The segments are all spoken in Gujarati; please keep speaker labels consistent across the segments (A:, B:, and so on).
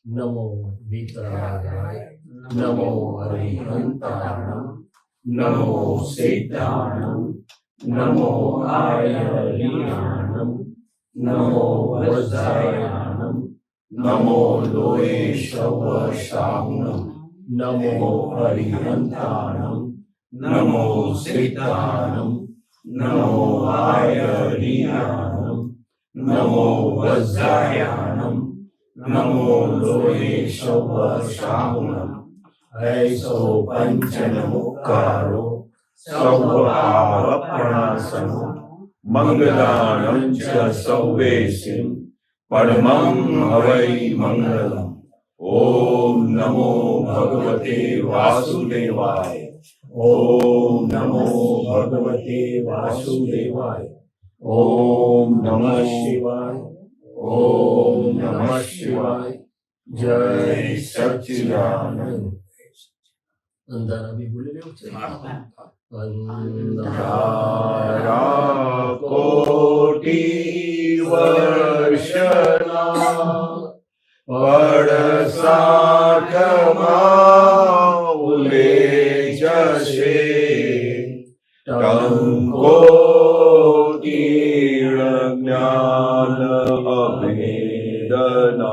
A: નમો વિતરાગાય, નમો હરિહંતાણમ, નમો સિદ્ધાણમ, નમો આયર્યાણમ, નમો વજ્રાયાણમ, નમો લોએ શવશાહુણમ, નમો હરિહંતાણમ, નમો સિદ્ધાણમ, નમો આયર્યાણમ, નમો વજ્રાયાણમ, નમો લોએ શવશાહુણમ. ऐसो पंचनमुक्कारो सौभावप्रणासनो मंगलानं च सौवेशिं परमं हवै मंगलम्. ओम नमो भगवते वासुदेवाय. ओम नमो भगवते वासुदेवाय. ओम नमः शिवाय. ओम नमः शिवाय. जय सच्चिदानंद. अंधारा भी बोले अंधारा कोटि वर्षना પડસાઠમાં ઉલે જશે ટંકોટીર્ણ જ્ઞાન અભેદના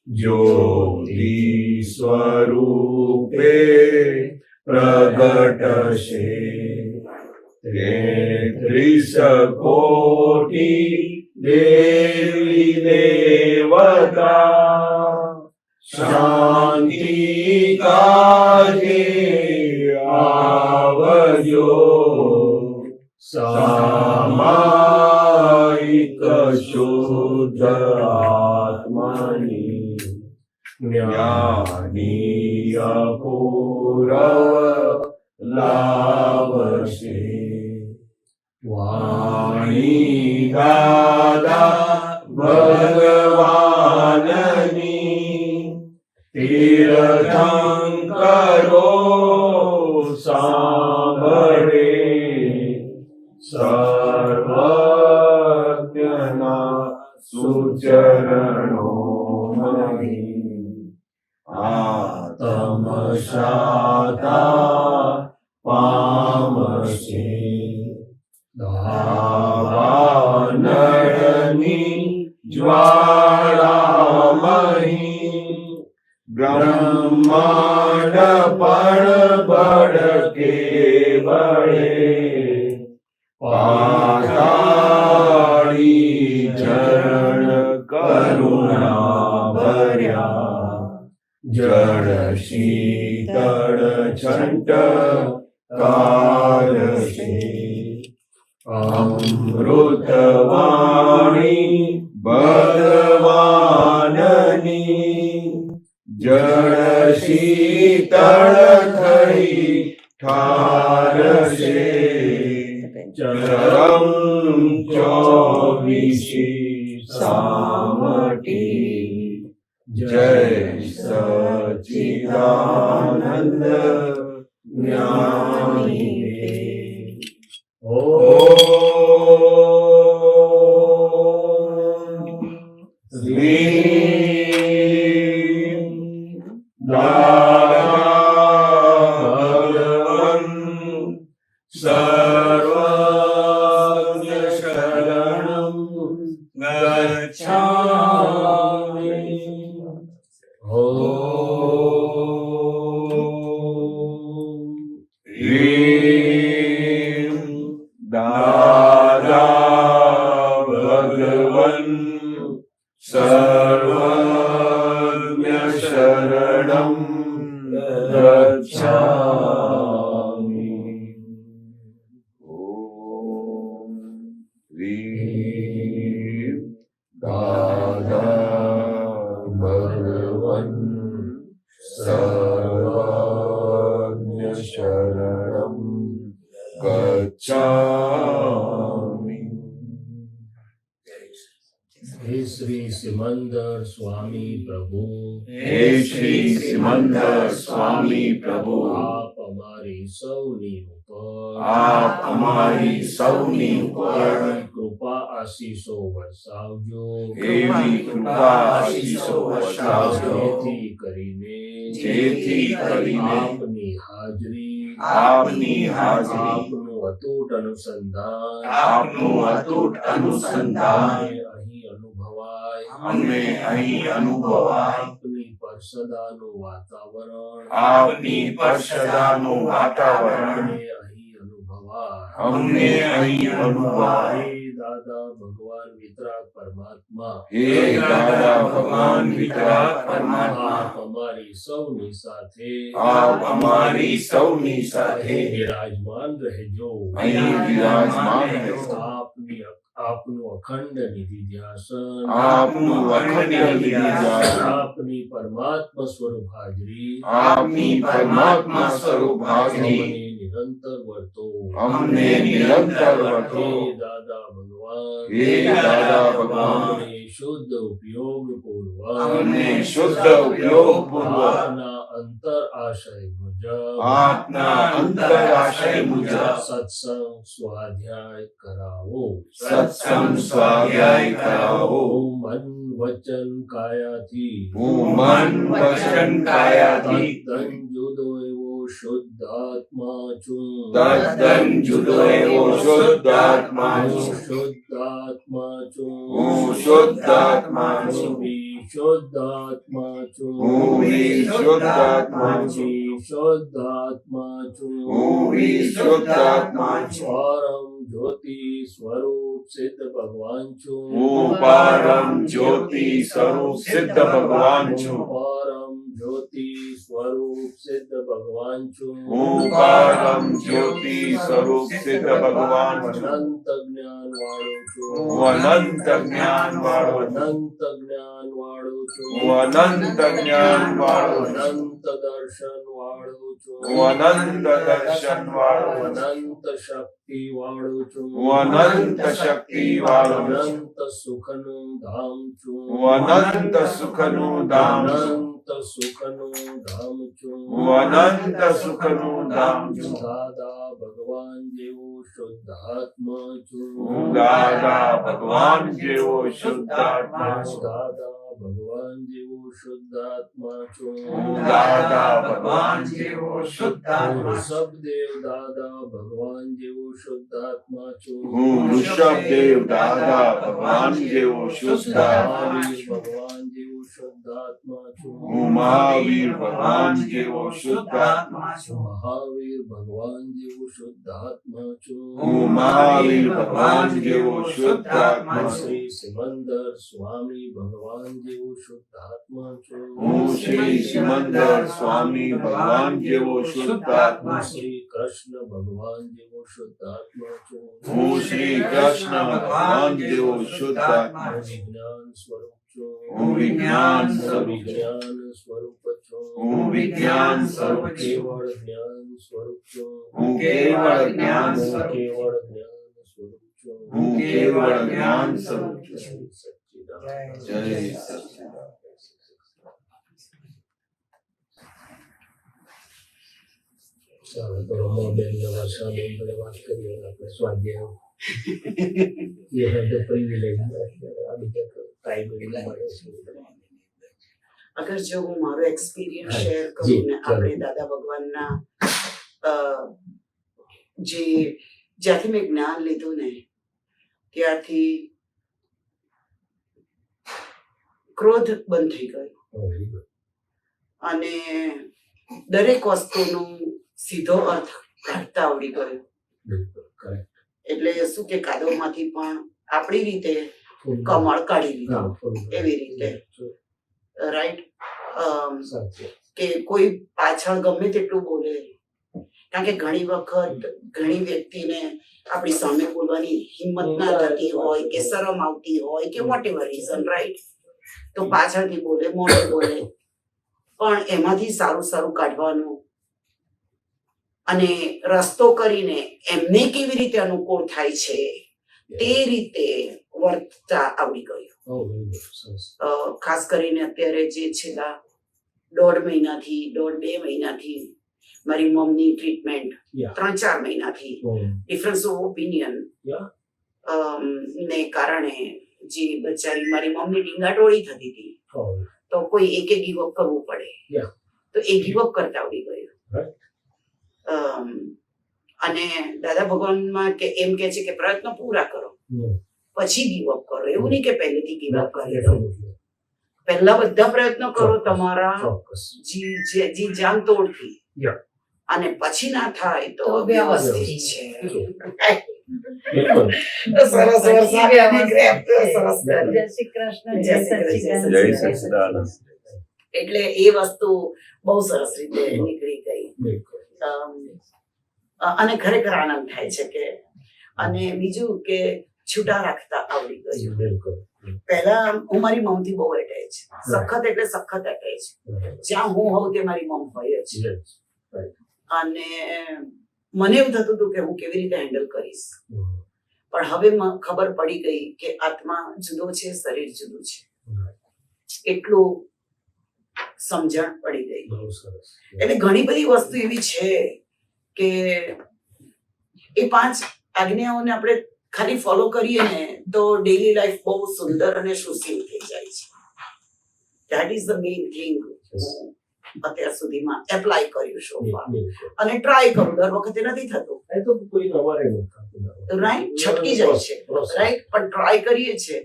A: જ્યોતિ સ્વરૂપે પ્રગટશે. 33 કોટી દેવી દેવતા શાંતિ કાજે આવજો. સામાયિક શુદ્ધ આત્માની જ્ઞાની અપૂરવ લાવશે. વાણી દાદા ભગવાનની તીર્થંકરો સાંભળે. સર્વજ્ઞના સુચરણો મહી આત્મ શાતા પામશે. દાવાનળની જ્વાળામહી બ્રહ્માંડ પણ ભડકે બળે. પાતાળી ચરણ કરુણા ભર્યા જળ શીતળ છંટ કારશે. અમૃતવાણી ભગવાનની જળ શીતળ થઈ ઠારશે. ચરમ 24 સામટી જય સચ્ચિદાનંદ જ્ઞાની. ઓમ શ્રી ભગવન સર્વજ્ઞ શરણં ગચ્છામિ. દાદા ભગવન સર્વજ્ઞ શરણં ગચ્છામિ. ઓમ શ્રી દાદા ભગવન સર્વજ્ઞ શરણં ગચ્છામિ. હે શ્રી સિમંદર સ્વામી પ્રભુ. હે શ્રી સિમંદર સ્વામી પ્રભુ. આપ અમારી સૌની ઉપર. આપ અમારી સૌની ઉપર કૃપા કૃપા આશીષો વરસાવજો,
B: એવી કૃપા આશીષો વરસાવજો,
A: જેથી કરીને આપની હાજરી, આપનું અતૂટ અનુસંધાન
B: અમને અહીં અનુભવાય,
A: આપની પરસદાનું વાતાવરણ
B: અમને અહીં અનુભવાય.
A: હે દાદા ભગવાન વિતરાગ પરમાત્મા,
B: હે દાદા ભગવાન વિતરાગ પરમાત્મા,
A: આપ અમારી સૌની સાથે,
B: આપ અમારી સૌની સાથે
A: વિરાજમાન રહેજો.
B: અહીં વિરાજમાન રહેજો.
A: આપનું અખંડ નિધિ ધ્યાસન,
B: આપનું અખંડ નિધિધ્યાસન,
A: આપની પરમાત્મા સ્વરૂપ હાજરી,
B: આપની પરમાત્મા સ્વરૂપ હાજરી
A: અમને નિરંતર વર્તો.
B: અમને નિરંતર વર્તો.
A: હે દાદા ભગવાન,
B: હે દાદા ભગવાન,
A: અમને શુદ્ધ ઉપયોગ પૂર્વક,
B: અમને શુદ્ધ ઉપયોગ પૂર્વક
A: આપના અંતર આશય મુજબ,
B: આપના અંતર આશય મુજબ
A: સત્સંગ સ્વાધ્યાય કરાવો.
B: સત્સંગ સ્વાધ્યાય કરાવો.
A: હું મન વચન કાયાથી,
B: હું મન વચન કાયાથી
A: તદ્દન જુદો એવો શુદ્ધ આત્મા છું.
B: તદ્દન જુદો એવો શુદ્ધ આત્મા
A: હું
B: છું.
A: શુદ્ધ આત્મા છું.
B: હું શુદ્ધ આત્મા છું.
A: હું વિશુદ્ધ આત્મા છું.
B: હું વિશુદ્ધ આત્મા છું.
A: વિશુદ્ધ આત્મા છું.
B: હું વિશુદ્ધ આત્મા છું.
A: પરમ જ્યોતિ સ્વરૂપ સિદ્ધ ભગવાન છું.
B: હું પરમ જ્યોતિ સ્વરૂપ સિદ્ધ ભગવાન છું.
A: પરમ જ્યોતિ સ્વરૂપ સિદ્ધ ભગવાન છું.
B: હું પરમ જ્યોતિ સ્વરૂપ સિદ્ધ ભગવાન છું.
A: અનંત જ્ઞાન વાળો છું.
B: હું અનંત જ્ઞાન વાળો છું.
A: અનંત જ્ઞાન વાળો છું.
B: હું અનંત જ્ઞાન વાળો છું.
A: અનંત દર્શન વાળો છું.
B: હું અનંત દર્શન વાળો છું.
A: અનંત શક્તિ વાળો છું.
B: હું અનંત શક્તિ વાળો છું.
A: અનંત સુખનું ધામ છું.
B: હું અનંત સુખનું ધામ છું.
A: અનંત સુખનું ધામ છું.
B: હું અનંત સુખનું ધામ છું.
A: દાદા ભગવાન જેવો શુદ્ધ આત્મા છું.
B: હું દાદા ભગવાન જેવો શુદ્ધ આત્મા છું.
A: દાદા ભગવાન જેવો શુદ્ધ આત્મા છું.
B: હું દાદા ભગવાન જેવો શુદ્ધ આત્મા છું.
A: ઋષભદેવ દાદા ભગવાન જેવો શુદ્ધ આત્મા છું.
B: હું ઋષભદેવ દાદા ભગવાન જેવો શુદ્ધ આત્મા
A: મહાવીર
B: છું.
A: ભગવાન જેવો શુદ્ધ આત્મા છું.
B: હું મહાવીર ભગવાન જેવો શુદ્ધ આત્મા છું.
A: મહાવીર ભગવાન જેવો શુદ્ધ આત્મા છું.
B: હું મહાવીર ભગવાન જેવો શુદ્ધ આત્મા છું.
A: શ્રી સિમંદર સ્વામી ભગવાન જેવો શુદ્ધ આત્મા છું.
B: હું શ્રી સિમંદર સ્વામી ભગવાન જેવો શુદ્ધ આત્મા છું.
A: શ્રી કૃષ્ણ ભગવાન જેવો શુદ્ધ આત્મા છું.
B: હું શ્રી કૃષ્ણ ભગવાન જેવો શુદ્ધ આત્મા
A: હું
B: છું.
A: વિજ્ઞાન સ્વરૂપ છું.
B: હું વિજ્ઞાન સ્વરૂપ છું.
A: વિજ્ઞાન સ્વરૂપ છું.
B: હું વિજ્ઞાન સ્વરૂપ છું.
A: કેવળ જ્ઞાન સ્વરૂપ છું.
B: હું કેવળ જ્ઞાન
A: હું
B: સ્વરૂપ છું.
A: કેવળ જ્ઞાન સ્વરૂપ છું.
B: હું કેવળ જ્ઞાન સ્વરૂપ છું.
A: સચ્ચિદાનંદ.
B: જય સચ્ચિદાનંદ.
A: ચાલો તો રમાબેન ને વર્ષાબેન જોડે વાત કરીએ. આપણે સ્વાધ્યાય ये है the privilege अभी तक टाइम मिला है.
C: અગર જો હું મારો એક્સપિરિયન્સ
A: હા,
C: શેર
A: જી,
C: કરું ને
A: ચાલો.
C: આપણે દાદા ભગવાનના જે જ્યાંથી મેં જ્ઞાન લીધું ને ત્યારથી ક્રોધ બંધ થઈ ગયો
A: Very good.
C: અને દરેક વસ્તુનો સીધો અર્થ કાઢતા આવડી ગયો.
A: બિલકુલ correct.
C: એટલે શું કે કાદવમાંથી પણ આપણી રીતે કમળ કાઢી લીધું
A: હા, full.
C: એવી રીતે. રાઈટ
A: સાચું.
C: કે કોઈ પાછળ ગમે તેટલું બોલે, કારણ કે ઘણી વખત ઘણી વ્યક્તિને આપણી સામે બોલવાની હિંમત ના થતી હોય કે શરમ આવતી હોય કે વોટ એવર રીઝન, રાઈટ, તો પાછળથી બોલે, મોઢે બોલે, પણ એમાંથી સારું સારું કાઢવાનું અને રસ્તો કરીને એમને કેવી રીતે અનુકૂળ થાય છે તે રીતે વર્તતા આવડી ગયું.
A: Oh, very good. સરસ.
C: ખાસ કરીને અત્યારે જે છેલ્લા 1.5 મહિનાથી 1.5-2 મહિનાથી મારી મમ્મની ટ્રીટમેન્ટ
A: Yeah.
C: 3-4 મહિનાથી
A: Oh,
C: difference of opinion
A: yeah.
C: ને કારણે જે બચારી મારી મમ્મી ડીંગાટોળી થતી હતી તો કોઈ એકે ગીવ અપ કરવું પડે
A: Yeah.
C: તો એ ગીવ અપ કરતા આવડી ગયું. અને દાદા ભગવાનમાં કે એમ કે છે કે પ્રયત્નો પૂરા કરો પછી ગીવ અપ કરો, એવું નહીં કે પહેલેથી ગીવ અપ કરી દો. પહેલા બધા પ્રયત્નો કરો તમારા જી જાન તોડથી,
A: Yeah.
C: અને પછી ના થાય તો વ્યવસ્થિત છે.
A: બિલકુલ.
C: સરસ વરસાદ સરસ
D: જય શ્રી કૃષ્ણ,
C: જય
D: જય
C: શ્રી કૃષ્ણ.
B: જય સચ્ચિદાનંદ.
C: એટલે એ વસ્તુ બહુ સરસ રીતે નીકળી ગઈ.
A: બિલકુલ.
C: અને ખરેખર આનંદ થાય છે કે, અને બીજું કે છૂટા રાખતા આવડી ગયું.
A: બિલકુલ.
C: પહેલા હું મારી મમથી બહુ એટેચ, સખત એટલે સખત એટેચ. જ્યાં હું હોઉં તે મારી મમ હોય જ.
A: Yes.
C: અને મને એવું થતું હતું કે હું કેવી રીતે હેન્ડલ કરીશ, પણ હવે ખબર પડી ગઈ કે આત્મા જુદો છે, શરીર જુદું છે. એટલું સમજણ પડી ગઈ.
A: બહુ સરસ.
C: એટલે ઘણી બધી વસ્તુ એવી છે કે એ 5 આજ્ઞાઓને આપણે ખાલી ફોલો કરીએ ને તો ડેઈલી લાઈફ બહુ સુંદર અને સુશીલ થઈ જાય છે. That is the main thing અત્યાર સુધીમાં એપ્લાય કર્યું છો,
A: બિલકુલ.
C: અને ટ્રાય કરું. દર વખતે નથી થતું,
A: એ તો કોઈ તમારે નથી થતું.
C: રાઈટ, છટકી જાય છે, રાઈટ, પણ ટ્રાય કરીએ છીએ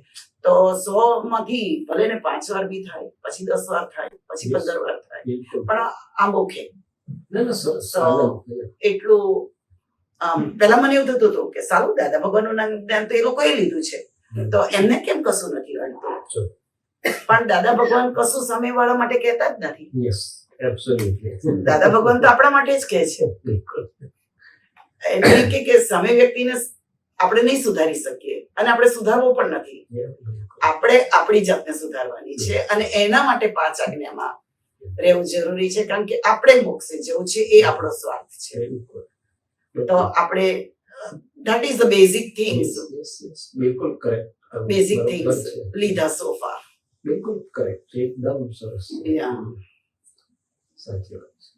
C: તો 100 માંથી ભલે ને 5 વાર બી થાય, પછી 10 વાર થાય, પછી 15 વાર થાય,
A: બિલકુલ.
C: પણ આંબોખે
A: ના, ના, સરસ.
C: So,
A: આનંદ.
C: એટલું પેલા મને એવું થતું હતું કે સારું દાદા ભગવાનનું જ્ઞાન તો એ લોકોએ લીધું છે તો એમને કેમ કશું નથી ગણતું.
A: Sure.
C: પણ દાદા ભગવાન કશું સામેવાળા માટે કહેતા જ નથી.
A: Yes, absolutely.
C: દાદા ભગવાન તો આપણા માટે જ કહે છે.
A: બિલકુલ.
C: એટલે કે સામે વ્યક્તિને આપણે નહીં સુધારી શકીએ, અને આપણે સુધારવો પણ નથી.
A: Yeah, બિલકુલ.
C: આપણે આપણી જાતને સુધારવાની છે, અને એના માટે 5 આજ્ઞામાં રહેવું જરૂરી છે, કારણ કે આપણે મોક્ષે જવું છે, એ આપણો સ્વાર્થ છે.
A: બિલકુલ.
C: તો આપણે that is the basic things,
A: Yes, yes. બિલકુલ correct.
C: basic
A: બરોબર
C: things
A: છે.
C: લીધા so far.
A: બિલકુલ correct. એકદમ સરસ.
C: Yeah.
A: સાચી વાત છે.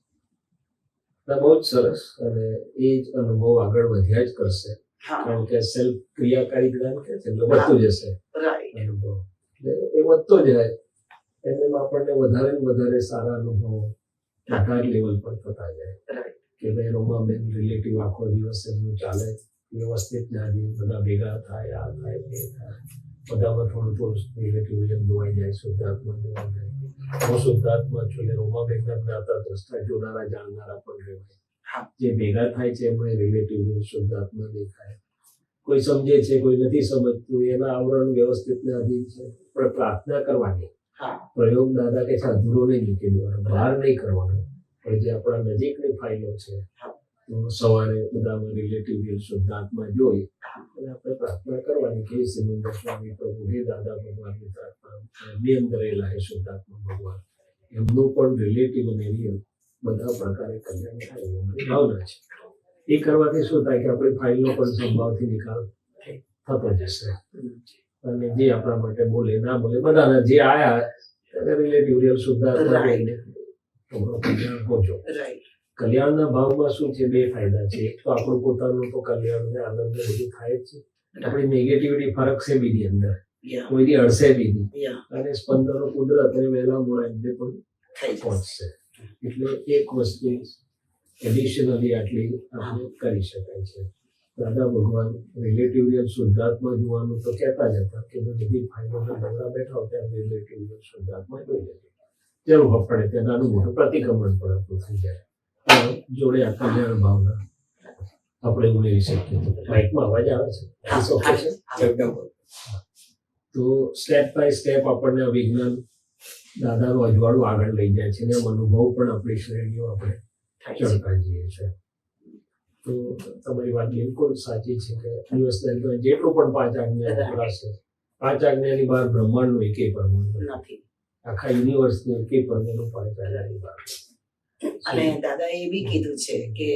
A: ના, બહુ જ સરસ. અને એ જ અનુભવ આગળ વધ્યા જ કરશે,
C: હા,
A: કારણ કે સેલ્ફ ક્રિયાકારી જ્ઞાન કે છે એટલે વધતું જશે
C: right.
A: અનુભવ. એટલે એ વધતો જાય એમ આપણને વધારે ને વધારે સારા અનુભવો આધાર લેવલ પર થતા જાય.
C: Right.
A: કે ભાઈ રોમાબેન રિલેટિવ આખો દિવસ એમનું ચાલે વ્યવસ્થિત જ્ઞાની, બધા ભેગા થાય, આ થાય, તે થાય, બધામાં થોડું થોડું રિલેટિવ જેમ જોવાઈ જાય, શુદ્ધાત્મા જોવાઈ જાય. હું શુદ્ધાત્મા છું એટલે રોમાબેનના જ્ઞાતા દ્રષ્ટા જોનારા જાણનારા પણ રહેવાય.
C: હા.
A: જે ભેગા થાય છે એમાં રિલેટિવ શુદ્ધાત્મા દેખાય. કોઈ સમજે છે, કોઈ નથી સમજતું, એના આવરણ વ્યવસ્થિત ને અધીન છે. પણ પ્રાર્થના કરવાની,
C: હા,
A: પ્રયોગ દાદા કે છે અધૂરો નહીં મૂકી દેવાનો, બહાર નહીં કરવાનો. પણ જે આપણા નજીકની ફાઇલો છે તો સવારે બધામાં રિલેટિવ શુદ્ધાત્મા જોઈ અને આપણે પ્રાર્થના કરવાની કે સિમંદર સ્વામી પ્રભુ, હે દાદા ભગવાનની પ્રાર્થના, એમની અંદર રહેલા હે શુદ્ધાત્મા ભગવાન, એમનું પણ રિલેટિવ અને રિયલ બધા પ્રકારે કલ્યાણ થાય એવી મારી ભાવના છે. એ કરવાથી શું થાય કે આપણી ફાઇલનો પણ સંભાવથી નિકાલ થતો જશે, અને જે આપણા માટે બોલે ના બોલે બધાના જે આયા એને રિલેટિવ રિયલ શુદ્ધાત્મા લઈને તમારું કલ્યાણ પહોંચો.
C: right.
A: કલ્યાણના ભાવમાં શું છે? 2 ફાયદા છે. એક તો આપણું પોતાનું તો કલ્યાણ ને આનંદ ને બધું થાય જ છે, આપણી નેગેટિવિટી ફરક છે બીની અંદર,
C: Yeah.
A: કોઈની અડશે બી નહીં,
C: Yeah.
A: અને સ્પંદનો કુદરત અને વહેલા મોડા એમને પણ
C: થઈ જશે.
A: પહોંચશે. એટલે એક વસ્તુ એડિશનલી આટલી આપણે કરી શકાય છે. દાદા ભગવાન રિલેટિવ રિયલ શુદ્ધાત્મા જોવાનું તો કહેતા જ હતા કે બધી ફાઇલોના નવરા બેઠા હોય ત્યારે રિલેટિવ રિયલ શુદ્ધાત્મા જોઈ લેજો. જરૂર પડે ત્યાં નાનું મોટું પ્રતિક્રમણ પણ આપણું થઈ જાય. જોડે આ કલ્યાણ ભાવના આપણે ઉમેરી શકીએ. માઇકમાં અવાજ આવે છે? ઓકે છે? એકદમ. તો સ્ટેપ બાય સ્ટેપ આપણને વિજ્ઞાન દાદાનું અજવાળું આગળ લઈ જાય છે, અને એમ અનુભવ પણ આપણી શ્રેણીઓ આપણે ચડતા જઈએ છીએ. તો તમારી વાત બિલકુલ સાચી છે કે દિવસના જેટલું પણ 5 આજ્ઞા વપરાશે, 5 આજ્ઞાની બહાર બ્રહ્માંડનું એકેય પરમાણુ
C: નથી.
A: આખા યુનિવર્સનું એકેય પરમાણુ 5 આજ્ઞાની બહાર.
C: અને દાદાએ એ બી કીધું છે કે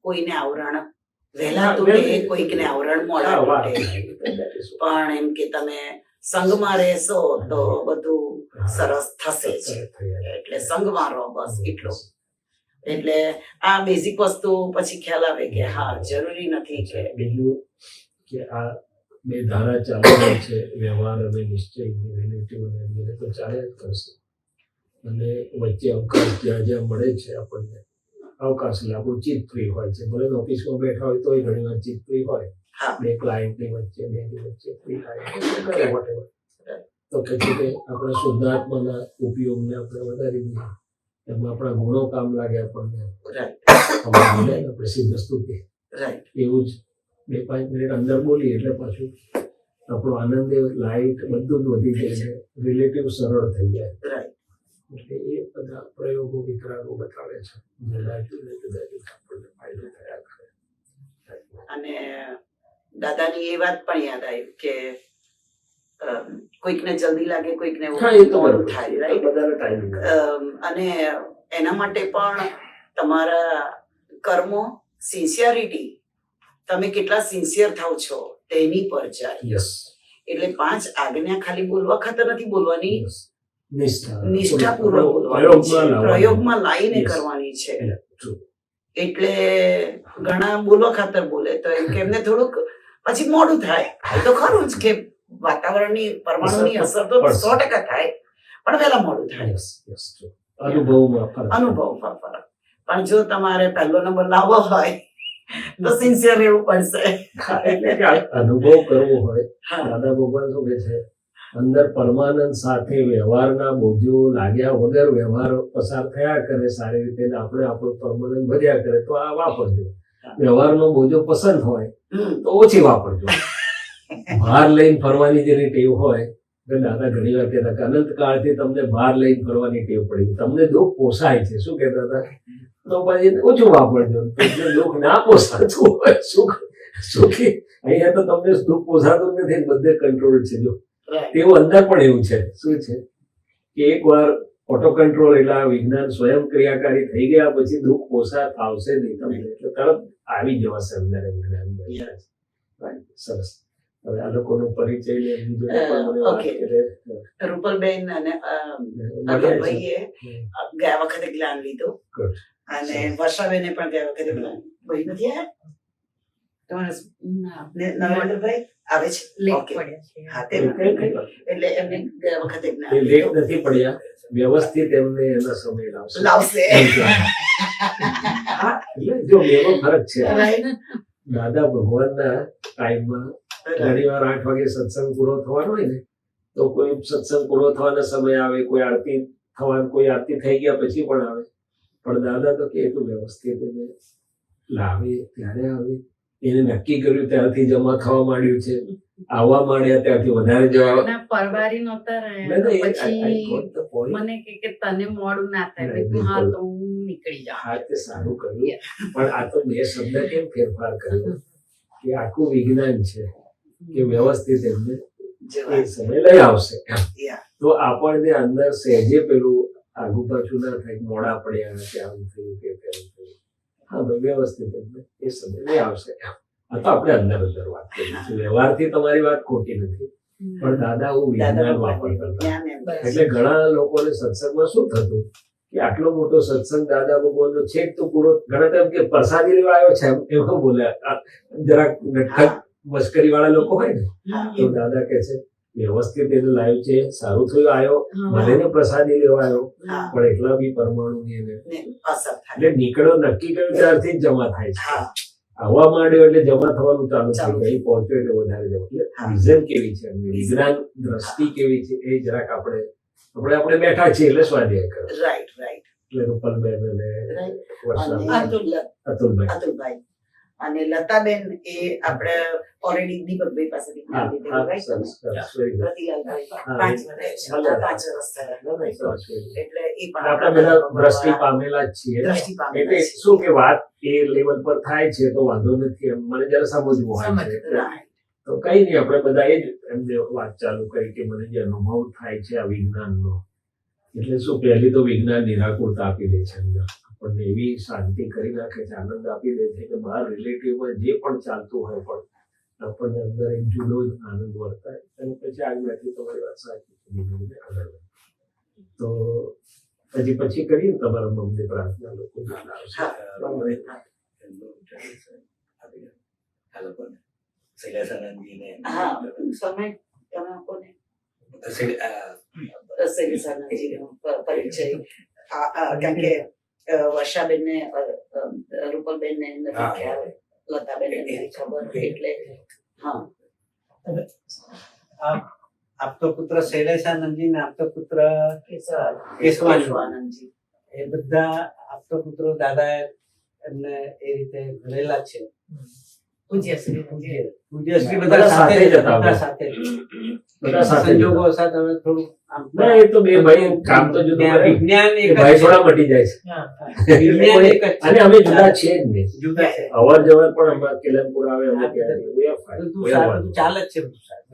C: કોઈને આવરણ વહેલા તૂટે, કોઈકને આવરણ મોડા તૂટે, પણ એમ કે તમે સંઘમાં રહેશો તો બધું સરસ થશે જ. એટલે સંઘમાં રહો, બસ એટલું. એટલે આ બેઝિક વસ્તુ પછી ખ્યાલ આવે કે હા, જરૂરી નથી કે
A: બીજું કે આ બે ધારા ચાલી રહી છે, વ્યવહાર અને નિશ્ચયની, રિલેટિવ અને રિયલ, તો ચાલ્યા જ કરશે. અને વચ્ચે અવકાશ જ્યાં જ્યાં મળે છે આપણને, અવકાશ એટલે આપણું ચિત્ત ફ્રી હોય છે. ભલે ઓફિસમાં બેઠા હોય તોય ઘણી વાર ચિત્ત ફ્રી હોય,
C: હા.
A: બે ક્લાયન્ટની વચ્ચે, બેની વચ્ચે ફ્રી થાય whatever. તો કે છે કે આપણા શુદ્ધાત્માના ઉપયોગને આપણે વધારી દઈએ, એમાં આપણા ગુણો કામ લાગે આપણને. આપણે સિદ્ધ સ્તુતિ એવું જ 2-5 મિનિટ અંદર બોલીએ એટલે પાછું આપણો આનંદ, લાઇટ બધું જ વધી જાય છે, રિલેટિવ સરળ થઈ જાય. એટલે એ બધા પ્રયોગો વિતરાગો બતાવે છે, જુદા જુદા આપણને ફાયદો થયા કરે.
C: અને દાદાની એ વાત પણ યાદ આવી કે કોઈકને જલ્દી લાગે, કોઈકને મોડું થાય, રાઈટ?
A: બધાનો ટાઈમિંગ.
C: અને એના માટે પણ તમારા કર્મો, સિન્સિયરિટી, તમે કેટલા સિન્સિયર થાવ છો તેની પર જાય.
A: યસ.
C: એટલે 5 આજ્ઞા ખાલી બોલવા ખાતર નથી બોલવાની, નિષ્ઠાપૂર્વક બોલવાની છે, પ્રયોગમાં લાવીને કરવાની છે. એટલે ઘણા બોલવા ખાતર બોલે તો એમ કે એમને થોડુંક પછી મોડું થાય. એ તો ખરું જ કે વાતાવરણની, પરમાણુની અસર તો 100% થાય, પણ વહેલા મોડું થાય. અનુભવમાં ફરક. પણ જો તમારે પહેલો નંબર લાવવો હોય તો સિન્સિયર રહેવું પડશે.
A: એટલે કે અનુભવ કરવો હોય, દાદા ભગવાન શું કે છે, અંદર પરમાનંદ સાથે વ્યવહારના બોજો લાગ્યા વગર વ્યવહાર પસાર થયા કરે સારી રીતે, આપણે આપણું પરમાનંદ વધ્યા કરે તો આ વાપરજો. વ્યવહારનો બોજો પસંદ હોય તો ઓછી વાપરજો. બહાર લઈને ફરવાની જેની ટેવ હોય, દાદા ઘણી વાર કહેતા કે અનંત કાળથી તમને બહાર લઈને ફરવાની ટેવ પડી, તમને દુઃખ પોસાય છે, શું કહેતા હતા, તો પછી ઓછું વાપરજો. દુઃખ ના પોસાતું હોય, સુખી અહીંયા તો તમને દુઃખ પોસાતું નથી, બધે કંટ્રોલ છે. જો તેવું અંદર પણ એવું છે, શું છે કે એકવાર ઓટો કંટ્રોલ એટલે વિજ્ઞાન સ્વયં ક્રિયાકારી થઈ ગયા પછી દુઃખ પોસા આવશે નહીં તમને, એટલે તરત આવી જવાશે અંદર વિજ્ઞાન. સરસ. હવે આ લોકોનો પરિચય લે.
C: રૂપલબેન અને અતુલભાઈએ ગયા વખતે જ્ઞાન લીધું, અને વર્ષાબેને પણ ગયા વખતે જ્ઞાન. ભાઈ નથી આવ્યા નરેન્દ્રભાઈ? આવે છે. હા, એટલે એમને ગયા વખતે જ્ઞાન
A: લેટ નથી પડ્યા, વ્યવસ્થિત એમને એના સમય
C: લાવશે.
A: એટલે જો એવો ફરક છે. દાદા ભગવાનના ટાઈમમાં ઘણી વાર 8 વાગે સત્સંગ પૂરો થવાનો હોય ને, તો કોઈ સત્સંગ પૂરો થવાના સમય આવે, કોઈ આરતી થવાનું, કોઈ આરતી થઈ ગયા પછી પણ આવે. પણ દાદા તો કે એટલું વ્યવસ્થિત એને લાવે ત્યારે આવે, એને નક્કી કર્યું ત્યારથી જમા થવા માંડ્યું છે, આવવા માંડ્યા ત્યારથી વધારે જવા.
D: પરવારી નહોતા રહ્યા પછી મને કે તને મોડું ના થાય, હા તો હું નીકળી જાઉં.
A: હા, તે સારું કર્યું. પણ આ તો 2 શબ્દ કેમ ફેરફાર કર્યો કે આખું વિજ્ઞાન છે કે વ્યવસ્થિત એમને એ સમય લઈ આવશે. તો આપણને અંદર સહેજે પેલું આગુ પાછું ના થાય, મોડા પડ્યા કે આમ થયું કે તેમ થયું. હા ભાઈ, વ્યવસ્થિત એમને એ સમય લઈ આવશે. આ તો આપણે અંદર વાત કરીએ છીએ, વ્યવહારથી તમારી વાત ખોટી નથી, પણ દાદા હું વિજ્ઞાન વાપરતા હતા. એટલે ઘણા લોકોને સત્સંગમાં શું થતું કે આટલો મોટો સત્સંગ દાદા ભગવાનનો છેક તો પૂરો, ઘણા તેમ કે પ્રસાદી લેવા આવ્યો છે એવું બોલ્યા, જરાક નટખટ મસ્કરી વાળા લોકો હોય ને, તો દાદા કે છે વ્યવસ્થિત એને લાવ્યું છે, સારું થયું આવ્યો, ભલે ને પ્રસાદી લેવા આવ્યો, પણ એટલા બી પરમાણુ એને એટલે નીકળ્યો નક્કી કર્યું ત્યારથી જ જમા થાય છે. આવવા માંડ્યો એટલે જમા થવાનું ચાલુ થઈ ગયું, પહોંચ્યો એટલે વધારે જમા. એટલે વિઝન કેવી છે, વિજ્ઞાન દ્રષ્ટિ કેવી છે, એ જરાક આપણે બેઠા છીએ એટલે સ્વાધ્યાય કરો.
C: રાઈટ.
A: એટલે રૂપલબેન અને
C: અતુલભાઈ અને લતાબેન એ આપણે ઓલરેડી દીપકભાઈ પાસેથી જ્ઞાન લીધેલું, રાઈટ? રતિલાલભાઈ 5 વર્ષ થયા, એટલે એ પણ
A: આપણે બધા દ્રષ્ટિ પામેલા જ છીએ. એટલે શું કે વાત એ લેવલ પર થાય છે તો વાંધો નથી, એમ મને જયારે સમજવું હોય છે તો કઈ નહીં, આપણે બધા એ જ એમને વાત ચાલુ કરી કે મને જે અનુભવ થાય છે આ વિજ્ઞાનનો, એટલે શું પહેલી તો વિજ્ઞાન નિરાકુરતા આપી દે છે અંદર, આપણને એવી શાંતિ કરી નાખે છે, આનંદ આપી દે છે કે બહાર રિલેટિવમાં જે પણ ચાલતું હોય પણ આપણને અંદર એક જુદો જ આનંદ વર્તાય. અને પછી આગળથી તમારી વાત સાચી આગળ તો પછી કરીએ તમારા મમ્મી પ્રાર્થના લોકો
E: શૈલેષાનંદજીને
C: હા તમે કોને શૈલેષાનંદજીનો પરિચય કારણ કે વર્ષાબેનને રૂપલબેનને નથી
E: હા.
C: ખ્યાલ, લતાબેનને નથી ખબર એટલે હા
F: આપતો પુત્ર શૈલેષાનંદજી ને આપતો પુત્ર કેશવાનંદ.
C: કેશવાનંદજી
F: એ બધા આપતો પુત્રો દાદા એમને એ રીતે ઘડેલા છે.
D: પૂજ્ય શ્રી
F: પૂજ્યશ્રી
A: બધા
F: બધા
A: સાથે જ હતા.
F: બધા સાથે
A: બધા સાથે જ
F: સંજોગો
A: હતા.
F: સાથે હવે થોડું આમ
A: ના, એ તો બે ભાઈ કામ તો જુદું કરે.
F: વિજ્ઞાન
A: એ
F: એક જ
A: ભાઈ
F: છે.
A: થોડા મટી જાય છે.
F: વિજ્ઞાન એક જ છે.
A: અને અમે જુદા છીએ જ નહીં.
F: જુદા છે.
A: અવર જવર પણ અમારા કેલનપુર આવે અમે ત્યારે we are fine.
F: બધું
A: We are
F: સારું
A: one.
F: ચાલે જ છે બધું સારું.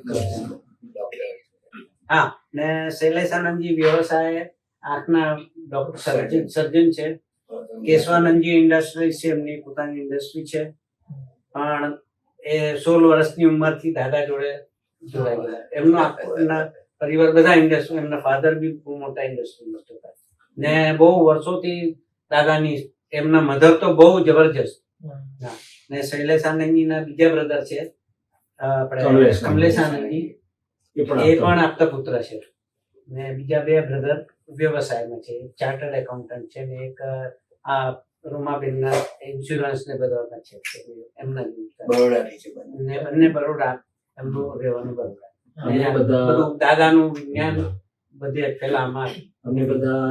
F: હા ને શૈલેષાનંદજી વ્યવસાય આંખના ડોક્ટર સર્જન છે. કેશવાનંદજી ઇન્ડસ્ટ્રી છે, એમની પોતાની ઇન્ડસ્ટ્રી છે, પણ એ 16 વર્ષની ઉંમરથી દાદા જોડે જોડાઈ ગયા. એમનો એમના પરિવાર બધા ઇન્ડસ્ટ્રી, એમના ફાધર બી બહુ મોટા ઇન્ડસ્ટ્રીમાં હતા ને બહુ વર્ષોથી દાદાની, એમના મધર તો બહુ જબરજસ્ત. હા ને શૈલેષાનંદજીના બીજા બ્રધર છે આપણે કમલેશાનંદજી,
A: એ
F: એ પણ આપતા પુત્ર છે ને બીજા 2 બ્રધર વ્યવસાયમાં છે. એક ચાર્ટર્ડ એકાઉન્ટન્ટ છે ને એક આ રૂમાબેનના ઇન્સ્યોરન્સ ને બધા છે એમના જ
E: બરોડાની છે બંને.
F: ને બંને બરોડા, એમનું રહેવાનું બરોડા.
A: અમે
F: અને
A: બધા
F: બધું દાદાનું વિજ્ઞાન બધે પેલામાં
A: અમે બધા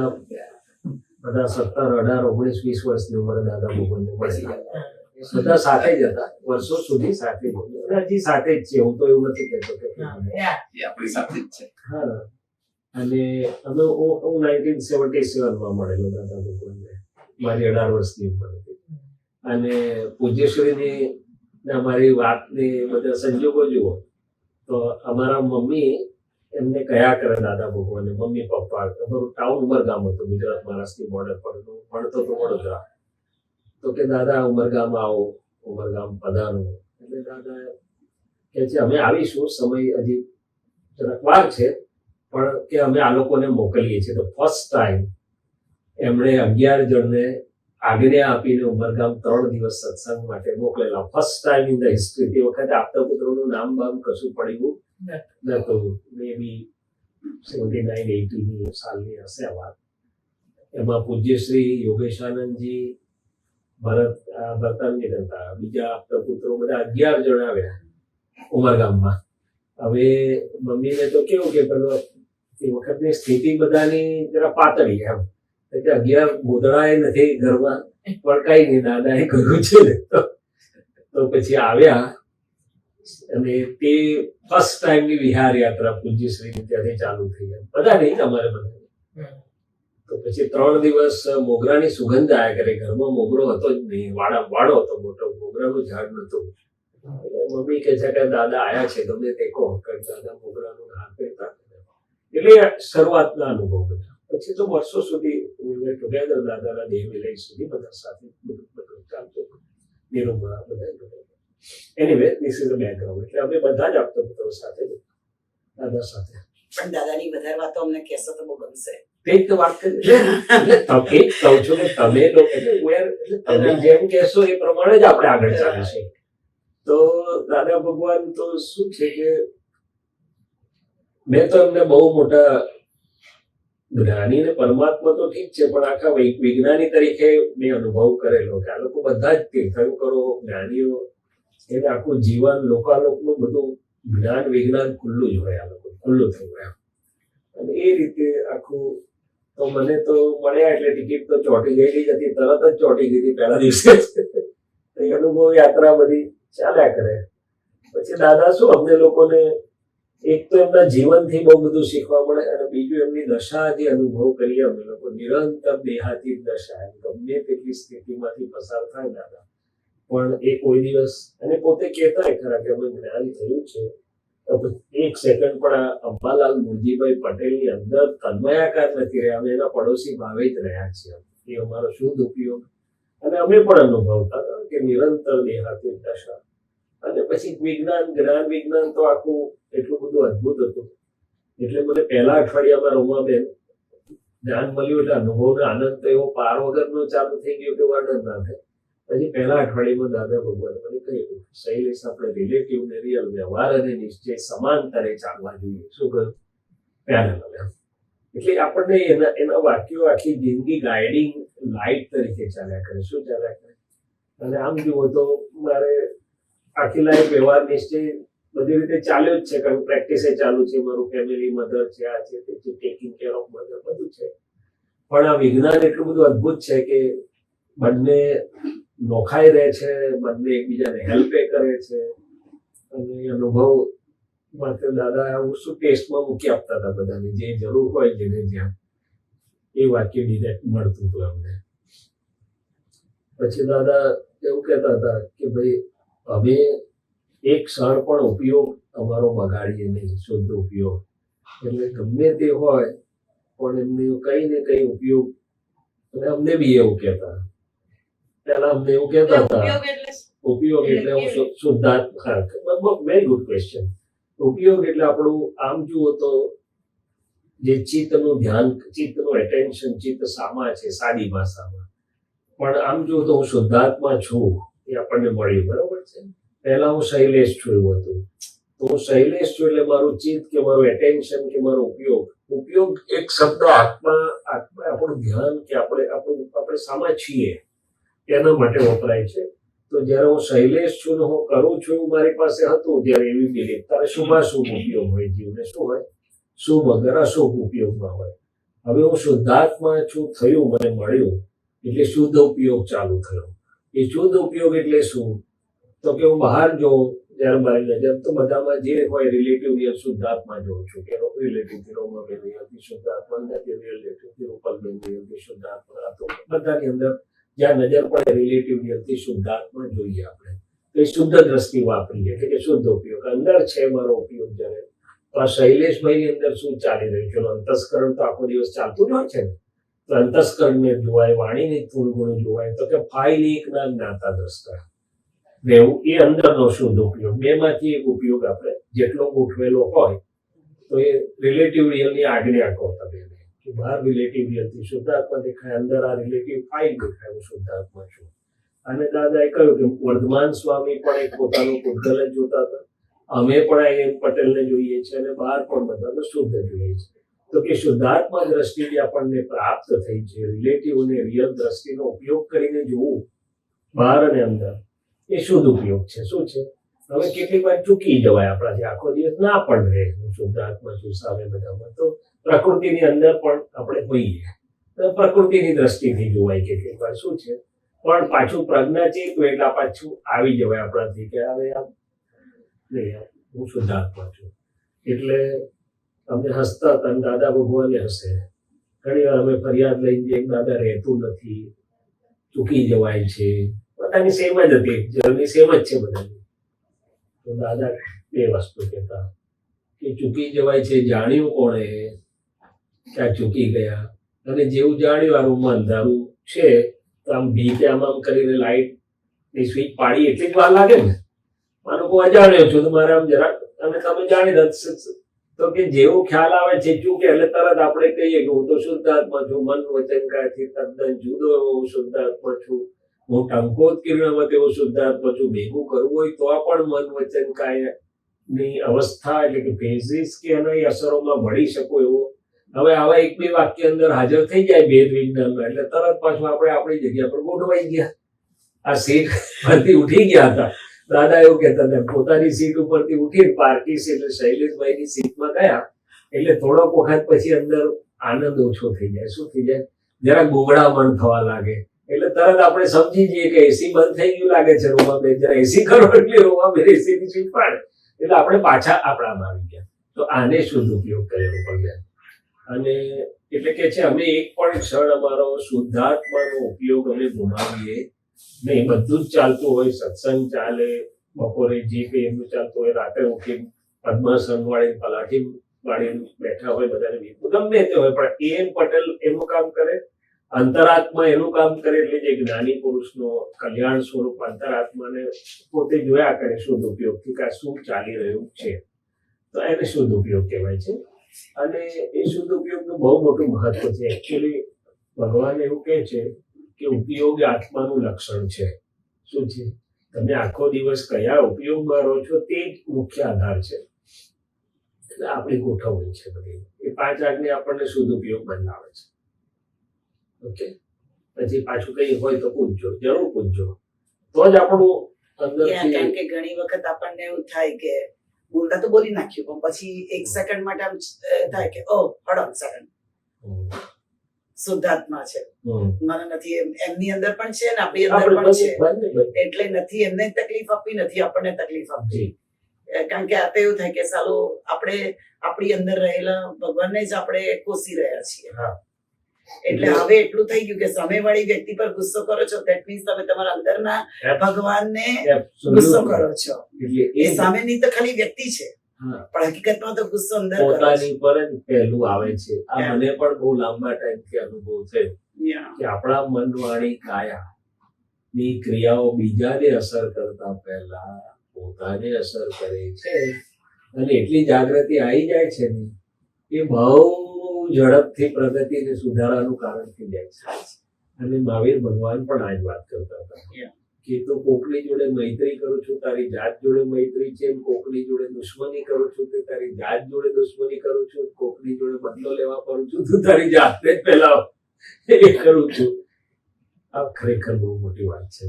A: 17, 18, 19, 20 વર્ષની ઉંમરે દાદા ભગવાનને મળેલા. બધા સાથે જ હતા, વર્ષો સુધી સાથે જ હતા. અને હજી સાથે જ છે. હું તો એવું નથી કહેતો કે
E: એ આપણી સાથે જ છે.
A: હા. અને અમે હું 1977 માં મળેલો દાદા ભગવાનને. મારી 18 વર્ષની ઉંમર હતી. અને પૂજ્યશ્રીની ને અમારી વાતની બધા સંજોગો જુઓ તો અમારા મમ્મી એમને કયા કરે દાદા ભગવાનને, મમ્મી પપ્પા. અમારું ટાઉન ઉમરગામ હતું, ગુજરાત મહારાષ્ટ્રની બોર્ડર પર. ભણતો તો વડોદરા. તો કે દાદા ઉમરગામ આવો, ઉમરગામ પધારો. એટલે દાદા કે છે અમે આવીશું, સમય હજી જરાક વાર છે, પણ કે અમે આ લોકોને મોકલીએ છીએ. તો ફર્સ્ટ ટાઈમ એમણે 11 જણને આજ્ઞા આપીને ઉમરગામ 3 દિવસ સત્સંગ માટે મોકલેલા. First time in the history. તે વખતે આપતા પુત્રોનું નામ બામ કશું પડ્યું નતું. મે બી 79-80 ની સાલની હશે આ વાત. એમાં પૂજ્યશ્રી યોગેશાનંદજી, ભરતાનંદ હતા, બીજા આપતા પુત્રો બધા 11 જણ આવ્યા ઉમરગામમાં. હવે મમ્મીને તો કેવું કે પેલો એ વખતની સ્થિતિ બધાની જરા પાતળી એમ, એટલે 11 ગોદડાએ નથી ઘરમાં, પણ કઈ નહીં, દાદાએ કર્યું છે ને. તો પછી આવ્યા અને તે ફર્સ્ટ ટાઈમની વિહાર યાત્રા પૂજ્યશ્રીની ત્યાંથી ચાલુ થઈ. બધા નહીં, અમારે બધા. તો પછી 3 દિવસ મોગરાની સુગંધ આવ્યા કરે. ઘરમાં મોગરો હતો જ નહીં, વાડો હતો મોટો, મોગરાનું ઝાડ નતું. એટલે મમ્મી કહે છે કે દાદા આયા છે, તમે તે કહો કે દાદા મોગરાનું હાથ પહેરતા. એટલે શરૂઆતના અનુભવ બધા. પછી તો વર્ષો સુધી ટુગેધર દાદાના દેહ વિલય સુધી બધા સાથે બધું ચાલતું. નિરૂપા બધા. Anyway this is the background. એટલે અમે બધા જ આપતા પુત્રો સાથે દાદા સાથે.
C: પણ દાદાની વધારે વાતો અમને કહેશો તો બહુ ગમશે.
A: તે જ તો વાત કરી. એટલે તમે કહું છું કે તમે લોકો એટલે તમે જેમ કહેશો એ પ્રમાણે જ આપણે આગળ ચાલીશું. તો દાદા ભગવાન તો શું છે કે મેં તો એમને બહુ મોટા જ્ઞાની ને પરમાત્મા તો ઠીક છે, પણ આખા વિજ્ઞાની તરીકે મેં અનુભવ કરેલો કે આ લોકો બધા જ તીર્થંકરો, જ્ઞાનીઓ, એને આખું જીવન લોકાલોકનું બધું જ્ઞાન વિજ્ઞાન ખુલ્લું જ હોય. આ લોકો ખુલ્લું થયું એમ. અને એ રીતે આખું. તો મને તો મળ્યા એટલે ટિકિટ તો ચોંટી ગયેલી જ હતી, તરત જ ચોંટી ગઈ હતી પહેલા દિવસે. એ અનુભવ યાત્રા બધી ચાલ્યા કરે. પછી દાદા શું અમને લોકોને એક તો એમના જીવનથી બહુ બધું શીખવા મળે, અને બીજું એમની દશા જે અનુભવ કરીએ અમે લોકો, નિરંતર દેહાતી દશા, ગમે તેટલી સ્થિતિમાંથી પસાર થાય દાદા, પણ એ કોઈ દિવસ, અને પોતે કહેતા ખરા કે અમે જ્ઞાન થયું છે, એક સેકન્ડ પણ આ અંબાલાલ મુરજીભાઈ પટેલની અંદર તન્મયાકાર નથી રહ્યા. અમે એના પડોશી ભાવે જ રહ્યા છીએ. એ અમારો શુદ્ધ ઉપયોગ. અને અમે પણ અનુભવતા કે નિરંતર દેહાતી દશા. અને પછી વિજ્ઞાન, જ્ઞાન વિજ્ઞાન તો આખું એટલું બધું અદભુત હતું. એટલે મને પહેલા અઠવાડિયામાં રોમાબેન જ્ઞાન મળ્યું એટલે અનુભવનો આનંદ તો એવો પાર વગરનો ચાલુ થઈ ગયો કે વર્ણન ના થાય. પછી પહેલા અઠવાડિયામાં દાદા ભગવાન મને કહ્યું શૈલેષ આપણે રિલેટિવ ને રિયલ વ્યવહાર અને નિશ્ચય સમાંતરે ચાલવા જોઈએ. શું કહ્યું? પેરેલલ. એટલે આપણને એના વાક્યો આખી જિંદગી ગાઈડિંગ લાઇટ તરીકે ચાલ્યા કરે. શું ચાલ્યા કરે? અને આમ જુઓ તો મારે આખી લાઈફ વ્યવહાર નિશ્ચય બધી રીતે ચાલ્યો જ છે, કારણ પ્રેક્ટિસે ચાલુ છે, મારું ફેમિલી મધર છે, આ છે, તે છે, ટેકિંગ કેર ઓફ મધર બધું છે. પણ આ વિજ્ઞાન એટલું બધું અદ્ભુત છે કે બંને નોખાઈ રહે છે, બંને એકબીજાને હેલ્પ કરે છે. અને અનુભવ માટે દાદા આવું શું ટેસ્ટમાં મૂકી આપતા હતા બધાને, જે જરૂર હોય જેને જ્યાં એ વાક્ય ડિરેક્ટ મળતું હતું અમને. પછી દાદા એવું કહેતા હતા કે ભાઈ અમે એક ક્ષણ પણ ઉપયોગ અમારો બગાડીએ નહીં, શુદ્ધ ઉપયોગ. એટલે ગમે તે હોય પણ એમને કઈ ને કઈ ઉપયોગ. અને અમને બી એવું કહેતા, પહેલા અમને એવું કહેતા હતા ઉપયોગ એટલે હું શુદ્ધાત્મા. Very good question. ઉપયોગ એટલે આપણું આમ જુઓ તો જે ચિત્તનું ધ્યાન, ચિત્તનું એટેન્શન, ચિત્ત સામા છે સાદી ભાષામાં. પણ આમ જુઓ તો હું શુદ્ધાત્મા છું એ આપણને મળ્યું, બરોબર છે. પહેલા હું શૈલેષ છું એવું હતું. તો હું શૈલેષ છું એટલે મારું ચિત્ત કે મારું એટેન્શન કે મારો ઉપયોગ એક શબ્દ આત્મા આપણું ધ્યાન કે આપણે સામા છીએ એના માટે વપરાય છે. તો જયારે હું શૈલેષ છું ને હું કરું છું એવું મારી પાસે હતું જયારે એવી બિલીફ, ત્યારે શુભાશુભ ઉપયોગ હોય, જીવને શું હોય? શુભ વગર અશુભ ઉપયોગમાં હોય. હવે હું શુદ્ધાત્મા છું થયું, મને મળ્યું એટલે શુદ્ધ ઉપયોગ ચાલુ થયો. એ શુદ્ધ ઉપયોગ એટલે શું? તો કે હું બહાર જોઉં જયારે મારી નજર તો બધામાં જે હોય રિલેટિવ રિયલ શુદ્ધાત્મા જોઉં છું કે રિલેટિવ રિયલ શુદ્ધાત્મા નથી, રિલેટિવ રૂપલબેન રિયલ શુદ્ધાત્મા તો બધાની અંદર જ્યાં નજર પડે રિલેટિવ રિયલથી શુદ્ધાત્મા જોઈએ આપણે. તો એ શુદ્ધ દ્રષ્ટિ વાપરીએ એટલે કે શુદ્ધ ઉપયોગ અંદર છે મારો ઉપયોગ. જ્યારે તો આ શૈલેષભાઈની અંદર શું ચાલી રહ્યું છે? અંતસ્કરણ તો આખો દિવસ ચાલતું જ હોય છે ને. તો અંતસ્કરણને જોવાય, વાણીને થોડું ઘણું જોવાય. તો કે ફાઇલ એક ના જ્ઞાતા દ્રષ્ટા રહેવું એ અંદરનો શુદ્ધ ઉપયોગ. બેમાંથી એક ઉપયોગ આપણે જેટલો ગોઠવેલો હોય તો એ રિલેટિવ રિયલની આજ્ઞા કહો તમે કે બહાર રિલેટિવ રિયલથી શુદ્ધાત્મા દેખાય, અંદર આ રિલેટિવ ફાઇલ દેખાય, હું શુદ્ધાત્મા છું. અને દાદાએ કહ્યું કે વર્ધમાન સ્વામી પણ એક પોતાનું પૂતગલ જ જોતા હતા, અમે પણ એમ પટેલને જોઈએ છીએ અને બહાર પણ બધાને શુદ્ધ જોઈએ છે. તો કે શુદ્ધાત્મા દ્રષ્ટિ જે આપણને પ્રાપ્ત થઈ છે, રિલેટિવ અને રિયલ દ્રષ્ટિનો ઉપયોગ કરીને જોવું બહાર અને અંદર, એ શુદ્ધ ઉપયોગ છે. શું છે? હવે કેટલીક વાર ચૂકી જવાય આપણાથી, આખો દિવસ ના પણ રહે હું શુદ્ધાત્મા છું સામે બધામાં. તો પ્રકૃતિની અંદર પણ આપણે હોઈએ તો પ્રકૃતિની દ્રષ્ટિથી જોવાય કેટલીક વાર. શું છે? પણ પાછું પ્રજ્ઞા ચેતવું એટલે પાછું આવી જવાય આપણાથી કે હવે આમ નહીં, હું શુદ્ધાત્મા છું. એટલે અમે હસતા હતા અને દાદા ભગવાને હસે. ઘણી વાર અમે ફરિયાદ લઈને જઈએ દાદા રહેતું નથી, ચૂકી જવાય છે. બધાની સેમ જ હતી, જર્ની સેમ જ છે બધાની. તો દાદા બે વસ્તુ કહેતા કે ચૂકી જવાય છે, જાણ્યું કોણે ક્યાં ચૂકી ગયા. અને જેવું જાણ્યું આ રૂમમાં અંધારું છે તો આમ ભીતે આમ કરીને લાઈટ ની સ્વિચ પાડી એટલી જ વાર લાગે ને. માનો હું અજાણ્યો છું તો મારે આમ જરાક, અને તમે જાણી દો તો કે જેવું ખ્યાલ આવે છે ચૂકે એટલે તરત આપણે કહીએ કે હું તો શુદ્ધાત્મા છું, મન વચન કાયથી તદ્દન જુદો એવો હું શુદ્ધાત્મા છું. હું ટંકોત કિરણમાં તેવો શુદ્ધાત્મા છું. ભેગું કરવું હોય તો પણ મન વચન કાય ની અવસ્થા એટલે કે ફેઝિસ કે એના અસરોમાં ભળી શકો એવો. હવે આવા એક બે વાક્ય અંદર હાજર થઈ જાય ભેદ વિજ્ઞાનમાં એટલે તરત પાછું આપણે આપણી જગ્યા પર ગોઠવાઈ ગયા. આ સીટ પરથી ઉઠી ગયા હતા. દાદા એવું કહેતા હતા પોતાની સીટ ઉપરથી ઉઠીને પાર્કી સીટ એટલે શૈલેષભાઈની સીટમાં ગયા એટલે થોડોક વખત પછી અંદર આનંદ ઓછો થઈ જાય. શું થઈ જાય? જરા ગોગડામણ થવા લાગે. એટલે તરત આપણે સમજી જઈએ કે એસી બંધ થઈ ગયું લાગે છે રૂમમાં બે, જરા એસી કરો એટલે રૂમમાં બે એસી ની સીટ પાડે એટલે આપણે પાછા આપણામાં આવી ગયા. તો આને શુદ્ધ ઉપયોગ કરેલો પડે. અને એટલે કે છે અમે એક પણ ક્ષણ અમારો શુદ્ધાત્માનો ઉપયોગ અમે ગુમાવીએ નહીં. બધું જ ચાલતું હોય, સત્સંગ ચાલે, બપોરે જે કંઈ એમનું ચાલતું હોય, રાત્રે ઉઠી પદ્માસન વાળી પલાઠી વાળી બેઠા હોય બધાને ગમે તે હોય, પણ એમ પટેલ એનું કામ કરે, અંતરાત્મા એનું કામ કરે. એટલે જે જ્ઞાની પુરુષનો કલ્યાણ સ્વરૂપ અંતરાત્માને પોતે જોયા કરે શુદ્ધ ઉપયોગથી કે શું ચાલી રહ્યું છે. તો એને શુદ્ધ ઉપયોગ કહેવાય છે. અને એ શુદ્ધ ઉપયોગનું બહુ મોટું મહત્વ છે. એકચ્યુઅલી ભગવાન એવું કહે છે કે ઉપયોગ આત્માનું લક્ષણ છે. શું છે તમે આખો દિવસ કયા ઉપયોગમાં રહો છો તે જ મુખ્ય આધાર છે. એટલે આપણી ગોઠવણી છે બધી એ 5 આજ્ઞા આપણને શુદ્ધ ઉપયોગ બનાવે છે. ઓકે, પછી પાછું કઈ હોય તો પૂછજો, જરૂર પૂછજો, તો જ આપણું અંદરથી
C: કારણ કે ઘણી વખત આપણને એવું થાય કે બોલતા તો બોલી નાખ્યું પણ પછી 1 સેકન્ડ માટે આમ થાય કે ઓ હળો સેકન્ડ શુદ્ધાત્મા છે મને નથી એમની અંદર પણ છે ને આપણી અંદર પણ છે એટલે નથી એમને તકલીફ આપી નથી આપણને તકલીફ આપી. કારણ કે આ તો એવું થાય કે સાલો આપણે આપણી અંદર રહેલા ભગવાનને જ આપણે કોસી રહ્યા છીએ. એટલે હવે એટલું થઈ ગયું કે સામેવાળી વ્યક્તિ પર ગુસ્સો કરો છો ધેટ મીન્સ તમે તમારા અંદરના ભગવાનને ગુસ્સો કરો છો. એ સામેની તો ખાલી વ્યક્તિ છે પણ હકીકતમાં તો ગુસ્સો અંદર
A: પોતાની પર જ પહેલું આવે છે. આ મને પણ બહુ લાંબા ટાઈમથી અનુભવ થયો કે આપણા મન વાણી કાયા ની ક્રિયાઓ બીજાને અસર કરતા પહેલા પોતાને અસર કરે છે અને એટલી જાગૃતિ આવી જાય છે ને એ બહુ ઝડપથી પ્રગતિ અને સુધારાનું કારણ થઈ જાય છે. અને મહાવીર ભગવાન પણ આ જ વાત કરતા હતા કે તો કોકની જોડે મૈત્રી કરું છું તારી જાત જોડે મૈત્રી છે, કોકની જોડે દુશ્મની કરું છું તે તારી જાત જોડે દુશ્મની કરું છું, કોકની જોડે બદલો લેવા કરું છું તું તારી જાતને જ પહેલા એ કરું છું. આ ખરેખર બહુ મોટી વાત છે.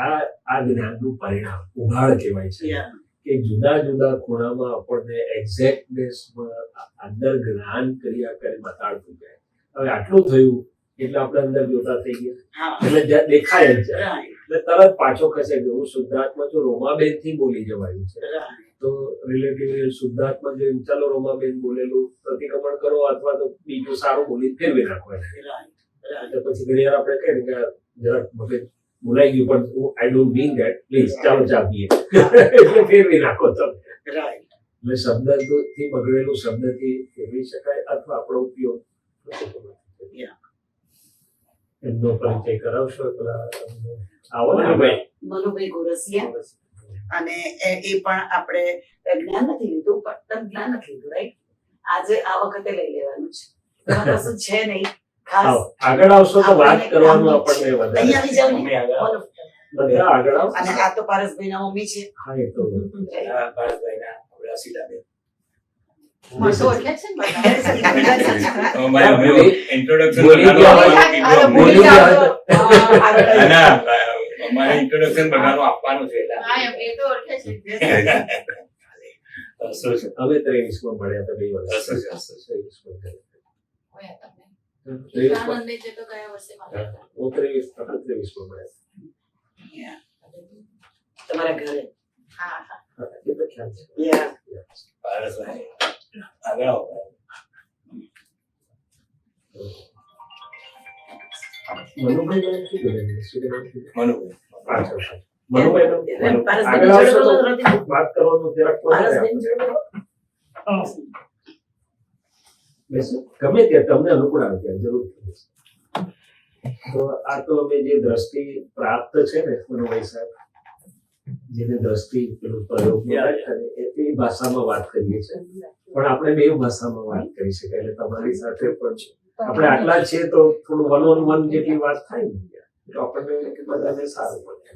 A: આ જ્ઞાનનું પરિણામ ઉઘાડ કહેવાય છે કે જુદા જુદા ખૂણામાં આપણને એક્ઝેક્ટનેસમાં અંદર જ્ઞાન ક્રિયા કરી બતાડતું જાય. હવે આટલું થયું એટલે આપણે અંદર જોતા થઈ ગયા એટલે દેખાય જ જાય એટલે તરત પાછો ખસે કે હું શુદ્ધાત્મા છું. રોમાબેન થી બોલી જવાયું છે તો રિલેટિવ શુદ્ધાત્મા જો ચાલો રોમાબેન બોલેલું પ્રતિક્રમણ કરો અથવા તો બીજું સારું બોલી ફેરવી નાખો. એટલે પછી ઘણી વાર આપણે કહીએ કે જરાક મગજ બોલાઈ ગયું પણ I don't mean that please ચાલો ચા પીએ એટલે ફેરવી નાખો તમે. એટલે શબ્દથી બગડેલું શબ્દથી ફેરવી શકાય અથવા આપણો ઉપયોગ એમનો પરિચય કરાવશો. આવો ને ભાઈ
C: મનુભાઈ ગોરસિયા અને એ પણ આપણે જ્ઞાન નથી લીધું પણ જ્ઞાન નથી લીધું રાઈટ. આજે આ વખતે લઈ લેવાનું છે કશું છે નહીં ખાસ.
A: આગળ આવશો તો વાત કરવાનું આપણને વધારે.
C: અહીંયા આવી જાવ ને
A: બધા આગળ આવો.
C: અને આ તો પારસભાઈ ના મમ્મી છે.
A: હા એ તો
E: ભારતભાઈ ના આપણે અસીલાબેન
D: મને તો ઓળખે છે ને
E: અમારે ઇન્ટ્રોડક્શન બધાનું આપવાનું છે.
D: હા એ તો ઓળખે છે.
A: હવે 23 માં મળ્યા હતા બે વર્ષ.
D: ઓય તમે
A: 23
D: આનંદે જે તો ગયા વર્ષે મળ્યા હતા.
A: હું 23 માં મળ્યા.
C: તમારા ઘરે
D: હા હા
A: એ તો ખ્યાલ છે.
E: ભારતભાઈ આગળ આવો.
A: મનુભાઈ નામ શું કહેવાય? શું કહેવાય?
E: મનુભાઈ
A: પાછળ. મનુભાઈ નામ? આગળ આવશો તો વાત કરવાનું જરાક વધારે આપે. બેસો. ગમે ત્યાં તમને અનુકૂળ આવે ત્યાં જરૂર તો આ તો અમે જે દ્રષ્ટિ પ્રાપ્ત છે ને મનુભાઈ સાહેબ જેને દ્રષ્ટિ પેલું પ્રયોગ એ ભાષામાં વાત કરીએ છીએ પણ આપણે બે ભાષામાં વાત કરી શકાય. એટલે તમારી સાથે પણ આપણે આટલા છીએ તો થોડું 1-on-1 જેટલી વાત થાય ને તો આપણને બધાને સારું પડે.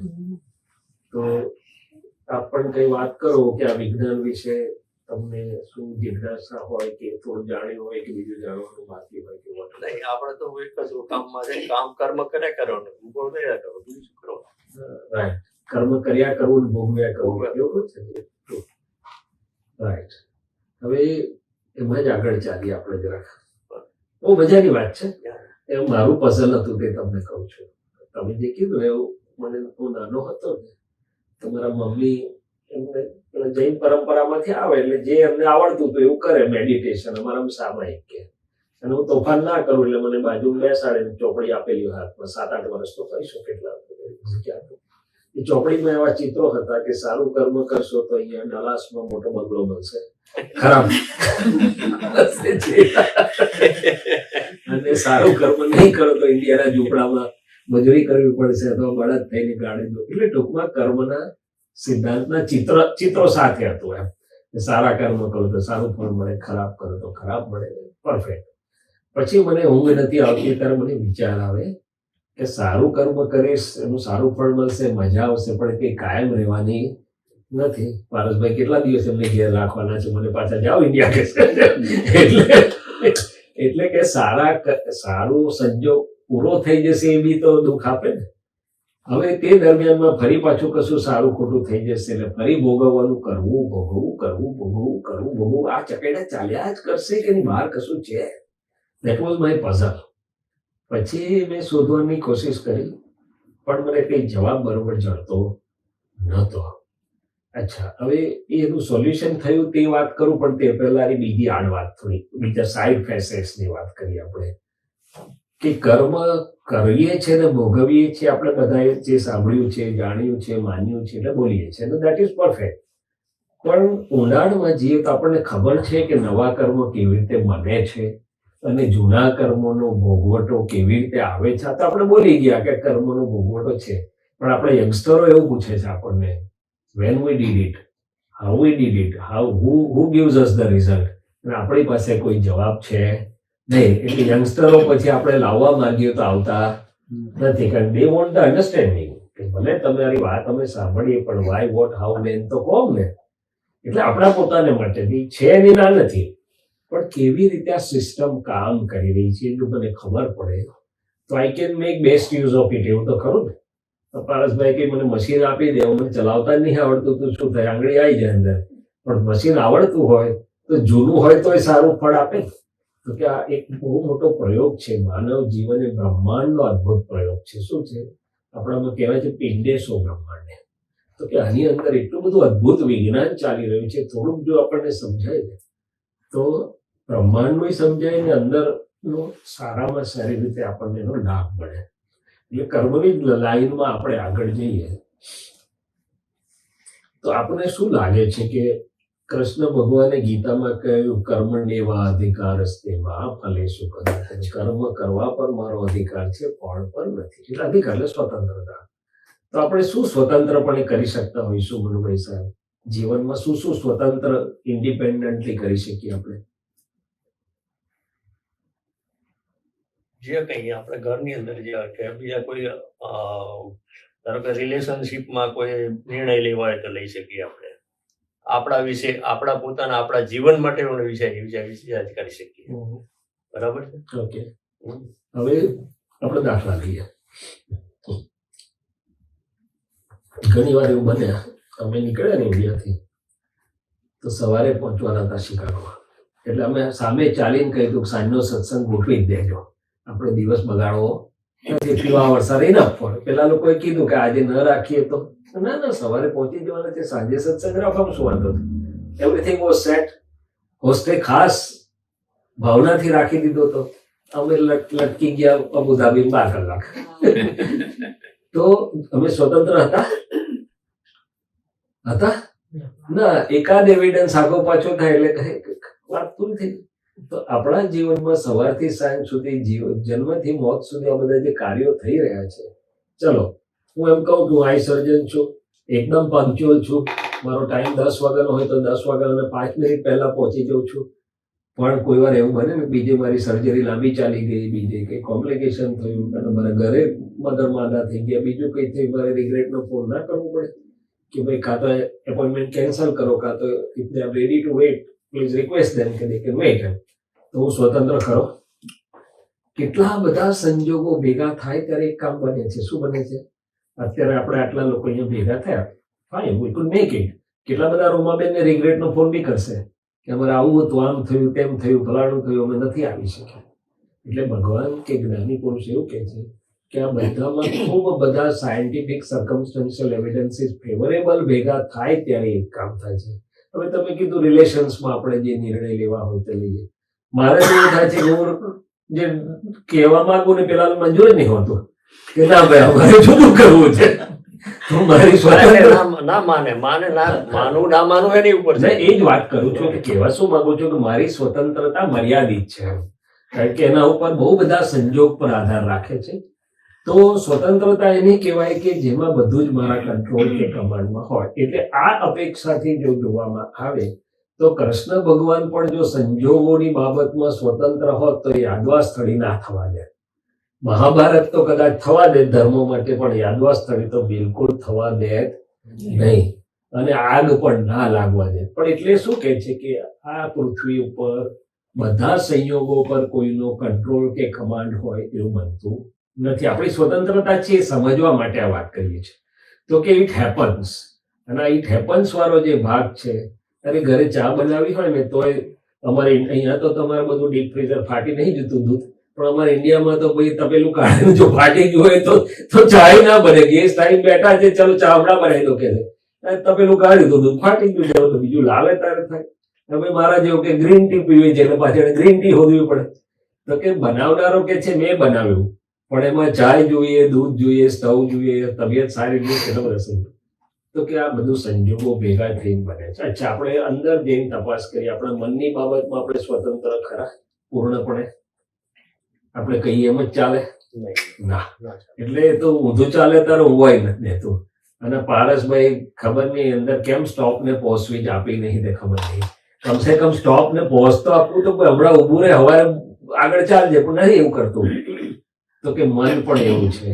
A: તો આપણ કઈ વાત કરો કે આ વિજ્ઞાન વિશે તમને શું જિજ્ઞાસા હોય કે થોડું જાણ્યું હોય કે બીજું જાણવાનું બાકી હોય કે what?
G: નહીં આપણે તો એક જ કામમાં છે કામ કર્મ કર્યા કરવાનું ભોગવ્યા કરો બીજું શું કરવાનું.
A: રાઈટ. કર્મ કર્યા કરવું ને ભોગવ્યા કરવું એવું છે. રાઈટ. હવે એમાં જ આગળ ચાલીએ આપણે જરાક. બહુ મજાની વાત છે. એ મારું પઝલ હતું તે તમને કહું છું. તમે જે કીધું એવું મને હું નાનો હતો ને તમારા મમ્મી એમને જૈન પરંપરામાંથી આવે એટલે જે એમને આવડતું હતું એવું કરે મેડિટેશન અમારા સામાયિક કે અને હું તોફાન ના કરું એટલે મને બાજુ બેસાડે ચોપડી આપેલી હાથમાં 7-8 વર્ષ તો કરીશું કેટલા એ ચોપડીમાં એવા ચિત્રો હતા કે સારું કર્મ કરશો તો અહીંયા ડલાસમાં મોટો બંગલો મળશે, ખરાબ અને સારું કર્મ નહીં કરો તો ઇન્ડિયાના ઝૂંપડામાં મજૂરી કરવી પડશે અથવા બળદ થઈને ગાડી દો. એટલે ટૂંકમાં કર્મના સિદ્ધાંતના ચિત્રો સાથે હતું એમ. સારા કર્મ કરો તો સારું ફળ મળે, ખરાબ કરો તો ખરાબ મળે. પરફેક્ટ. પછી મને ઊંઘ નથી આવતી ત્યારે મને વિચાર આવે કે સારું કર્મ કરીશ એનું સારું ફળ મળશે, મજા આવશે, પણ કઈ કાયમ રહેવાની નથી. પારસભાઈ કેટલા દિવસ એમને ઘેર રાખવાના છે, મને પાછા જાઓ ઇન્ડિયા કે એટલે કે સારું સંજોગ પૂરો થઈ જશે એ બી તો દુઃખ આપે ને. હવે તે દરમિયાનમાં ફરી પાછું કશું સારું ખોટું થઈ જશે એટલે ફરી ભોગવવાનું, ભોગવવું. આ ચકેડા ચાલ્યા જ કરશે કે બહાર કશું છે. That was my puzzle. પછી મેં શોધવાની કોશિશ કરી, પણ મને કઈ જવાબ બરોબર જડતો નહોતો. અચ્છા, હવે એનું સોલ્યુશન થયું તે વાત કરું, પણ તે પહેલાની બીજી આડ વાત થોડી, બીજા સાઇડ ફેસેટ્સની વાત કરીએ આપણે. કે કર્મ કરીએ છીએ ને ભોગવીએ છીએ આપણે બધાએ, જે સાંભળ્યું છે, જાણ્યું છે, માન્યું છે એટલે બોલીએ છીએ, દેટ ઇઝ પરફેક્ટ. પણ ઊંડાણમાં જઈએ તો આપણને ખબર છે કે નવા કર્મ કેવી રીતે બને છે અને જૂના કર્મોનો ભોગવટો કેવી રીતે આવે છે. આ તો આપણે બોલી ગયા કે કર્મનો ભોગવટો છે, પણ આપણે યંગસ્ટરો એવું પૂછે છે આપણને, when we did it, how we did it, who gives us the result, અને આપણી પાસે કોઈ જવાબ છે નહીં. એટલે યંગસ્ટરો પછી આપણે લાવવા માંગીએ તો આવતા નથી, કારણ દે વોન્ટ ધ અન્ડરસ્ટેન્ડિંગ કે ભલે તમારી વાત અમે સાંભળીએ, પણ વાય, વોટ, હાઉ, વેન તો કહો ને. એટલે આપણા પોતાને માટેની છે એની ના નથી, પણ કેવી રીતે આ સિસ્ટમ કામ કરી રહી છે એટલું મને ખબર પડે તો I can make best use of it. એવું તો ખરું ને. પારસભાઈ કે મને મશીન આપી દે, મને ચલાવતા નહીં આવડતું તો શું થાય, આંગળી આવી જાય અંદર. પણ મશીન આવડતું હોય તો જૂનું હોય તો એ સારું ફળ આપે. તો કે આ એક બહુ મોટો પ્રયોગ છે. માનવ જીવન એ બ્રહ્માંડનો અદ્ભુત પ્રયોગ છે. શું છે? આપણામાં કહેવાય છે પિંડેશો બ્રહ્માંડને. તો કે આની અંદર એટલું બધું અદ્ભુત વિજ્ઞાન ચાલી રહ્યું છે. થોડુંક જો આપણને સમજાય ને તો બ્રહ્માંડનું સમજાય ને અંદરનો સારામાં સારી રીતે આપણને એનો લાભ મળે. એટલે કર્મની લાઈનમાં આપણે આગળ જઈએ તો આપણને શું લાગે છે કે કૃષ્ણ ભગવાને ગીતામાં કહ્યું કર્મણ્યેવા અધિકારસ્તે મા ફલેષુ કદાચન. કર્મ કરવા પર મારો અધિકાર છે, ફળ પર નથી. એટલે અધિકાર એટલે સ્વતંત્રતા. તો આપણે શું સ્વતંત્રપણે કરી શકતા હોઈશું મનુભાઈ સાહેબ? જીવનમાં શું સ્વતંત્ર ઇન્ડિપેન્ડન્ટલી કરી શકીએ આપણે?
G: જે કંઈ આપણે ઘરની અંદર જે કે બીજા કોઈ ધારો કે રિલેશનશીપમાં કોઈ નિર્ણય લેવા હોય તો લઈ શકીએ આપણે. આપણા વિશે, આપણા પોતાના, આપણા જીવન માટેનો વિચાર કરી શકીએ. બરાબર છે?
A: ઓકે, હવે આપણે દાખલા લઈએ. ઘણી વાર એવું બને, અમે નીકળ્યા ને ઇન્ડિયાથી તો સવારે પહોંચવાના હતા શિકાગો. એટલે અમે સામે ચાલીને કહ્યું સાંજનો સત્સંગ ગોઠવી જ દેજો, આપણે દિવસ બગાડવો નથી, પીવા વરસાદ રહી ના પડે. પેલા લોકોએ કીધું કે આજે ન રાખીએ તો ના, સવારે પહોંચી જવાના છે, સાંજે સત્સંગ રાખવામાં શું વાંધો? Everything was set. હોસ્ટે ખાસ ભાવનાથી રાખી દીધો તો અમે લટકી ગયા અબુધાબી 12 કલાક. તો અમે સ્વતંત્ર હતા ના. એકાદ એવિડન્સ આગો પાછો થાય એટલે વાત પૂરી થઈ. તો આપણા જીવનમાં સવારથી સાંજ સુધી, જન્મથી મોત સુધી આ બધા જે કાર્યો થઈ રહ્યા છે, ચલો હું એમ કહું કે હું આઈ સર્જન છું, એકદમ પંક્ચ્યુઅલ છું, મારો ટાઈમ 10 વાગ્યાનો હોય તો 10 વાગ્યાના 5 મિનિટ પહેલા પહોંચી જાઉં છું. પણ કોઈ વાર એવું બને ને બીજે મારી સર્જરી લાંબી ચાલી ગઈ, બીજે કંઈ કોમ્પ્લિકેશન થયું, અને મારા ઘરે મધર માંદા થઈ ગયા, બીજું કંઈ થયું, મારે રિગ્રેટનો ફોન ના કરવો પડે કે ભાઈ કાં તો એપોઇન્ટમેન્ટ કેન્સલ કરો, કાં તો if they are ready to wait please request them કે દે કેન વેઇટ. તો હું સ્વતંત્ર ખરો? કેટલા બધા સંજોગો ભેગા થાય ત્યારે એક કામ બને છે. શું બને છે? અત્યારે આપણે આટલા લોકો અહીંયા ભેગા થયા, fine, V food make it. કેટલા બધા રોમાબેનને રિગ્રેટનો ફોન બી કરશે કે અમારે આવું હતું, આમ થયું, તેમ થયું, ફલાણું થયું, અમે નથી આવી શક્યા. એટલે ભગવાન કે જ્ઞાની પુરુષ એવું કહે છે કે આ બધામાં ખૂબ બધા સાયન્ટિફિક સર્કમસ્ટન્શિયલ એવિડન્સીસ ફેવરેબલ ભેગા થાય ત્યારે એક કામ થાય છે. હવે તમે કીધું રિલેશન્સમાં આપણે જે નિર્ણય લેવા હોય તે લઈએ. મારે એવું થાય છે કે હું જે કહેવા માંગુ ને પેલા મંજૂર જ નહીં હોતું કે ના ભાઈ અમારે જુદું કરવું છે. તો મારી
G: ના માને માનવું ના માનવું એની ઉપર છે.
A: એ જ વાત કરું છું કે કહેવા શું માંગુ છું કે મારી સ્વતંત્રતા મર્યાદિત છે, કારણ કે એના ઉપર બહુ બધા સંજોગ પર આધાર રાખે છે. તો સ્વતંત્રતા એની કહેવાય કે જેમાં બધું જ મારા કંટ્રોલ કે કમાન્ડમાં હોય. એટલે આ અપેક્ષાથી જો જોવામાં આવે તો કૃષ્ણ ભગવાન પણ જો સંજોગોની બાબતમાં સ્વતંત્ર હોત તો એ યાદવા સ્થળી ના થવા દે. મહાભારત તો કદાચ થવા દે ધર્મો માટે, પણ યાદવા સ્થળે તો બિલકુલ થવા દે નહીં, અને આગ પણ ના લાગવા દે. પણ એટલે શું કહે છે કે આ પૃથ્વી ઉપર બધા સંયોગો પર કોઈનો કંટ્રોલ કે કમાન્ડ હોય એવું બનતું નથી. આપણી સ્વતંત્રતા છે એ સમજવા માટે આ વાત કરીએ છીએ. તો કે ઇટ હેપન્સ, અને આ ઇટ હેપન્સ વાળો જે ભાગ છે, અરે ઘરે ચા બનાવી હોય ને તોય અમારે અહીંયા તો તમારે બધું ડીપ ફ્રીઝર ફાટી નહીં જતું દૂધ, પણ અમારે ઇન્ડિયામાં તો ભાઈ તપેલું કાઢેલું જો ફાટી ગયું હોય તો ચા ના બને. ગેસ ટાઈમ બેઠા છે, ચલો ચા હમણાં બનાવી દો કે છે, તપેલું કાઢ્યું તો દૂધ ફાટી ગયું છે, તો બીજું લાવે તારે થાય. હવે મારા જેવું કે ગ્રીન ટી પીવી છે એટલે પાછળ ગ્રીન ટી હોદવી પડે. તો કે બનાવનારો કે છે મેં બનાવ્યું, પણ એમાં ચાય જોઈએ, દૂધ જોઈએ, સ્ટવ જોઈએ, તબિયત સારી જોઈએ, કેટલો રસોઈ. તો કે આ બધું સંજોગો ભેગા થઈને બને છે. અચ્છા, આપણે અંદર જઈને તપાસ કરીએ, આપણા મનની બાબતમાં આપણે સ્વતંત્ર ખરા પૂર્ણપણે? આપણે કહીએ એમ જ ચાલે ના, એટલે એ તો ઊંધું ચાલે તારે ઊંઘવાય નથી દેતું. અને પારસભાઈ ખબર નહીં અંદર કેમ સ્ટોપ ને પોઝ સ્વિચ આપી નહીં તે ખબર નહીં. કમસે કમ સ્ટોપ ને પોઝ તો આપવું, તો હમણાં ઊભું રહે, હવારે આગળ ચાલજે, પણ નથી એવું કરતું. તો કે મન પણ એવું છે,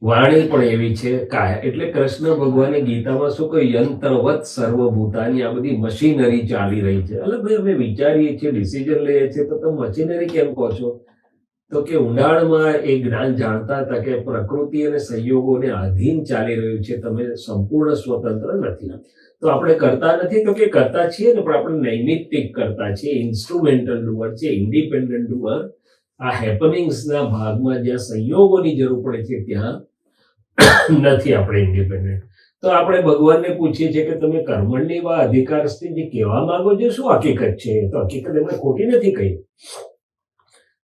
A: વાણી પણ એવી છે, કાયા. એટલે કૃષ્ણ ભગવાને ગીતામાં શું કહ્યું? યંત્રવત સર્વભૂતાની, આ બધી મશીનરી ચાલી રહી છે. એટલે ભાઈ અમે વિચારીએ છીએ, ડિસિઝન લઈએ છીએ, તો તમે મશીનરી કેમ કહો છો? તો કે ઊંડાણમાં એ જ્ઞાન જાણતા હતા કે પ્રકૃતિ અને સંયોગોને આધીન ચાલી રહ્યું છે, તમે સંપૂર્ણ સ્વતંત્ર નથી. તો આપણે કરતા નથી, તો કે કરતા છીએ ને, પણ આપણે નૈમિત્તિક કરતા છીએ, ઇન્સ્ટ્રુમેન્ટલ ડુઅર છે, ઇન્ડિપેન્ડન્ટ ડુઅર. આ હેપનિંગ્સના ભાગમાં જ્યાં સંયોગોની જરૂર પડે છે ત્યાં નથી આપણે ઇન્ડિપેન્ડન્ટ. તો આપણે ભગવાનને પૂછીએ છીએ કે તમે કર્મણની વા અધિકારસ્થી જે કહેવા માંગો છો શું હકીકત છે? તો હકીકત એમને ખોટી નથી કહી.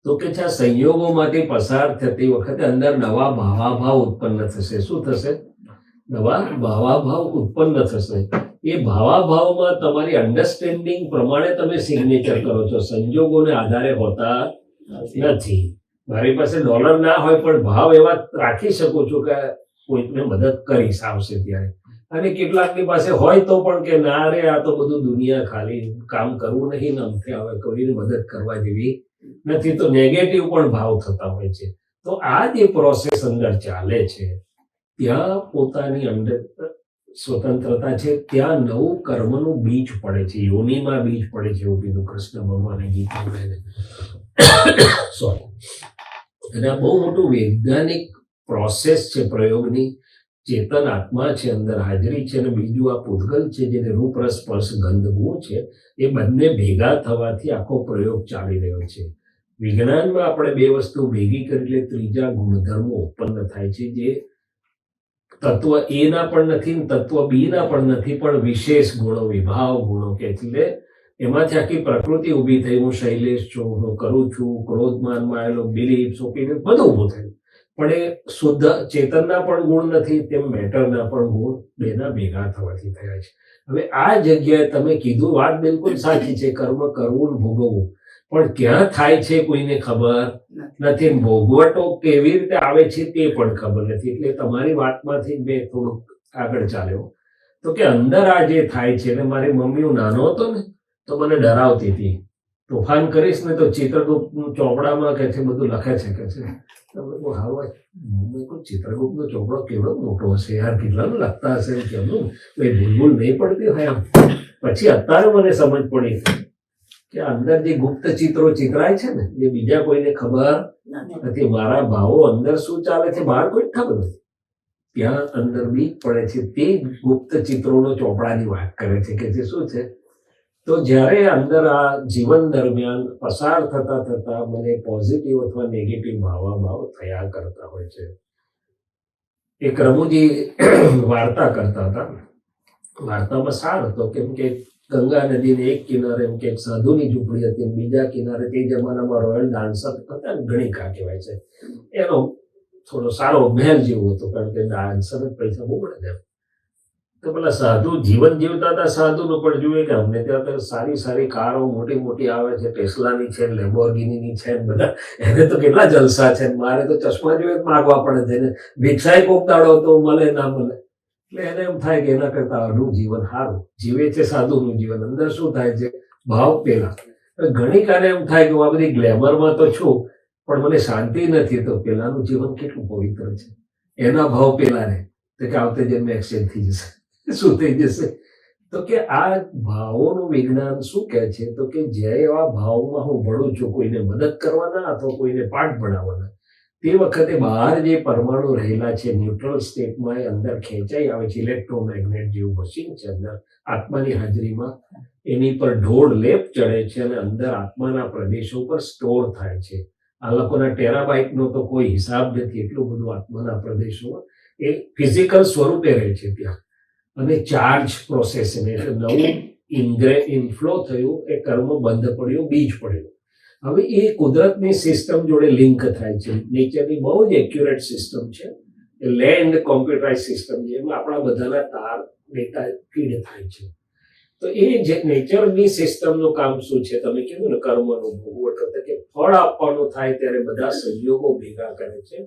A: તો કે છે સંયોગોમાંથી પસાર થતી વખતે અંદર નવા ભાવાભાવ ઉત્પન્ન થશે. શું થશે? નવા ભાવાભાવ ઉત્પન્ન થશે. એ ભાવાભાવમાં તમારી અન્ડરસ્ટેન્ડિંગ પ્રમાણે તમે સિગ્નેચર કરો છો, સંજોગોને આધારે હોતા નથી. મારી પાસે ડોલર ના હોય પણ ભાવ એવા રાખી શકું છું કે કોઈકને મદદ કરીશ આવશે ત્યારે. અને કેટલાકની પાસે હોય તો પણ કે ના રે આ તો બધું દુનિયા ખાલી કામ કરવું નહીં ને અમથે આવે, કોઈને મદદ કરવા જેવી નથી. તો નેગેટિવ પણ ભાવ થતા હોય છે. તો આ જે પ્રોસેસ અંદર ચાલે છે ત્યાં પોતાની અંદર સ્વતંત્રતા છે, ત્યાં નવું કર્મનું બીજ પડે છે, યોનિમાં બીજ પડે છે, એવું કીધું કૃષ્ણ ભગવાને ગીતામાં. સોરી. અને આ બહુ મોટું વૈજ્ઞાનિક પ્રોસેસ છે પ્રયોગની. ચેતન આત્મા છે, અંદર હાજરી છે, અને બીજું આ પૂતગલ છે જેને રૂપ રસ સ્પર્શ ગંધ ગુણ છે, એ બંને ભેગા થવાથી આખો પ્રયોગ ચાલી રહ્યો છે. વિજ્ઞાનમાં આપણે બે વસ્તુ ભેગી કરી એટલે ત્રીજા ગુણધર્મો ઉત્પન્ન થાય છે, જે તત્વ એ ના પણ નથી, તત્વ બી ના પણ નથી, પણ વિશેષ ગુણો, વિભાવ ગુણો કે એટલે એમાંથી આખી પ્રકૃતિ ઊભી થઈ. હું શૈલેષ છું, હું કરું છું, ક્રોધમાનમાં આવેલો બિલીફ, ઓપિનિયન બધું ઊભું થયું. પણ એ શુદ્ધ ચેતનના પણ ગુણ નથી, તેમ મેટરના પણ ગુણ બેના ભેગા થવાથી થયા છે. હવે આ જગ્યાએ તમે કીધું વાત બિલકુલ સાચી છે, કર્મ કરવું ને ભોગવવું, પણ ક્યાં થાય છે કોઈને ખબર નથી. ભોગવટો કેવી રીતે આવે છે તે પણ ખબર નથી. એટલે તમારી વાતમાંથી મેં થોડુંક આગળ ચાલ્યો તો કે અંદર આ જે થાય છે, ને મારી મમ્મી હું નાનો હતો ને તો મને ડરાવતી હતી, તોફાન કરીશ ને તો ચિત્રગુપ્ત ચોપડામાં કે છે બધું લખે છે કે છે. ચિત્રગુપ્ત નો ચોપડો કેવડો મોટો હશે યાર, કેટલાનું લખતા હશે, કેમનું કઈ ભૂલભૂલ નહીં પડતી હોય. પછી અત્યારે મને સમજ પડી કે અંદર જે ગુપ્ત ચિત્રો ચિતરાય છે ને, જે બીજા કોઈને ખબર નથી. મારા ભાવો અંદર શું ચાલે છે બહાર કોઈ ખબર નથી, ત્યાં અંદર બીજ પડે છે. તે ગુપ્ત ચિત્રોનો ચોપડાની વાત કરે છે કે જે શું છે. તો જ્યારે અંદર આ જીવન દરમિયાન પસાર થતા થતા મને પોઝિટિવ અથવા નેગેટિવ ભાવાભાવ થયા કરતા હોય છે. એક રમૂજી વાર્તા કરતા હતા. વાર્તામાં સાર હતો કેમ કે ગંગા નદીને એક કિનારે એમ કે એક સાધુની ઝૂંપડી હતી, બીજા કિનારે તે જમાનામાં રોયલ ડાન્સર હતા, ગણિકા કહેવાય છે, એનો થોડો સારો મહેલ જેવો હતો, કારણ કે ડાન્સર જ પૈસા બહુ મળે ને. તો પેલા સાધુ જીવન જીવતા હતા, સાધુનું પણ જોઈએ કે અમને ત્યાં તો સારી સારી કારો મોટી મોટી આવે છે, ટેસ્લાની છે, લેમ્બોર્ગિનીની છે, બધા એને તો કેટલા જલસા છે. મારે તો ચશ્મા જોઈએ માગવા પડે છે ને, ભિક્ષાએ કોક દાડો તો મળે ના મળે. એટલે એને એમ થાય કે એના કરતા આનું જીવન સારું જીવે છે સાધુનું જીવન. અંદર શું થાય છે ભાવ પેલા. ઘણી કારે એમ થાય કે આ બધી ગ્લેમરમાં તો છું, પણ મને શાંતિ નથી, તો પેલાનું જીવન કેટલું પવિત્ર છે. એના ભાવ પેલાને તો કે આવતે જન્મે એક્સચેન્જ થઈ જશે. શું થઈ જશે? તો કે આ ભાવોનું વિજ્ઞાન શું કહે છે? તો કે જે એવા ભાવમાં હું ભણું છું, કોઈને મદદ કરવાના અથવા કોઈને પાઠ ભણાવવાના, તે વખતે બહાર જે પરમાણુ રહેલા છે ન્યુટ્રલ સ્ટેટમાં, એ અંદર ખેંચાઈ આવે છે. ઇલેક્ટ્રોમેગ્નેટ જેવું મશીન છે અંદર આત્માની હાજરીમાં, એની પર ઢોળ લેપ ચડે છે અને અંદર આત્માના પ્રદેશો પર સ્ટોર થાય છે. આ લોકોના ટેરાબાઇટનો તો કોઈ હિસાબ નથી, એટલું બધું આત્માના પ્રદેશોમાં એ ફિઝિકલ સ્વરૂપે રહે છે ત્યાં. અને ચાર્જ પ્રોસેસ એટલે નવું ઇનફ્લો થયું, એ કર્મ બંધ પડ્યું, બીજ પડ્યું. હવે એ કુદરતની સિસ્ટમ જોડે લિંક થાય છે. નેચરની બહુ જ એક્યુરેટ સિસ્ટમ છે, લેન્ડ કોમ્પ્યુટરાઇઝ સિસ્ટમ છે, એમાં આપણા બધાના તાર ડેટા ફીડ થાય છે. તો એ જે નેચરની સિસ્ટમનું કામ શું છે? તમે કીધું ને કર્મનું ભોગવટ, કે ફળ આપવાનું થાય ત્યારે બધા સંજોગો ભેગા કરે છે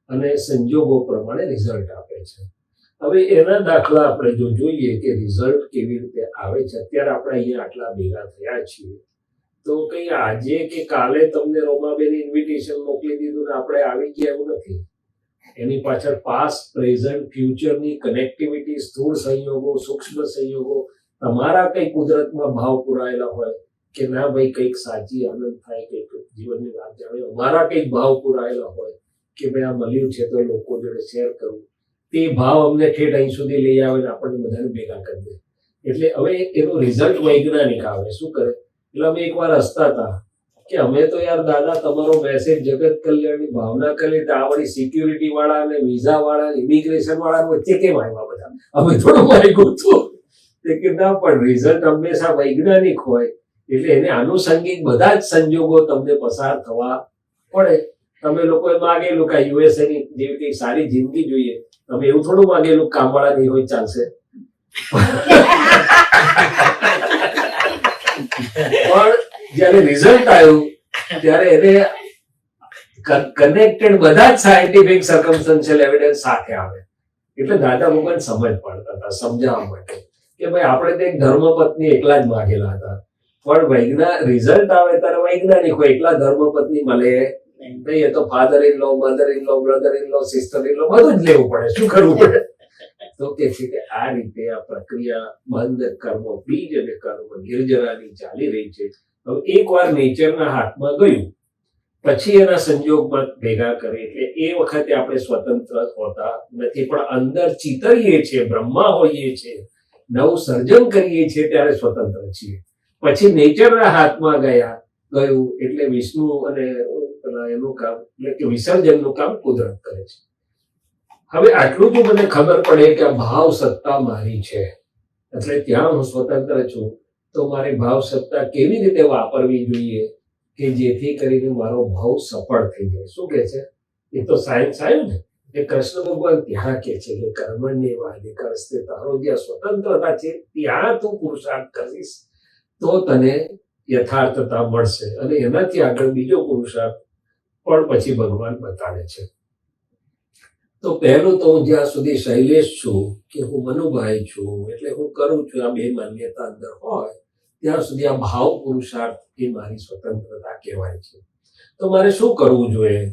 A: અને સંજોગો પ્રમાણે રિઝલ્ટ આપે છે. હવે એના દાખલા આપણે જો જોઈએ કે રિઝલ્ટ કેવી રીતે આવે છે, અત્યારે આપણે અહીંયા આટલા ભેગા થયા છીએ, તો કઈ આજે કે કાલે તમને રોમાબેન ઇન્વિટેશન મોકલી દીધું ને આપણે આવી ગયા એવું નથી. એની પાછળ પાસ્ટ, પ્રેઝન્ટ, ફ્યુચરની કનેક્ટિવિટી, સ્થૂળ સંયોગો, સૂક્ષ્મ સંયોગો, તમારા કઈ કુદરતમાં ભાવ પુરાયેલા હોય કે ના ભાઈ કંઈક સાચી આનંદ થાય, કંઈક જીવનની વાત જાણે, અમારા કંઈક ભાવ પુરાયેલા હોય કે ભાઈ આ મળ્યું છે તો લોકો જોડે શેર કરવું, તે ભાવ અમને ઠેઠ અહીં સુધી લઈ આવે ને આપણને બધાને ભેગા કરી દે. એટલે હવે એનું રિઝલ્ટ વૈજ્ઞાનિક આવે. શું કરે? એટલે અમે એકવાર હસતા હતા કે અમે તો યાર દાદા તમારો મેસેજ જગત કલ્યાણની ભાવના કરી, તો આ વળી સિક્યુરિટી વાળા અને વિઝા વાળા, ઇમિગ્રેશન વાળા વચ્ચે કેમ આવ્યા બધા? અમે થોડું માગ્યું હતું કે ના, પણ રિઝલ્ટ હંમેશા વૈજ્ઞાનિક હોય એટલે એને આનુષંગિક બધા જ સંજોગો તમને પસાર થવા પડે. તમે લોકોએ માગેલું કે યુએસએ ની જેવી કઈ સારી જિંદગી જોઈએ, તમે એવું થોડું માગેલું કામવાળા નહીં હોય ચાલશે. પણ જયારે રિઝલ્ટ આવ્યું ત્યારે એને કનેક્ટેડ બધા જ સાયન્ટિફિક સર્કમસ્ટન્શિયલ એવિડન્સ સાથે આવે. એટલે દાદા ભગવાન સમજ પડતા હતા સમજાવવા માટે કે ભાઈ આપણે તો એક ધર્મપત્ની એકલા જ માગેલા હતા, પણ રિઝલ્ટ આવે ત્યારે વૈજ્ઞાનિક હોય, એકલા ધર્મપત્ની મળે નહીં. એ તો father in law, mother in law, brother in law, sister in law બધું જ લેવું પડે. શું કરવું પડે? તો કે છે કે આ રીતે આ પ્રક્રિયા બંધ કર્મ બીજ અને કર્મ નિર્જરાની ચાલી રહી છે. હવે એકવાર નેચરના હાથમાં ગયું પછી એના સંજોગમાં ભેગા કરે એટલે એ વખતે આપણે સ્વતંત્ર હોતા નથી, પણ અંદર ચિતરીએ છીએ, બ્રહ્મા હોઈએ છીએ, નવું સર્જન કરીએ છીએ ત્યારે સ્વતંત્ર છીએ. પછી નેચરના હાથમાં ગયું એટલે વિષ્ણુ અને એનું કામ એટલે કે વિસર્જનનું કામ કુદરત કરે છે. હવે આટલું તો મને ખબર પડે કે આ ભાવ સત્તા મારી છે, એટલે ત્યાં હું સ્વતંત્ર છું. તો મારી ભાવ સત્તા કેવી રીતે વાપરવી જોઈએ કે જેથી કરીને મારો ભાવ સફળ થઈ જાય? શું કે છે? એ તો સાયન્સ આવ્યું ને. એ કૃષ્ણ ભગવાન ત્યાં કે છે કે કર્મણ્ય વાધિકારસ્તે, તારો જ્યાં સ્વતંત્રતા છે ત્યાં તું પુરુષાર્થ કરીશ તો તને યથાર્થતા મળશે, અને એનાથી આગળ બીજો પુરુષાર્થ પણ પછી ભગવાન બતાડે છે. તો પહેલું તો હું જ્યાં સુધી શૈલેષ છું કે હું મનુભાઈ છું એટલે હું કરું છું, આ બે માન્યતા અંદર હોય ત્યાં સુધી આ ભાવ પુરુષાર્થ એ મારી સ્વતંત્રતા કહેવાય છે. તો મારે શું કરવું જોઈએ?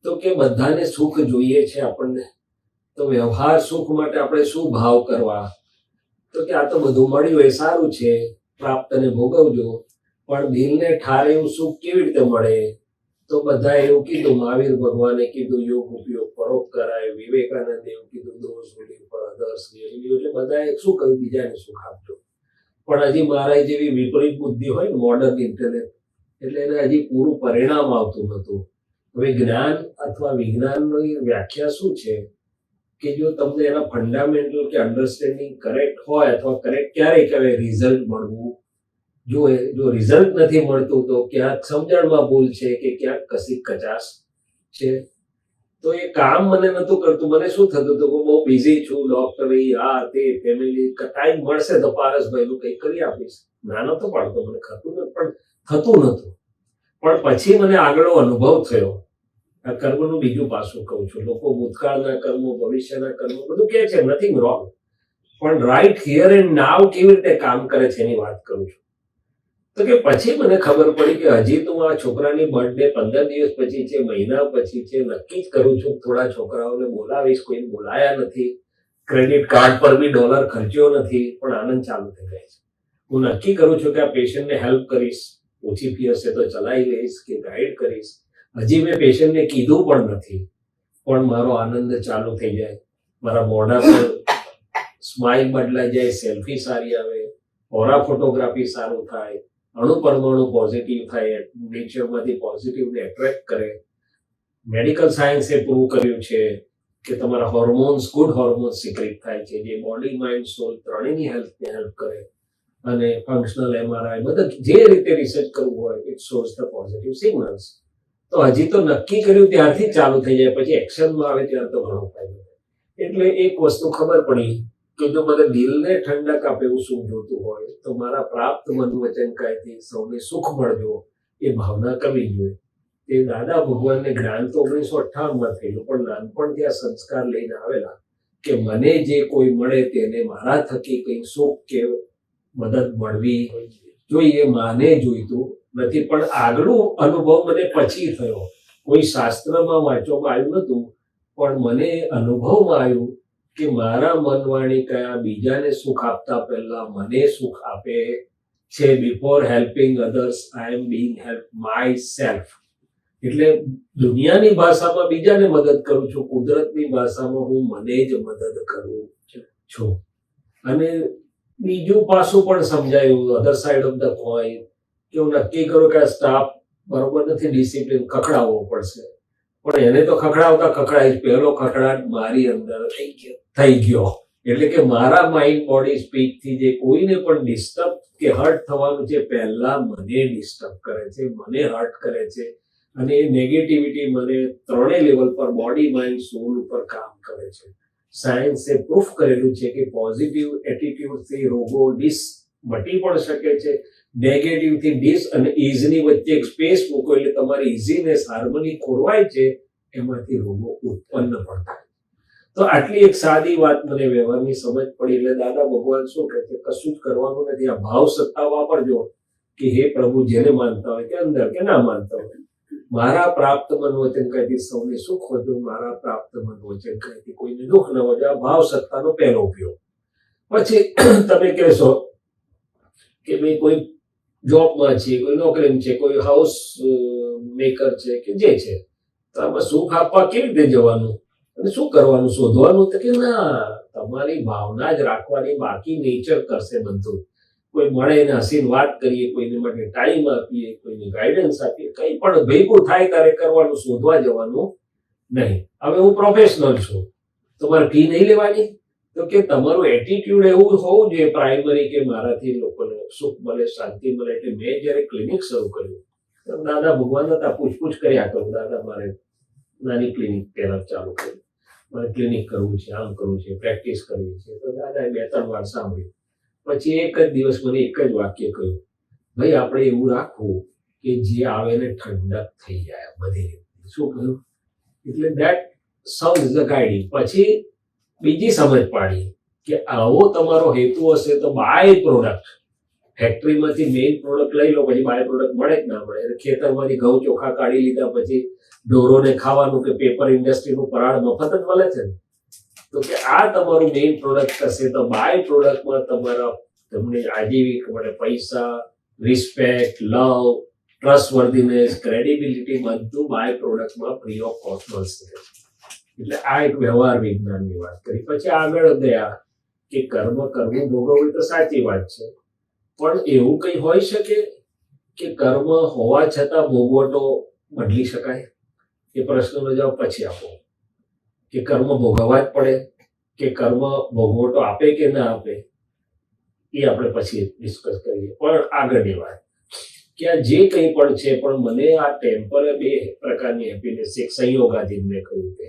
A: તો કે બધાને સુખ જોઈએ છે આપણને, તો વ્યવહાર સુખ માટે આપણે શું ભાવ કરવા? તો કે આ તો બધું મળ્યું એ સારું છે, પ્રાપ્તને ભોગવજો, પણ દિલને ઠારે એવું સુખ કેવી રીતે મળે? તો બધા એવું કીધું, મહાવીર ભગવાને કીધું યોગ ઉપયોગ પરોપકારાય, વિવેકાનંદે એવું કીધું દોષ પર અધર્સ, એટલે બધાએ શું કહ્યું? બીજાને સુખ આપજો. પણ હજી મારા જેવી વિપરીત બુદ્ધિ હોય ને, મોડર્ન ઇન્ટેલેક્ટ, એટલે એને હજી પૂરું પરિણામ આવતું નતું. હવે જ્ઞાન અથવા વિજ્ઞાનની વ્યાખ્યા શું છે કે જો તમને એના ફંડામેન્ટલ કે અન્ડરસ્ટેન્ડિંગ કરેક્ટ હોય, અથવા કરેક્ટ ક્યારે કહેવાય? રિઝલ્ટ મળવું જોઈએ. જો રિઝલ્ટ નથી મળતું તો ક્યાંક સમજણમાં ભૂલ છે કે ક્યાંક કશી કચાશ છે. તો એ કામ મને નતું કરતું. મને શું થતું હતું કે બહુ બિઝી છું, ડોક્ટરી, આ તે, ફેમિલી, ટાઈમ મળશે તો પારસભાઈ નું કંઈક કરી આપીશ. ના નતો પાડતો, મને થતું નતું, પણ થતું નતું. પણ પછી મને આગળનો અનુભવ થયો. આ કર્મનું બીજું પાસું કહું છું. લોકો ભૂતકાળના કર્મો, ભવિષ્યના કર્મો બધું કહે છે, નથિંગ રોંગ, પણ રાઈટ હિયર એન્ડ નાવ કેવી રીતે કામ કરે છે એની વાત કરું છું. તો કે પછી મને ખબર પડી કે હજી તો આ છોકરાની બર્થડે 15 દિવસ પછી છે, મહિના પછી છે, નક્કી જ કરું છું થોડા છોકરાઓને બોલાવીશ, કોઈને બોલાયા નથી, ક્રેડિટ કાર્ડ પર બી ડોલર ખર્ચ્યો નથી, પણ આનંદ ચાલુ થઈ જાય છે. હું નક્કી કરું છું કે આ પેશન્ટને હેલ્પ કરીશ, ઓછી ફી હશે તો ચલાવી લઈશ કે ગાઈડ કરીશ. હજી મેં પેશન્ટને કીધું પણ નથી, પણ મારો આનંદ ચાલુ થઈ જાય. મારા મોઢા પર સ્માઇલ બદલાઈ જાય, સેલ્ફી સારી આવે, ઓરા ફોટોગ્રાફી સારું થાય, અણુ પરમાણુ પોઝિટિવ થાય, નેચરમાંથી પોઝિટિવને એટ્રેક્ટ કરે. મેડિકલ સાયન્સે પ્રૂવ કર્યું છે કે તમારા હોર્મોન્સ, ગુડ હોર્મોન્સ સિક્રેટ થાય છે, જે બોડી, માઇન્ડ, સોલ ત્રણેયની હેલ્થને હેલ્પ કરે. અને ફંક્શનલ MRI બધા જે રીતે રિસર્ચ કરવું હોય, it shows the positive signals. તો હજી તો નક્કી કર્યું ત્યારથી જ ચાલુ થઈ જાય, પછી એક્શનમાં આવે ત્યારે તો ઘણો ફાયદો થાય. એટલે એક વસ્તુ ખબર પડી કે જો મને દિલને ઠંડક આપે એવું સુખ જોતું હોય તો મારા પ્રાપ્ત મન વચન કાયથી સૌને સુખ મળજો એ ભાવના કરવી જોઈએ. તે દાદા ભગવાનને જ્ઞાન તો 1958માં થયેલું, પણ નાનપણથી આ સંસ્કાર લઈને આવેલા કે મને જે કોઈ મળે તેને મારા થકી કંઈ સુખ કે મદદ મળવી જોઈએ. માને જોઈતું નથી, પણ આગળનો અનુભવ મને પછી થયો. કોઈ શાસ્ત્રમાં વાંચવામાં આવ્યું નતું, પણ મને અનુભવમાં આવ્યું કે મારા મનવાણી કયા બીજાને સુખ આપતા પહેલા મને સુખ આપે છે. Before helping others I am being help my self. એટલે દુનિયાની ભાષામાં બીજાને મદદ કરું છું, કુદરતની ભાષામાં હું મને જ મદદ કરું છું. અને બીજું પાસું પણ સમજાયું, અધર સાઈડ ઓફ ધ કોઈન, કે હું નક્કી કરું કે આ સ્ટાફ બરોબર નથી, ડિસિપ્લિન ખખડાવવો પડશે. પણ એને તો ખખડાઈ પહેલો ખખડાટ મારી અંદર થઈ ગયો. એટલે કે મારા માઇન્ડ, બોડી, સ્પીચથી જે કોઈને પણ ડિસ્ટર્બ કે હર્ટ થવાનું છે, પહેલા મને ડિસ્ટર્બ કરે છે, મને હર્ટ કરે છે. અને એ નેગેટિવિટી મને ત્રણેય લેવલ પર, બોડી, માઇન્ડ, સોલ ઉપર કામ કરે છે. સાયન્સે પ્રૂફ કરેલું છે કે પોઝિટિવ એટીટ્યુડથી રોગો મટી પણ શકે છે. નેગેટિવથી ડિસ અને ઇઝની વચ્ચે એક સ્પેસ મૂકો એટલે તમારી ઇઝીનેસ, હાર્મની ખોરવાય છે, એમાંથી રોગો ઉત્પન્ન પણ થાય. તો આટલી એક સાદી વાત મને વ્યવહારની સમજ પડી. એટલે દાદા ભગવાન શું કહે છે, કશું જ કરવાનું નથી, આ ભાવ સત્તા વાપરજો કે હે પ્રભુ, જેને માનતા હોય કે અંદર કે ના માનતા હોય, મારા પ્રાપ્ત મન વચન કહીથી સૌને સુખ વધુ, મારા પ્રાપ્ત મન વચન કહીથી કોઈને દુઃખ ન વધે. આ ભાવ સત્તાનો પહેલો ઉપયોગ. પછી તમે કહેશો કે ભાઈ કોઈ જોબમાં છે, કોઈ નોકરીમાં છે, કોઈ હાઉસ મેકર છે કે જે છે, તો આમાં સુખ આપવા કેવી રીતે જવાનું અને શું કરવાનું, શોધવાનું? તો કે ના, તમારી ભાવના જ રાખવાની, બાકી નેચર કરશે બધું. કોઈ મળે એને હસીને વાત કરીએ, કોઈને માટે ટાઈમ આપીએ, કોઈને ગાઈડન્સ આપીએ, કંઈ પણ ભેગું થાય ત્યારે કરવાનું, શોધવા જવાનું નહીં. હવે હું પ્રોફેશનલ છું, તો મારે ફી નહીં લેવાની? તો કે તમારું એટીટ્યુડ એવું હોવું જોઈએ પ્રાઇમરી કે મારાથી લોકોને સુખ મળે, શાંતિ મળે. એટલે મેં જ્યારે ક્લિનિક શરૂ કર્યું, દાદા ભગવાન હતા, પૂછપૂછ કર્યા કરું, દાદા મારે નાની ક્લિનિક પહેલા ચાલુ કરી, મારે ક્લિનિક કરવું છે, આમ કરવું છે, પ્રેક્ટિસ કરવી છે. તો દાદાએ 2-3 વાર સાંભળ્યું. પછી એક જ દિવસ મને એક જ વાક્ય કહ્યું, ભાઈ આપણે એવું રાખવું કે જે આવે ને ઠંડક થઈ જાય બધી રીતે. શું કહ્યું? એટલે that sound is the guiding. પછી બીજી સમજ પાડી કે આવો તમારો હેતુ હશે તો બાય પ્રોડક્ટ, ફેક્ટરીમાંથી મેઇન પ્રોડક્ટ લઈ લો, પછી બાય પ્રોડક્ટ મળે જ ના મળે. ખેતરમાંથી ઘઉં ચોખા કાઢી લીધા પછી ઢોરોને ખાવાનું કે પેપર ઇન્ડસ્ટ્રીનું પરાળ મફત જ મળે છે ને. તો કે આ તમારું મેઇન પ્રોડક્ટ હશે તો બાય પ્રોડક્ટમાં તમને આજીવિક મળે, પૈસા, રિસ્પેક્ટ, લવ, ટ્રસ્ટવર્ધીનેસ, ક્રેડિબિલિટી બધું બાય પ્રોડક્ટમાં ફ્રી ઓફ કોસ્ટ મળશે. એટલે આ એક વ્યવહાર વિજ્ઞાનની વાત કરી. પછી આગળ ગયા કે કર્મ કરવું ભોગવવું તો સાચી વાત છે, પણ એવું કંઈ હોઈ શકે કે કર્મ હોવા છતાં ભોગવટો બદલી શકાય? એ પ્રશ્નનો જવાબ પછી આપો કે કર્મ ભોગવવા જ પડે કે કર્મ ભોગવટો આપે કે ના આપે, એ આપણે પછી ડિસ્કસ કરીએ. પણ આગળની વાત કે આ જે કંઈ પણ છે, પણ મને આ ટેમ્પરરી 2 પ્રકારની હેપીનેસ, એક સંયોગાધીન મેં કહ્યું કે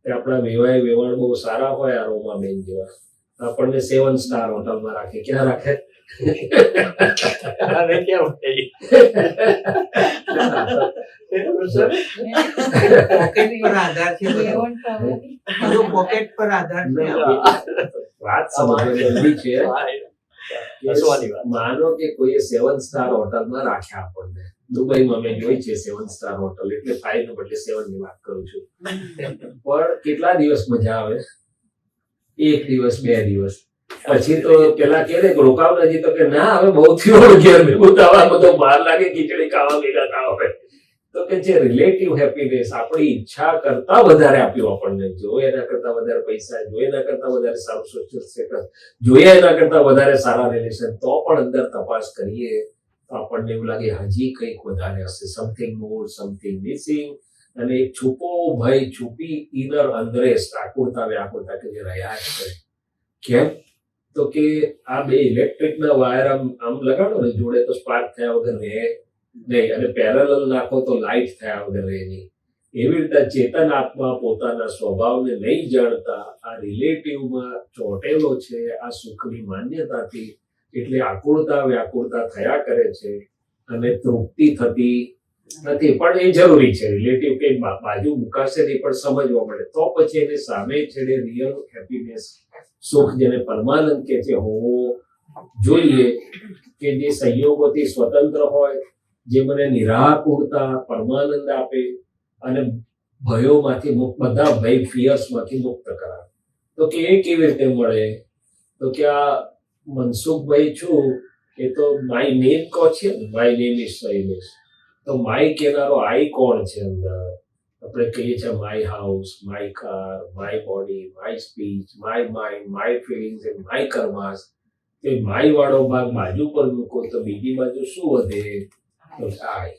A: આપણા વેવાણ બહુ સારા હોય, આ રોમાબેન જેવા, આપણને 7 સ્ટાર હોટલમાં રાખે. ક્યાં રાખે?
F: પોકેટ પર આધાર છે, પોકેટ પર આધાર છે.
A: વાત સમજવાની છે.
G: હસવાની વાત.
A: માનો કે કોઈએ 7 સ્ટાર હોટલમાં રાખ્યા આપણને, દુબઈમાં મેં જોઈ છે 7 સ્ટાર હોટલ, એટલે 5 ને બદલે 7 ની વાત કરું છું. પણ કેટલા દિવસ મજા આવે? 1 દિવસ 2 દિવસ, પછી તો પેલા કે રે રોકાવ નથી, તો કે ના હવે બહુ થયું, ઘેર ભેગું થવા, બધો બહાર લાગે, ખીચડી ખાવા ભેગા થવા હવે. તો કે જે રિલેટિવ હેપીનેસ આપણી ઈચ્છા કરતા વધારે આપ્યું આપણને, જોઈએ એના કરતા વધારે પૈસા, જોઈએ એના કરતા વધારે સારું સોશિયલ સ્ટેટસ, જોઈએ એના કરતા વધારે સારા રિલેશન, તો પણ અંદર તપાસ કરીએ તો આપણને એવું લાગે હજી કંઈક વધારે હશે, સમથિંગ મોર, સમથિંગ મિસિંગ. અને એક છુપો ભય, છુપી ઇનર અંદરેસ્ટ આકુરતા વ્યાકુરતા કે જે રહ્યા છે. કેમ? તો કે આ બે ઇલેક્ટ્રિકના વાયર આમ લગાડો ને જોડે તો સ્પાર્ક થયા વગર રહે નહીં, અને પેરેલલ નાખો તો લાઇટ થયા વગર રહે નહીં. એવી રીતે ચેતન આત્મા પોતાના સ્વભાવને નહીં જાણતા આ રિલેટિવમાં ચોંટેલો છે, આ સુખની માન્યતાથી, એટલે આકુળતા વ્યાકુળતા થયા કરે છે અને તૃપ્તિ થતી નથી. પણ એ જરૂરી છે, રિલેટિવ કે બાજુ મુકાશે નહીં પણ સમજવા મળે તો પછી એને સામે છેડે રિયલ હેપીનેસ, સુખ જેને પરમાનંદ કે છે હોવો જોઈએ, કે જે સંયોગોથી સ્વતંત્ર હોય, જે મને નિરાકુરતા પરમાનંદ આપે અને ભયોમાંથી મુક્ત, બધા ભય ફિયર્સમાંથી મુક્ત કરાવે. તો કે એ કેવી રીતે મળે? તો કે આ મનસુખભાઈ છું એ તો માય નેમ કહો છે, માય નેમ ઇઝ શૈલેષ. તો માય કેનારો આઈ કોણ છે અંદર? આપણે કહીએ છીએ my house, my car, my body, my speech, my mind, my feelings and my karmas. તે માય વાળો ભાગ બાજુ પર મૂકો તો બીજી બાજુ શું વધે? તો આઈ.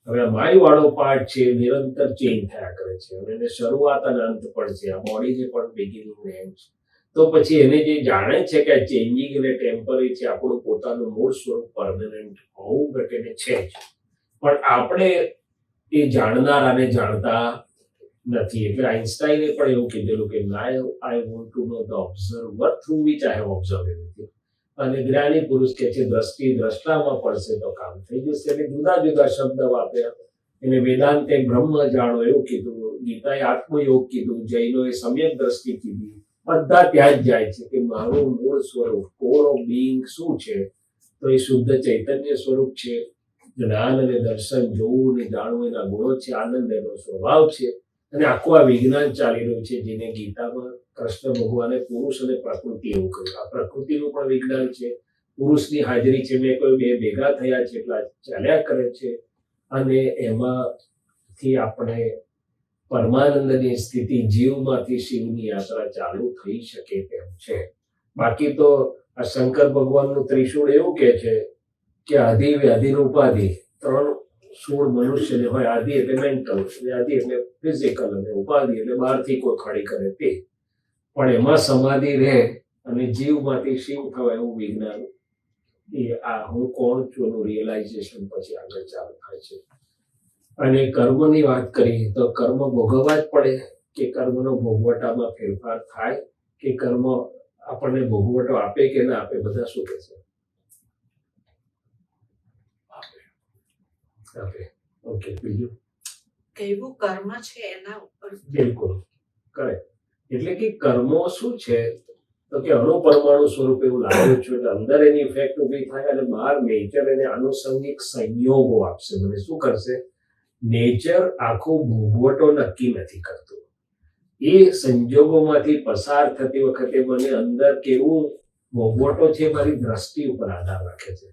A: હવે માય વાળો પાર્ટ છે નિરંતર ચેન્જ થયા કરે છે, અને એને શરૂઆત અને અંત પણ છે, આ બોડીને પણ બિગિનિંગ ને એન્ડ છે. તો પછી એને જે જાણે છે કે આ ચેન્જિંગ અને ટેમ્પરરી છે, આપણું પોતાનું મૂળ સ્વરૂપ પરમેનન્ટ હોવું ઘટેને છે જ, પણ આપણે એ જાણનારાને જાણતા નથી. એટલે આઇન્સ્ટાઈને પણ એવું કીધેલું કે now I want to know the observer through which I have observe everything. અને જ્ઞાની પુરુષ કે છે દ્રષ્ટિ દ્રષ્ટામાં પડશે તો કામ થઈ જશે. એટલે જુદા જુદા શબ્દ વાપર્યા. એને વેદાંતે બ્રહ્મ જાણો એવું કીધું, ગીતાએ આત્મયોગ કીધું, જૈનોએ સમ્યક દ્રષ્ટિ કીધી. બધા ત્યાં જ જાય છે કે મારું મૂળ સ્વરૂપ, કોર ઓફ બીઈંગ શું છે? તો એ શુદ્ધ ચૈતન્ય સ્વરૂપ છે. જ્ઞાન અને દર્શન, જોવું ને જાણવું એના ગુણો છે, આનંદ એનો સ્વભાવ છે. અને આખું આ વિજ્ઞાન ચાલી રહ્યું છે, જેને ગીતામાં કૃષ્ણ ભગવાને પુરુષ અને પ્રકૃતિ એવું કહ્યું. આ પ્રકૃતિનું પણ વિજ્ઞાન છે, પુરુષની હાજરી છે, મેં કહ્યું બે ભેગા થયા છે એટલા ચાલ્યા કરે છે, અને એમાંથી આપણે પરમાનંદની સ્થિતિ, જીવમાંથી શિવની યાત્રા ચાલુ થઈ શકે તેમ છે. બાકી તો આ શંકર ભગવાનનું ત્રિશૂળ એવું કે છે કે આદિ, વ્યાધિ ને ઉપાધિ, 3 સૂળ મનુષ્યને હોય. આદિ એટલે મેન્ટલ, વ્યાધિ એટલે ફિઝિકલ, અને ઉપાધિ એટલે બહારથી કોઈ ખડી કરે તે. પણ એમાં સમાધિ રહે અને જીવમાંથી શિવ થવાય એવું વિજ્ઞાન, એ આ હું કોણ છું એનું રિયલાઇઝેશન પછી આગળ ચાલુ થાય છે. અને કર્મની વાત કરી તો કર્મ ભોગવવા જ પડે, કે કર્મનો ભોગવટામાં ફેરફાર થાય, કે કર્મ આપણને ભોગવટો આપે કે ના આપે? બધા શું કહે છે? આપે. ઓકે, બીજું
C: કેવું કર્મ છે એના ઉપર
A: બિલકુલ કરેક્ટ. એટલે કે કર્મો શું છે? તો કે અણુપરમાણુ સ્વરૂપ એવું લાગ્યું છે, એટલે અંદર એની ઇફેક્ટ ઉભી થાય અને બહાર નેચર એને આનુષંગિક સંયોગો આપશે. મને શું કરશે? નેચર આખું ભોગવટો નક્કી નથી કરતું, એ સંજોગોમાંથી પસાર થતી વખતે મને અંદર કેવું ભોગવટો છે મારી દ્રષ્ટિ ઉપર આધાર રાખે છે.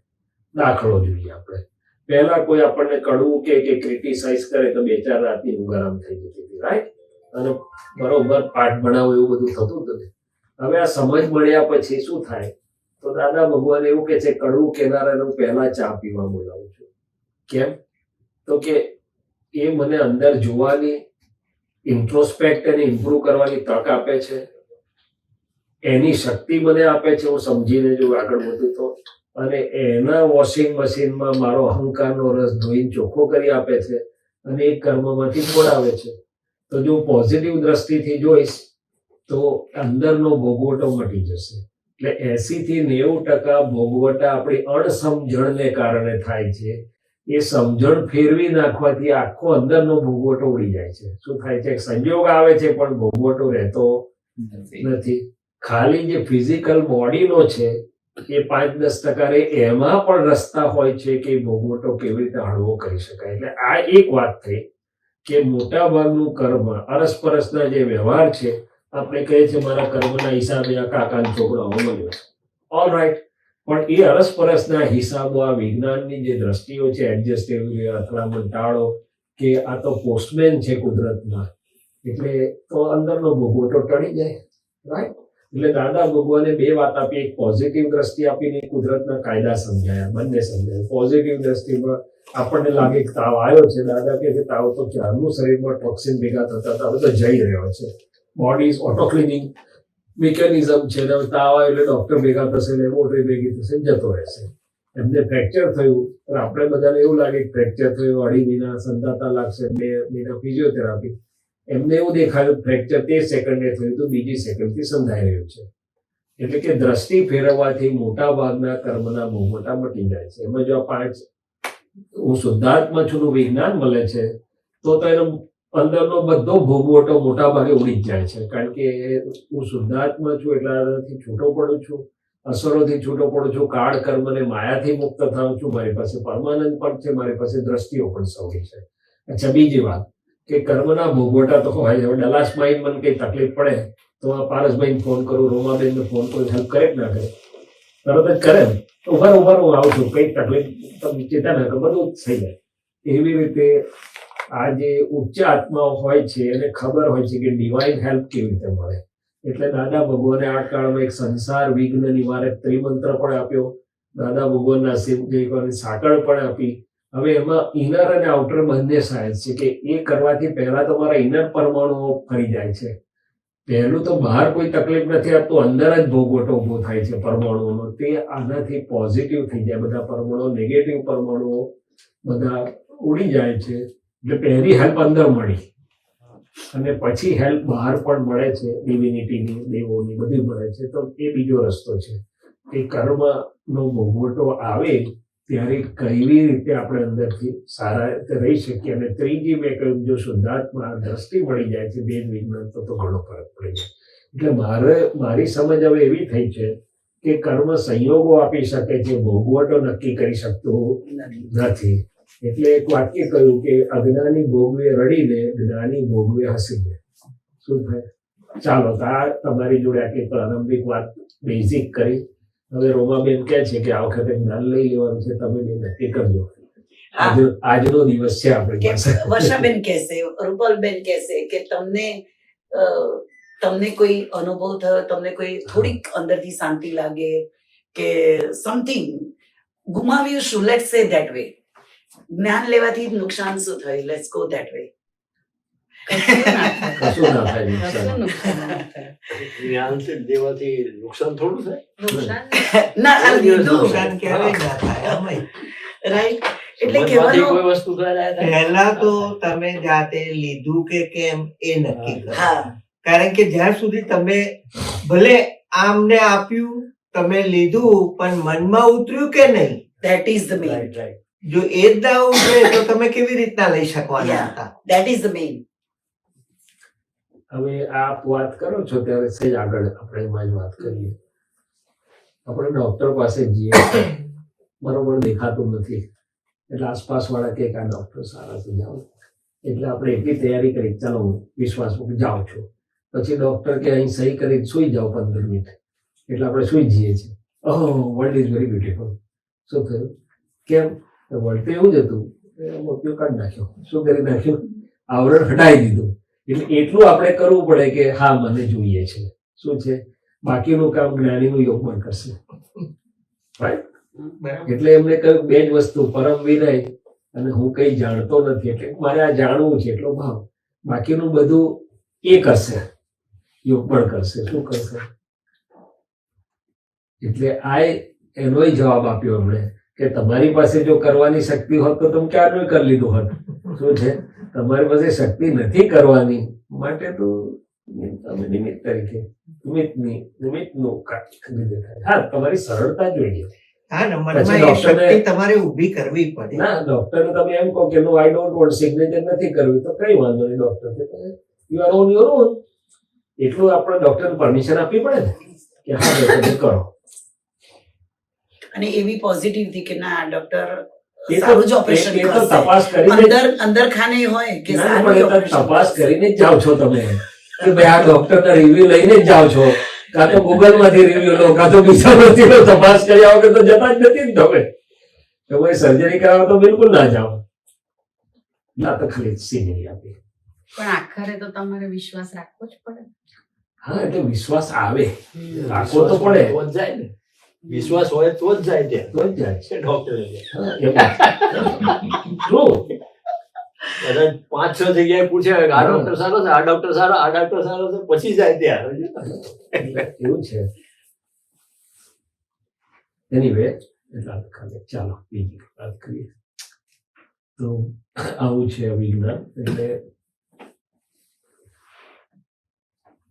A: દાખલો જોઈએ આપણે. પહેલા કોઈ આપણને કડવું કે ક્રિટિસાઇઝ કરે તો 2-4 રાતની ઊંઘ આરામ થઈ જતી હતી, રાઈટ? અને બરોબર પાઠ ભણાવો એવું બધું થતું હતું. હવે આ સમજ મળ્યા પછી શું થાય? તો દાદા ભગવાન એવું કે છે કડવું કેનારાનું પહેલા ચા પીવા બોલાવું છું. કેમ? તો કે એ મને અંદર જોવાની, ઇન્ટ્રોસ્પેક્ટ અને ઇમ્પ્રૂવ કરવાની તક આપે છે, એની શક્તિ મને આપે છે, હું સમજીને જો આગળ વધું તો. અને એના વોશિંગ મશીનમાં મારો અહંકારનો રસ ધોઈને ચોખ્ખો કરી આપે છે, અને એ કર્મમાંથી છોડાવે છે. તો જો પોઝિટિવ દ્રષ્ટિથી જોઈશ તો અંદરનો ભોગવટો મટી જશે. એટલે 80 થી 90% ભોગવટા આપણી અણસમજણને કારણે થાય છે. એ સમજણ ફેરવી નાખવાથી આખો અંદરનો ભોગવટો ઉડી જાય છે. શું થાય છે? સંજોગ આવે છે પણ ભોગવટો રહેતો નથી. ખાલી જે ફિઝિકલ બોડીનો છે એ 5-10% રે એમાં પણ રસ્તા હોય છે કે ભોગવટો કેવી રીતે હળવો કરી શકાય. એટલે આ એક વાત થઈ કે મોટા ભાગનું કર્મ અરસપરસના જે વ્યવહાર છે, આપણે કહીએ છીએ મારા કર્મના હિસાબે આ કાકાનો છોકરો આવો મળ્યો છે, ઓલ રાઈટ, પણ એ અરસપરસના હિસાબો આ વિજ્ઞાનની જે દ્રષ્ટિઓ છે, એડજસ્ટેબલ, અથડામણ ટાળો, કે આ તો પોસ્ટમેન છે કુદરતના, એટલે તો અંદરનો ભોગવટો ટળી જાય, રાઈટ. એટલે દાદા ભગવાને 2 વાત આપી, એક પોઝિટિવ દ્રષ્ટિ આપીને કુદરતના કાયદા સમજાયા, બંને સમજાયા. પોઝિટિવ દ્રષ્ટિમાં આપણને લાગે કે તાવ આવ્યો છે, દાદા કહે કે તાવ તો ક્યારનું શરીરમાં ટોક્સિન ભેગા થતા હતા, હવે તો જઈ રહ્યો છે, body is auto cleaning mechanism છે, ને તાવ આવે એટલે ડોક્ટર ભેગા થશે, લેબોરેટરી ભેગી થશે, જતો રહેશે. એમને ફ્રેક્ચર થયું, પણ આપણે બધાને એવું લાગે કે ફ્રેક્ચર થયું, 2.5 મહિના સંધાતા લાગશે, 2 મહિના ફિઝિયોથેરાપી. એમને એવું દેખાયું ફ્રેક્ચર તે સેકન્ડે થયું તો બીજી સેકન્ડથી સંધાઈ રહ્યું છે. એટલે કે દ્રષ્ટિ ફેરવવાથી મોટા ભાગના કર્મના ભોગવટા મટી જાય છે. એમાં જો 5 હું શુદ્ધાત્મા છું નું વિજ્ઞાન મળે છે, તો એનો અંદરનો બધો ભોગવટો મોટા ભાગે ઉડી જ જાય છે. કારણ કે હું શુદ્ધાત્મા છું એટલે આનાથી છૂટો પડું છું, અસરોથી છૂટો પડું છું, કાળ કર્મ અને માયાથી મુક્ત થાઉં છું, મારી પાસે પરમાનંદ પણ છે, મારી પાસે દ્રષ્ટિઓ પણ સૌની છે. અચ્છા, બીજી વાત કે કર્મના ભોગવટા તો હોય. હવે ડલાસ માઇન્ડ મને કઈ તકલીફ પડે તો આ પારસભાઈને ફોન કરું, રોમાબેનને ફોન કરું, હેલ્પ કરે કે ના કરે? તરત જ કરે ને. ઉભા હું આવું છું, કઈ તકલીફ તમે ચિંતા ના કરો, બધું જ થઈ જાય. એવી રીતે આ જે ઉચ્ચ આત્માઓ હોય છે એને ખબર હોય છે કે ડિવાઇન હેલ્પ કેવી રીતે મળે. એટલે દાદા ભગવાને આ કાળમાં એક સંસાર વિઘ્ન નિવારક ત્રિમંત્ર પણ આપ્યો, દાદા ભગવાનના શિવજીની સાંકળ પણ આપી. હવે એમાં ઇનર અને આઉટર બંને સાયન્સ છે કે એ કરવાથી પહેલા તમારા ઇનર પરમાણુઓ ફરી જાય છે. પહેલું તો બહાર કોઈ તકલીફ નથી આપતું, અંદર જ ભોગવટો ઉભો થાય છે પરમાણુઓનો. તે આનાથી પોઝિટિવ થઈ જાય, બધા પરમાણુઓ, નેગેટિવ પરમાણુઓ બધા ઉડી જાય છે. એટલે પહેલી હેલ્પ અંદર મળી અને પછી હેલ્પ બહાર પણ મળે છે, ડિવિનિટીની, દેવોની બધી મળે છે. તો એ બીજો રસ્તો છે કે કર્મનો ભોગવટો આવે ત્યારે કેવી રીતે આપણે અંદરથી સારા રીતે રહી શકીએ. અને ત્રીજી મેં કહ્યું, જો શુદ્ધાત્મા દ્રષ્ટિ મળી જાય છે, વેદ વિજ્ઞાન, તો ઘણો ફરક પડી જાય. એટલે મારી સમજ હવે એવી થઈ છે કે કર્મ સંયોગો આપી શકે છે, ભોગવટો નક્કી કરી શકતું નથી. એટલે એક વાક્ય કહ્યું કે અજ્ઞાની ભોગવે રડીને, જ્ઞાની ભોગવે હસીને. શું થાય? ચાલો, આ તમારી જોડે આટલી પ્રારંભિક વાત બેઝિક કરી. હવે રોમાબેન કહે છે કે આ વખતે જ્ઞાન લઈ લેવાનું છે, તમે બે નક્કી કરજો. આજનો દિવસ છે આપણી પાસે.
C: વર્ષાબેન કહેશે, રૂપલબેન કહેશે કે તમને કોઈ અનુભવ થયો, તમને કોઈ થોડીક અંદરથી શાંતિ લાગે કે સમથિંગ ગુમાવ્યું શું, લેટ્સ સે ધેટ વે. જ્ઞાન લેવાથી નુકસાન શું થયું, લેટ્સ ગો ધેટ વે.
A: કશું ના થાય નુકસાન.
D: કશું નુકસાન ના થાય.
G: જ્ઞાન દેવાથી નુકસાન થોડું થાય.
D: નુકસાન
C: ના, આ લીધું.
F: નુકસાન ક્યારેય ના થાય આમાંય.
C: રાઈટ. એટલે
G: સમજવાથી
C: કહેવાનો
G: કોઈ વસ્તુ થાય.
F: પહેલા તો તમે જાતે લીધું કે કેમ એ નક્કી કરો.
C: હા,
F: કારણ કે જ્યાં સુધી તમે ભલે આમને આપ્યું, તમે લીધું, પણ મનમાં ઉતર્યું કે નહીં,
C: that is the main.
G: Right, right.
F: જો એ જ ના ઉતરે તો તમે કેવી રીતના લઈ શકવાના
C: Yeah.
F: હતા?
C: That is the main.
A: હવે આપ વાત કરો છો ત્યારે સહેજ આગળ આપણે એમાં જ વાત કરીએ. આપણે ડોક્ટર પાસે જઈએ, બરોબર દેખાતું નથી, એટલે આસપાસ વાળા કે આ ડોક્ટર સારા છે, જાઓ. એટલે આપણે એટલી તૈયારી કરી, ચાલો હું વિશ્વાસમાં જાઉં છું. પછી ડોક્ટર કે અહીં સહી કરી સુઈ જાઓ 15 મિનિટ. એટલે આપણે સુઈ જઈએ છીએ. ઓહ, વર્લ્ડ ઇઝ વેરી બ્યુટીફુલ. શું થયું? કેમ? વર્લ્ડ તો એવું જ હતું, મોતિયો કાઢી નાખ્યો. શું કરી નાખ્યું? આવરણ હટાવી દીધું. એટલે એટલું આપણે કરવું પડે કે હા, મને જોઈએ છે. શું છે? બાકીનું કામ જ્ઞાનીનું યોગ પણ કરશે. રાઈટ? એટલે એમને કહ્યું 2 જ વસ્તુ, પરમ વિનય અને હું કઈ જાણતો નથી, એટલે મારે આ જાણવું છે એટલો ભાવ. બાકીનું બધું એ કરશે, યોગ પણ કરશે. શું કરશે? એટલે આ એનોય જવાબ આપ્યો એમણે કે તમારી પાસે જો કરવાની શક્તિ હોત તો તમે ક્યારનું કરી લીધું હોત. શું છે? તમારી પાસે શક્તિ નથી કરવાની, માટે તો તમે નિમિત્ત તરીકે નિમિત્તનું કાર્ય થાય. હા, તમારી સરળતા જોઈએ.
F: હા ને,
A: પછી
F: મનમાં એ
A: ડોક્ટરને-
F: શક્તિ તમારે ઊભી કરવી પડે.
A: ના, ડોક્ટરને તમે એમ કહો કે નો આઈ ડોન્ટ વોન્ટ, સિગ્નેચર નથી કરવી, તો કઈ વાંધો નહીં. ડોક્ટર કે you are on your own. એટલું આપણે ડોક્ટરને પરમિશન આપવી પડે ને કે હા ડોક્ટર કરો.
C: અને એવી પોઝિટિવ હતી કે ના ડોક્ટર
A: એ તો
C: સારું જ ઓપરેશન
A: એ તો
C: કરશે.
A: તપાસ કરીને
C: અંદર ખાને હોય કે
A: ના,
C: સારું
A: પણ એ તો
C: operation
A: તપાસ
C: કરશે.
A: કરીને જ જાઓ છો તમે કે ભાઈ આ ડોક્ટરના રિવ્યુ લઈને જ જાઓ છો, કાં તો ગૂગલ માંથી રિવ્યુ લો, કાં તો બીજા માંથી લો. તપાસ કર્યા વગર તો જતા જ નથી ને તમે. તમે સર્જરી કરાવો તો બિલકુલ ના જાઓ. ના તો ખાલી સીનરી આપી.
D: પણ આખરે તો તમારે વિશ્વાસ રાખવો જ પડે.
A: હા, એટલે વિશ્વાસ આવે, રાખવો તો પડે,
G: તો જ જાય ને. વિશ્વાસ હોય તો જ જાય ત્યાં
A: તો જ જાય છે.
G: ડોક્ટર
A: હા, એમાં. True.
G: કદાચ 5-6 જગ્યાએ પૂછે કે આ ડોક્ટર સારો છે, આ ડોક્ટર સારો, આ ડોક્ટર સારો છે, પછી જાય ત્યાં.
A: એવું છે. એનીવે, એટલે ખાલી ચાલો બીજી વાત કરીએ. તો આવું છે વિજ્ઞાન. એટલે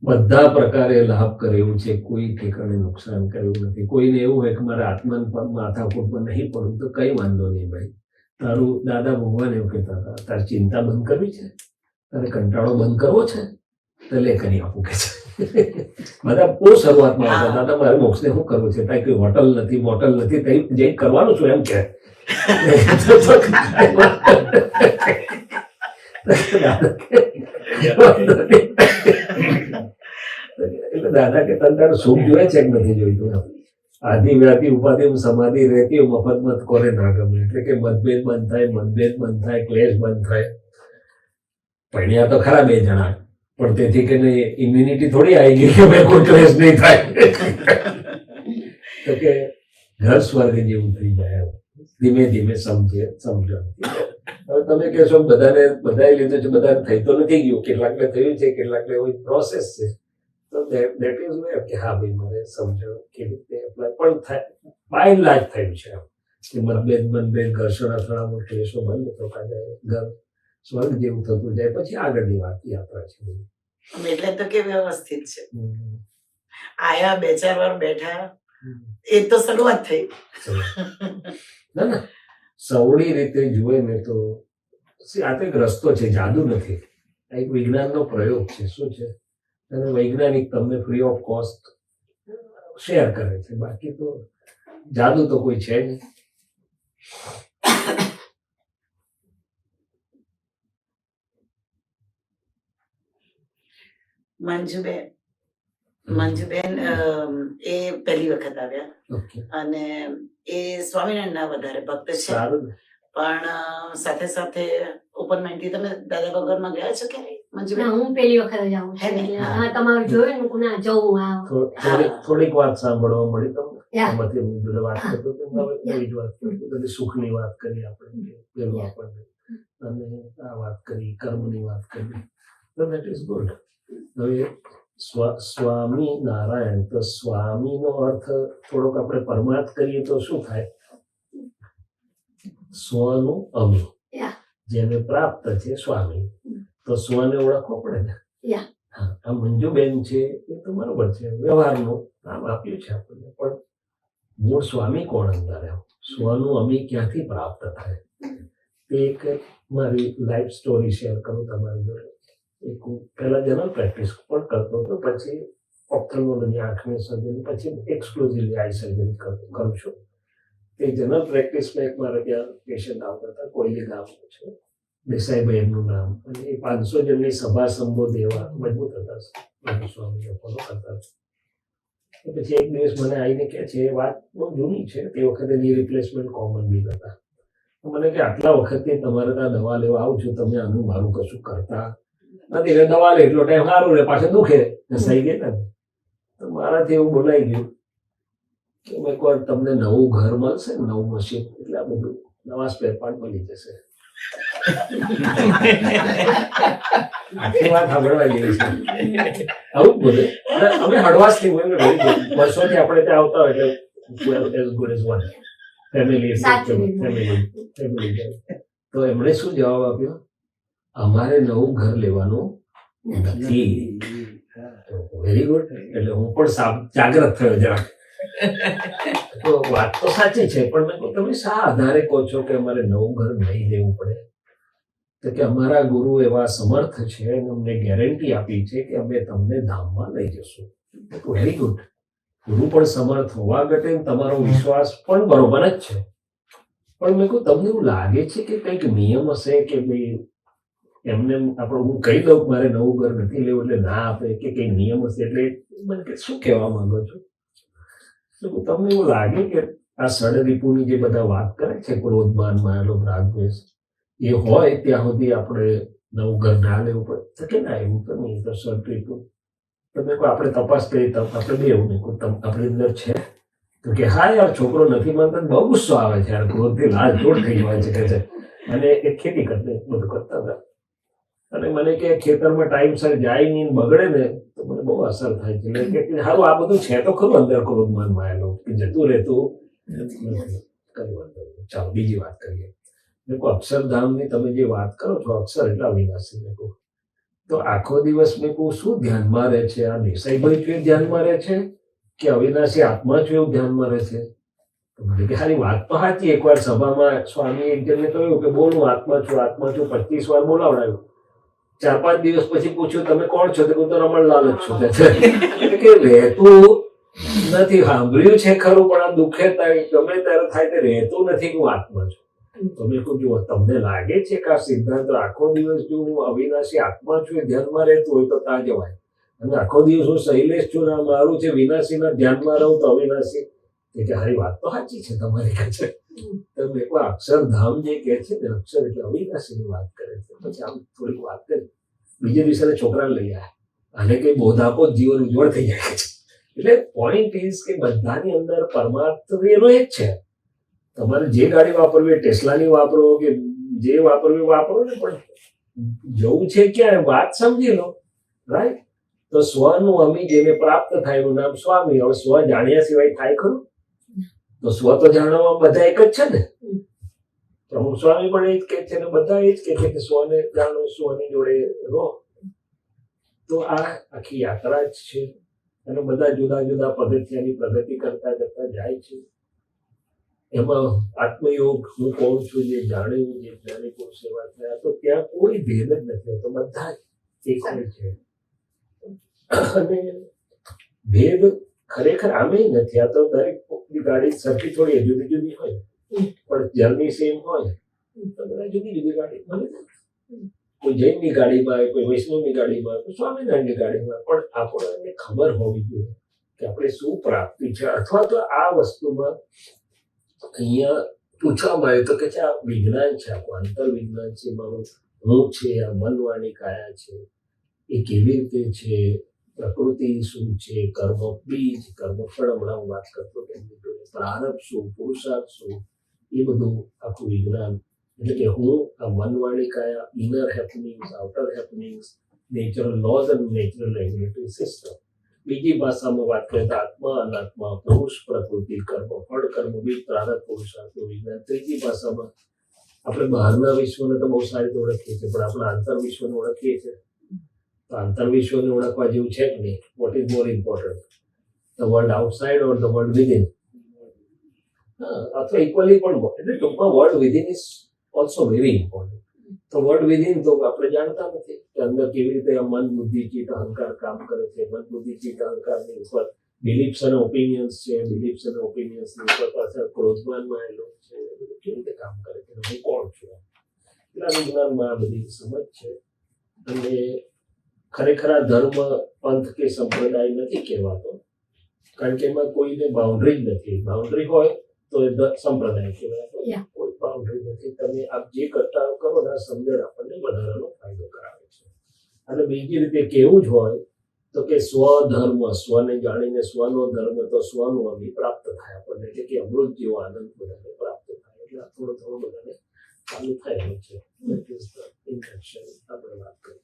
A: બધા પ્રકારે લાભ કરે એવું છે, કોઈ ઠેકાણે નુકસાન કર્યું નથી. કોઈને એવું હોય કે મારે આત્માન પર માથાકૂટ પર નહીં પડવું, તો કઈ વાંધો નહીં ભાઈ. તારું દાદા ભગવાન એવું કહેતા હતા, તારે ચિંતા બંધ કરવી છે, તારે કંટાળો બંધ કરવો છે, તો લે કરી આપું કે છે. બધા બહુ શરૂઆતમાં હતા, દાદા મારે મોક્ષને શું કરવું છે, ત્યાં કોઈ હોટલ નથી, મોટલ નથી, ત્યાં જઈ કરવાનું છું એમ કે. એટલે દાદા કે તને સુખ જોઈએ છે કે નથી જોઈતું. આદિ વ્યાધિ ઉપાધિ સમાધિ રહેતી મફત મત કોને ના ગમે. એટલે કે મતભેદ બંધ થાય, મતભેદ બંધ થાય, ક્લેશ બંધ થાય. ભણ્યા તો ખરા 2 જણા, પણ તેથી કે ઇમ્યુનિટી થોડી આવી ગઈ કે ભાઈ કોઈ ક્લેશ નહીં થાય. તો કે ઘર સ્વર્ગ જેવું થઈ જાય. ધીમે ધીમે સમજણ. હવે તમે કહેશો બધાએ લીધું છે, બધાને થઈ તો નથી ગયું, કેટલાકને થયું છે, કેટલાકને એવી પ્રોસેસ છે. તો દેટ ઇઝ વે કે હા ભાઈ મારે સમજો કેવી રીતે એપ્લાય પણ થાય. બાય લાજ થયું છે કે મતભેદ બંધ, ઘર્ષણ અથડામણ ક્લેશો બંધ થતા જાય, ઘર સ્વર્ગ જેવું થતું જાય. પછી આગળની વાત યાત્રા છે બધી.
C: એટલે તો કે વ્યવસ્થિત છે. આયા 2-4 વાર બેઠા, એ તો શરૂઆત થઈ.
A: ના સવડી રીતે જુએ ને તો આ તો એક રસ્તો છે, જાદુ નથી. આ એક વિજ્ઞાનનો પ્રયોગ છે. શું છે? અને વૈજ્ઞાનિક તમને ફ્રી ઓફ કોસ્ટ શેર કરે છે. બાકી તો જાદુ તો કોઈ છે નહીં.
C: મંજુબેન એ પહેલી વખત આવ્યા
A: ઓકે,
C: અને એ સ્વામિનારાયણના વધારે ભક્ત છે,
A: સારું ને.
C: પણ સાથે સાથે ઓપન માઇન્ડ થી તમે દાદા ભગવાનમાં ગયા છો ક્યારે મંજુબેન?
H: હું પેલી વખત જ આવું
C: હે
H: છું
C: ને?
H: એટલે હા તમારું જોયું ને કુના જવું આ
A: થોડીક વાત સાંભળવા મળી તમને.
H: યા.
A: એમાંથી એમની જોડે વાત કરતો હતો, નવી જ વાત કરતો. બધી સુખની વાત કરી આપણે, પેલું આપણને, અને આ વાત કરી, કર્મની વાત કરી. તો દેટ ઇઝ ગુડ. હવે સ્વામી નારાયણ, તો સ્વામીનો અર્થ થોડોક આપણે પરમાર્થ કરીએ તો શું થાય? સ્વનું અમી,
H: યા.
A: જેને પ્રાપ્ત છે સ્વામી, તો સ્વને ઓળખવો પડે ને.
H: યા.
A: હા, આ મંજુબેન છે એ તો બરોબર છે, વ્યવહારનું નામ આપ્યું છે આપણને, પણ મૂળ સ્વામી કોણ અંદર આવ્યો? સ્વનું અમી ક્યાંથી પ્રાપ્ત થાય? તે એક મારી લાઈફ સ્ટોરી શેર કરું તમારી જોડે. એક હું પહેલા જનરલ પ્રેક્ટિસ પણ કરતો હતો, પછી ઓપ્થેલ્મોલોજી, આંખની સર્જરી, પછી એક્સક્લુઝિવલી આઈ સર્જરી કરું છું. એ જનરલ પ્રેક્ટિસમાં એક મારા ત્યાં પેશન્ટ આવતા હતા, કોઈલી ગામનું છે, દેસાઈભાઈ એમનું નામ. અને એ 500 જણની સભા સંબોધે એવા મજબૂત હતા, સ્વામીઓ ફોલો કરતા હતા. પછી એક દિવસ મને આવીને કહે છે, એ વાત બહુ જૂની છે, તે વખતે ની રિપ્લેસમેન્ટ કોમન બી હતા. મને કે આટલા વખતથી તમારે ત્યાં દવા લેવા આવું છું, તમે આનું મારું કશું કરતા નથી. એટલે દવા લે એટલો ટાઈમ સારું રહે, પાછળ દુખે, ઘસાઈ ગયા ને. તો મારાથી એવું બોલાઈ ગયું કે એકવાર તમને નવું ઘર મળશે, નવું મશીન, એટલે આ બધું નવા સ્પેર પાર્ટ મળી જશે. આખી વાત સાંભળવા જેવી છે. આવું જ બોલે. અમે હળવાશથી બોલીએ, વર્ષોથી આપણે ત્યાં આવતા હોય એટલે as good as one. Family. તો એમણે શું જવાબ આપ્યો? અમારે નવું ઘર લેવાનું નથી. Very good. એટલે હું પણ જાગ્રત થયો જરા. તો વાત તો સાચી છે, પણ મેં કહ્યું તમે શા આધારે કહો છો કે અમારે નવું ઘર નહીં લેવું પડે? તો કે અમારા ગુરુ એવા સમર્થ છે અને અમને ગેરંટી આપી છે કે અમે તમને ધામમાં લઈ જશું. Very good. હું પણ સમર્થ હોવા ઘટે ને તમારો વિશ્વાસ પણ બરોબર જ છે, પણ મેં કહું તમને એવું લાગે છે કે કંઈક નિયમ હશે કે ભાઈ એમને આપણે હું કહી દઉં કે મારે નવું ઘર નથી લેવું એટલે ના આપે કે કંઈ નિયમ હશે એટલે મને કે શું કહેવા માંગો છો? એટલે તમને એવું લાગે કે આ ષડરીપુની જે બધા વાત કરે છે, ક્રોધ, માન, માયાલોભ, રાગ, દ્વેષ, એ હોય ત્યાં સુધી આપણે નવું ઘર ના લેવું પડે? તો કે ના, એવું તો નહીં, તો ષડરીપુ તમે કહો આપણે તપાસ કરી, આપણે બે એવું નહીં કહું આપણી અંદર છે? તો કે હા યાર, છોકરો નથી માનતો, બહુ ગુસ્સો આવે છે યાર, ક્રોધથી લાલ જોડ થઈ જાય છે કે છે. અને એ ખેતી કરતે બધું કરતા હતા, અને મને કે ખેતરમાં ટાઈમસર જાય નહીં, બગડે ને તો મને બહુ અસર થાય છે. એટલે કે સારું, આ બધું છે તો ખરું અંદર ક્રોધ, માન, માયાલોભ, કે જતું રહેતું નથી. કઈ વાંધો નહીં. ચાલો બીજી વાત કરીએ. મેં કહું અક્ષરધામની તમે જે વાત કરો છો, અક્ષર એટલે અવિનાશી, મેં કહું તો આખો દિવસ મેં કહું શું ધ્યાનમાં રહે છે? આ દેસાઈભાઈ છું એ ધ્યાનમાં રહે છે કે અવિનાશી આત્મા છું એવું ધ્યાનમાં રહે છે? તો મને કે સારી વાત તો સાચી. એકવાર સભામાં સ્વામી એક જણને કહ્યું કે બોલ હું આત્મા છું 25 વાર બોલાવડાયું. 4-5 દિવસ પછી પૂછ્યું તમે કોણ છો? તો હું તો રમણલાલ જ છું કે રહેતું નથી. સાંભળ્યું છે ખરું, પણ આ દુઃખે ગમે ત્યારે થાય તે રહેતું નથી કે હું આત્મા છું. તમે કહું જુઓ, તમને લાગે છે કે આ સિદ્ધાંત આખો દિવસ જો હું અવિનાશી આત્મા છું એ ધ્યાનમાં રહેતું હોય તો ત્યાં જવાય, અને આખો દિવસ હું શૈલેષ છું ને મારું છે વિનાશીના ધ્યાનમાં રહું તો અવિનાશી? કે હારી વાત તો સાચી છે તમારી કહે છે. તમે કોઈ અક્ષરધામ જે કહે છે ને, અક્ષર એટલે અવિનાશીની વાત કરે છે. પછી આમ થોડીક વાત કરી, બીજે દિવસે છોકરાને લઈ આવ્યા, અને કઈ બોધ આપો જીવન ઉજ્જવળ થઈ જાય છે. એટલે પોઈન્ટ ઇઝ કે બધાની અંદર પરમાર્થ એનો એક છે. તમારે જે ગાડી વાપરવી, ટેસ્લાની વાપરો કે જે વાપરવી વાપરો ને, પણ જવું છે ક્યાં વાત સમજી લો, રાઈટ? તો સ્વનું અમી જેને પ્રાપ્ત થાય એનું નામ સ્વામી. હવે સ્વ જાણ્યા સિવાય થાય ખરું? તો સ્વ તો જાણવામાં બધા એક જ છે ને. પ્રમુખ સ્વામી પણ એ જ કહે છે ને બધા એ જ કહે છે કે સ્વને જાણો, સ્વની જોડે રહો. તો આ આખી યાત્રા જ છે, અને બધા જુદા જુદા પદ્ધતિઓની પ્રગતિ કરતા કરતા જાય છે. એમાં આત્મયોગ હું કોણ છું જે જાણ્યું, જે જ્ઞાની પુરુષ સેવા થયા, તો ત્યાં કોઈ ભેદ જ નથી હોતો, બધા એક જ છે. અને ભેદ ખરેખર આમે નથી. આ તો દરેક ગાડી સરખી થોડી જુદી જુદી હોય, પણ જર્ની સેમ હોય તો બધા જુદી જુદી ગાડી મળે. કોઈ જૈનની ગાડીમાં આવે, કોઈ વૈષ્ણવની ગાડીમાં આવે, કોઈ સ્વામિનારાયણની ગાડીમાં, પણ આપણને ખબર હોવી જોઈએ કે આપણે શું પ્રાપ્તિ છે. અથવા તો આ વસ્તુમાં અહીંયા પૂછવામાં આવ્યું તો કે છે આ વિજ્ઞાન છે, આપણું આંતર વિજ્ઞાન છે, મારું હું છે, આ મન, વાણી, કાયા છે, એ કેવી રીતે છે, પ્રકૃતિ શું છે, કર્મ બીજ, કર્મ ફળ, હમણાં હું વાત કરતો પ્રારબ્ધ શું, પુરુષાર્થ શું, એ બધું આખું વિજ્ઞાન. એટલે કે હું આ મન, વાણી, કાયા, inner happenings, outer happenings, natural lose અને નેચરલ રેગ્યુલેટરી સિસ્ટમ. બીજી ભાષામાં વાત કરીએ તો આત્મા, અનાત્મા, પુરુષ, પ્રકૃતિ, કર્મ ફળ, કર્મ બીજ, પ્રારબ્ધ, પુરુષાર્થનું વિજ્ઞાન. ત્રીજી ભાષામાં આપણે બહારના વિશ્વને તો બહુ સારી રીતે ઓળખીએ છીએ, પણ આપણે આંતર વિશ્વને ઓળખીએ છીએ. તો આંતર વિશ્વને ઓળખવા જેવું છે કે નહીં? What is more important, the world outside or the world within? અથવા ઇક્વલી પણ, એટલે ટૂંકમાં world within is also very important. તો વર્લ્ડ વિધિન તો આપણે જાણતા નથી કે અંદર કેવી રીતે આ મન, બુદ્ધિ, ચિત્ત, અહંકાર કામ કરે છે. મન, બુદ્ધિ, ચિત્ત, અહંકારની ઉપર બિલીફ્સ અને ઓપિનિયન્સ છે, બિલીફ્સ અને ઓપિનિયન્સની ઉપર પાછળ ક્રોધમાનમાં આવેલો છે, કેવી રીતે કામ કરે છે, હું કોણ છું. એટલા વિજ્ઞાનમાં આ બધી સમજ છે. અને ખરેખર આ ધર્મ, પંથ કે સંપ્રદાય નથી કહેવાતો, કારણ કે એમાં કોઈને બાઉન્ડ્રી જ નથી. બાઉન્ડ્રી હોય તો એ સંપ્રદાય કહેવાય, કોઈ બાઉન્ડ્રી નથી. તમે આપ જે કરતા કરો ને, આ સમજણ આપણને વધારાનો ફાયદો કરાવે છે. અને બીજી રીતે કેવું જ હોય તો કે સ્વધર્મ, સ્વને જાણીને સ્વનો ધર્મ, તો સ્વનું અમી પ્રાપ્ત થાય આપણને, એટલે કે અમૃત જેવો આનંદ બધાને પ્રાપ્ત થાય. એટલે આ થોડો થોડો બધાને ચાલુ થાય છે. આપણે વાત કરીએ.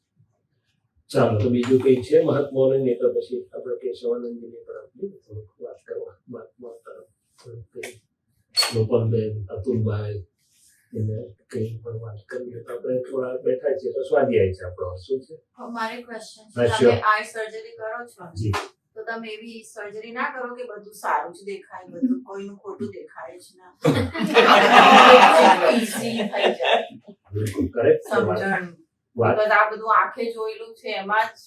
A: ચાલો, તો બીજું કઈ છે મહાત્માઓને? નહીં તો પછી આપણે કેશવાનંદજીની તરફ થોડુંક વાત કરવા. મહાત્મા તરફ ગોપાલબેન, અતુલભાઈ, એને કઈ પણ વાત કરીએ તો આપણે થોડા બેઠા છીએ તો સ્વાધ્યાય છે આપણો. શું છે
I: મારે ક્વેશ્ચન
A: હા,
I: છે,
A: sure.
I: તમે આઈ સર્જરી કરો છો
A: જી.
I: તો તમે એવી સર્જરી ના કરો કે બધું સારું જ દેખાય, બધું કોઈનું ખોટું દેખાય જ ના. Easy થઈ જાય
A: બિલકુલ કરેક્ટ
I: સમજણ.
A: વાત.
I: Because આ બધું આંખે જોયેલું છે એમાં જ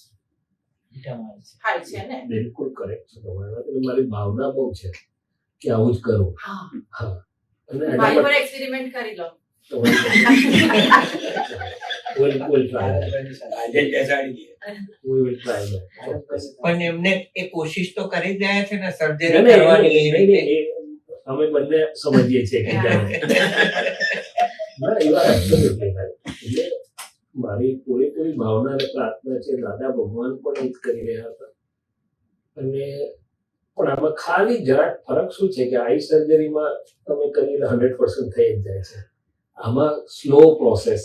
I: થાય છે ને.
A: બિલકુલ કરેક્ટ છે તમારી વાત. એટલે મારી ભાવના બહુ છે કે આવું જ કરું.
I: હા,
A: હા, અને
I: મારી
A: એના
I: પર એક્સપેરિમેન્ટ કરી લો.
A: we'll try that.
E: આજે જ બેસાડી દઈએ.
A: We will try that. ચોક્કસ.
F: પણ એમને એ કોશિશ તો કરી જ રહ્યા છે ને
A: નહીં,
F: સર્જરી
A: નહીં,
F: કરવાની એ
A: નહીં,
F: રીતે.
A: નહીં, અમે બંને સમજીએ છીએ કે જાણે. ના, એ વાત absolutely right. એટલે મારી પૂરેપૂરી ભાવના અને પ્રાર્થના છે દાદા ભગવાન પણ એ જ કરી રહ્યા હતા. અને પણ આમાં ખાલી જરાક ફરક શું છે કે આઈ સર્જરીમાં તમે કરીને 100% થઈ જ જાય છે. આમાં સ્લો પ્રોસેસ